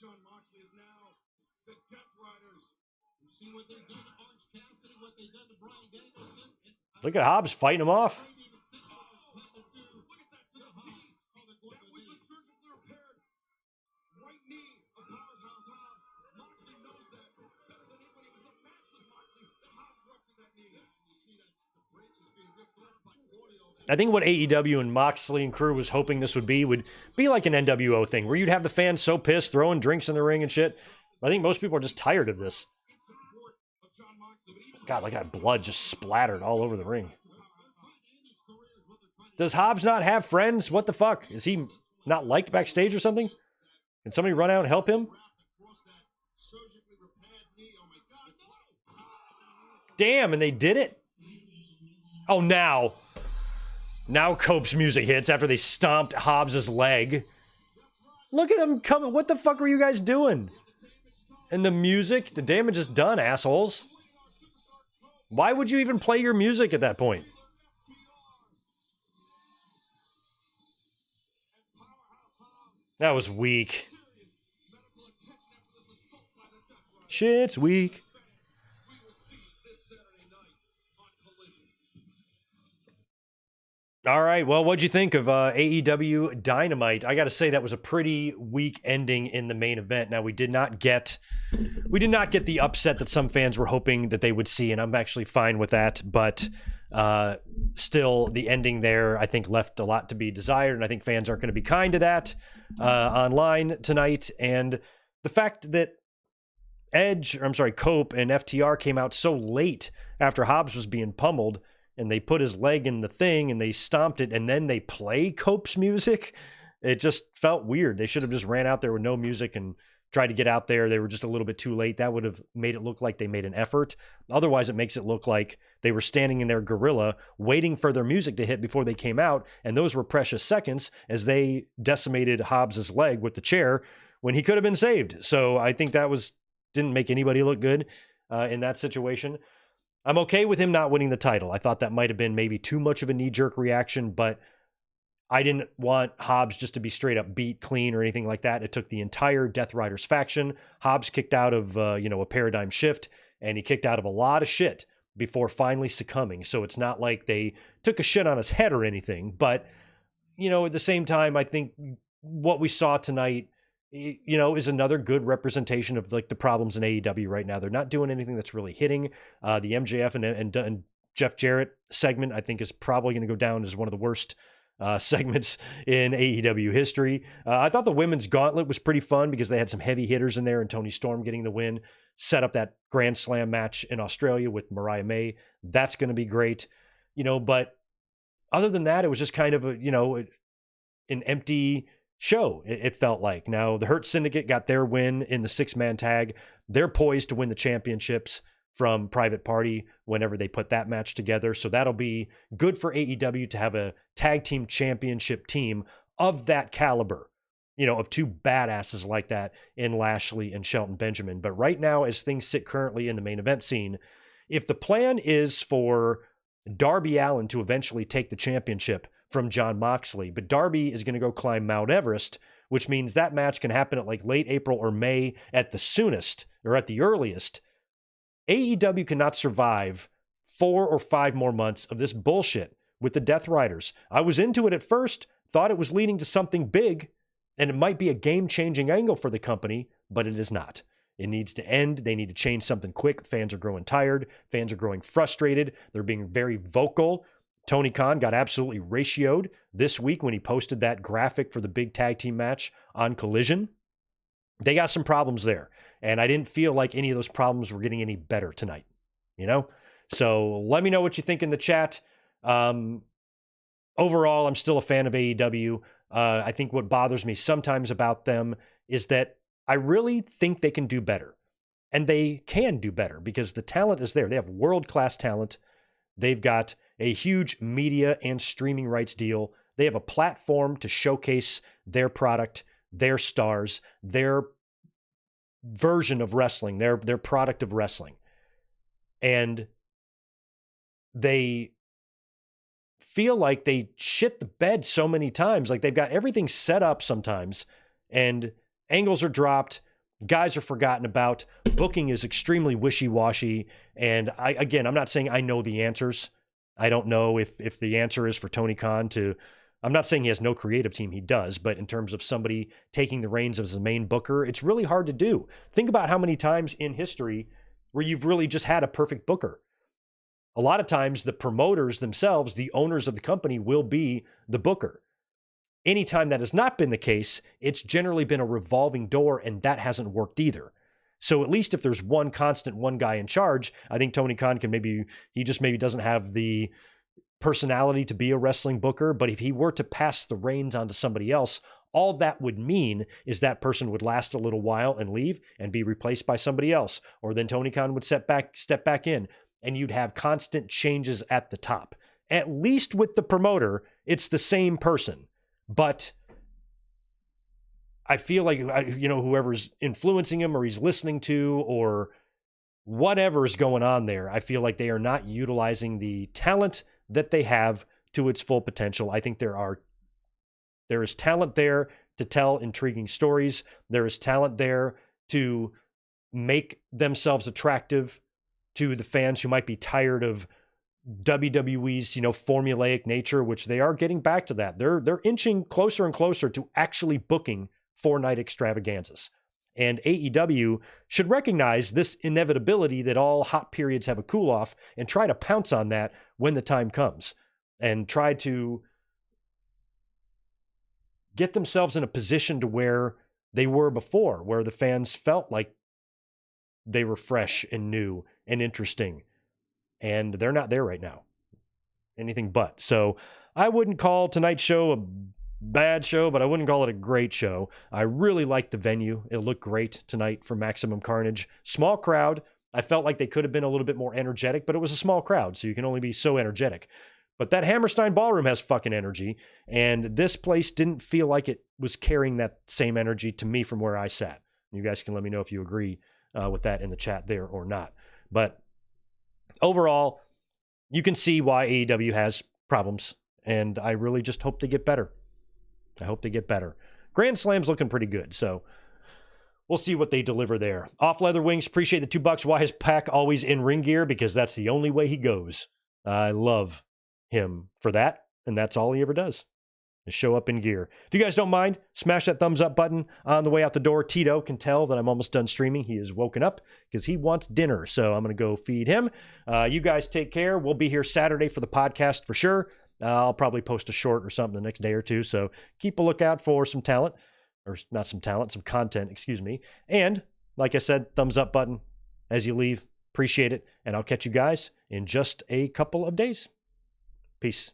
Speaker 2: John Moxley is now the Death Riders. You see what they've done to Orange Cassidy, what they've done to Bryan Danielson.
Speaker 1: Look at Hobbs fighting him off.
Speaker 2: Look at that to the Hobbs. That was the surgically repaired right knee of Powerhouse Hobbs. Moxley knows that better than anybody. It was a match with Moxley that Hobbs ruptured that knee. You see that the brace is being ripped off by audio.
Speaker 1: I think what AEW and Moxley and crew was hoping this would be like an NWO thing, where you'd have the fans so pissed, throwing drinks in the ring and shit. I think most people are just tired of this. God, look at that blood just splattered all over the ring. Does Hobbs not have friends? What the fuck? Is he not liked backstage or something? Can somebody run out and help him? Damn, and they did it? Oh, now. Now Cope's music hits after they stomped Hobbs' leg. Look at him coming. What the fuck were you guys doing? And the music, the damage is done, assholes. Why would you even play your music at that point? That was weak. Shit's weak. All right, well, what'd you think of AEW Dynamite? I got to say that was a pretty weak ending in the main event. Now, we did not get the upset that some fans were hoping that they would see, and I'm actually fine with that. But still, the ending there, I think, left a lot to be desired, and I think fans aren't going to be kind to that online tonight. And the fact that Cope and FTR came out so late after Hobbs was being pummeled, and they put his leg in the thing and they stomped it, and then they play Cope's music. It just felt weird. They should have just ran out there with no music and tried to get out there. They were just a little bit too late. That would have made it look like they made an effort. Otherwise, it makes it look like they were standing in their gorilla waiting for their music to hit before they came out, and those were precious seconds as they decimated Hobbs' leg with the chair when he could have been saved. So I think that didn't make anybody look good in that situation. I'm okay with him not winning the title. I thought that might have been maybe too much of a knee-jerk reaction, but I didn't want Hobbs just to be straight up beat clean or anything like that. It took the entire Death Riders faction. Hobbs kicked out of a paradigm shift, and he kicked out of a lot of shit before finally succumbing. So it's not like they took a shit on his head or anything. But, at the same time, I think what we saw tonight, is another good representation of like the problems in AEW right now. They're not doing anything that's really hitting. The MJF and Jeff Jarrett segment, I think, is probably going to go down as one of the worst segments in AEW history. I thought the women's gauntlet was pretty fun because they had some heavy hitters in there, and Toni Storm getting the win, set up that Grand Slam match in Australia with Mariah May. That's going to be great, but other than that, it was just kind of an empty show, it felt like. Now, the Hurt Syndicate got their win in the 6-man tag. They're poised to win the championships from Private Party whenever they put that match together. So that'll be good for AEW to have a tag team championship team of that caliber, of two badasses like that in Lashley and Shelton Benjamin. But right now, as things sit currently in the main event scene, if the plan is for Darby Allin to eventually take the championship from Jon Moxley, but Darby is going to go climb Mount Everest, which means that match can happen at like late April or May at the soonest, or at the earliest. AEW cannot survive 4 or 5 more months of this bullshit with the Death Riders. I was into it at first, thought it was leading to something big, and it might be a game-changing angle for the company, but it is not. It needs to end. They need to change something quick. Fans are growing tired. Fans are growing frustrated. They're being very vocal. Tony Khan got absolutely ratioed this week when he posted that graphic for the big tag team match on Collision. They got some problems there, and I didn't feel like any of those problems were getting any better tonight, So let me know what you think in the chat. Overall, I'm still a fan of AEW. I think what bothers me sometimes about them is that I really think they can do better. And they can do better because the talent is there. They have world-class talent. They've got a huge media and streaming rights deal. They have a platform to showcase their product, their stars, their version of wrestling, their product of wrestling. And they feel like they shit the bed so many times. Like they've got everything set up sometimes and angles are dropped. Guys are forgotten about. Booking is extremely wishy-washy. And I'm not saying I know the answers. I don't know if the answer is for Tony Khan to, I'm not saying he has no creative team. He does. But in terms of somebody taking the reins as the main booker, it's really hard to do. Think about how many times in history where you've really just had a perfect booker. A lot of times the promoters themselves, the owners of the company, will be the booker. Anytime that has not been the case, it's generally been a revolving door, and that hasn't worked either. So at least if there's one constant, one guy in charge, I think Tony Khan can he just maybe doesn't have the personality to be a wrestling booker, but if he were to pass the reins onto somebody else, all that would mean is that person would last a little while and leave and be replaced by somebody else. Or then Tony Khan would step back in, and you'd have constant changes at the top. At least with the promoter, it's the same person. But I feel like, whoever's influencing him or he's listening to or whatever is going on there, I feel like they are not utilizing the talent that they have to its full potential. I think there is talent there to tell intriguing stories. There is talent there to make themselves attractive to the fans who might be tired of WWE's, formulaic nature, which they are getting back to that. They're inching closer and closer to actually booking 4-night extravaganzas. And AEW should recognize this inevitability that all hot periods have a cool off and try to pounce on that when the time comes and try to get themselves in a position to where they were before, where the fans felt like they were fresh and new and interesting. And they're not there right now. Anything but. So I wouldn't call tonight's show a bad show, but I wouldn't call it a great show. I really liked the venue. It looked great tonight for Maximum Carnage. Small crowd. I felt like they could have been a little bit more energetic, but it was a small crowd, so you can only be so energetic. But that Hammerstein Ballroom has fucking energy, and this place didn't feel like it was carrying that same energy to me from where I sat. You guys can let me know if you agree with that in the chat there or not. But overall, you can see why AEW has problems, and I really just hope they get better. I hope they get better. Grand Slam's looking pretty good, so we'll see what they deliver there. Off Leather Wings, appreciate the $2. Why is Pac always in ring gear? Because that's the only way he goes. I love him for that, and that's all he ever does, is show up in gear. If you guys don't mind, smash that thumbs up button on the way out the door. Tito can tell that I'm almost done streaming. He is woken up because he wants dinner, so I'm going to go feed him. You guys take care. We'll be here Saturday for the podcast for sure. I'll probably post a short or something the next day or two, so keep a lookout for some talent, or not some talent, some content, excuse me. And like I said, thumbs up button as you leave. Appreciate it, and I'll catch you guys in just a couple of days. Peace.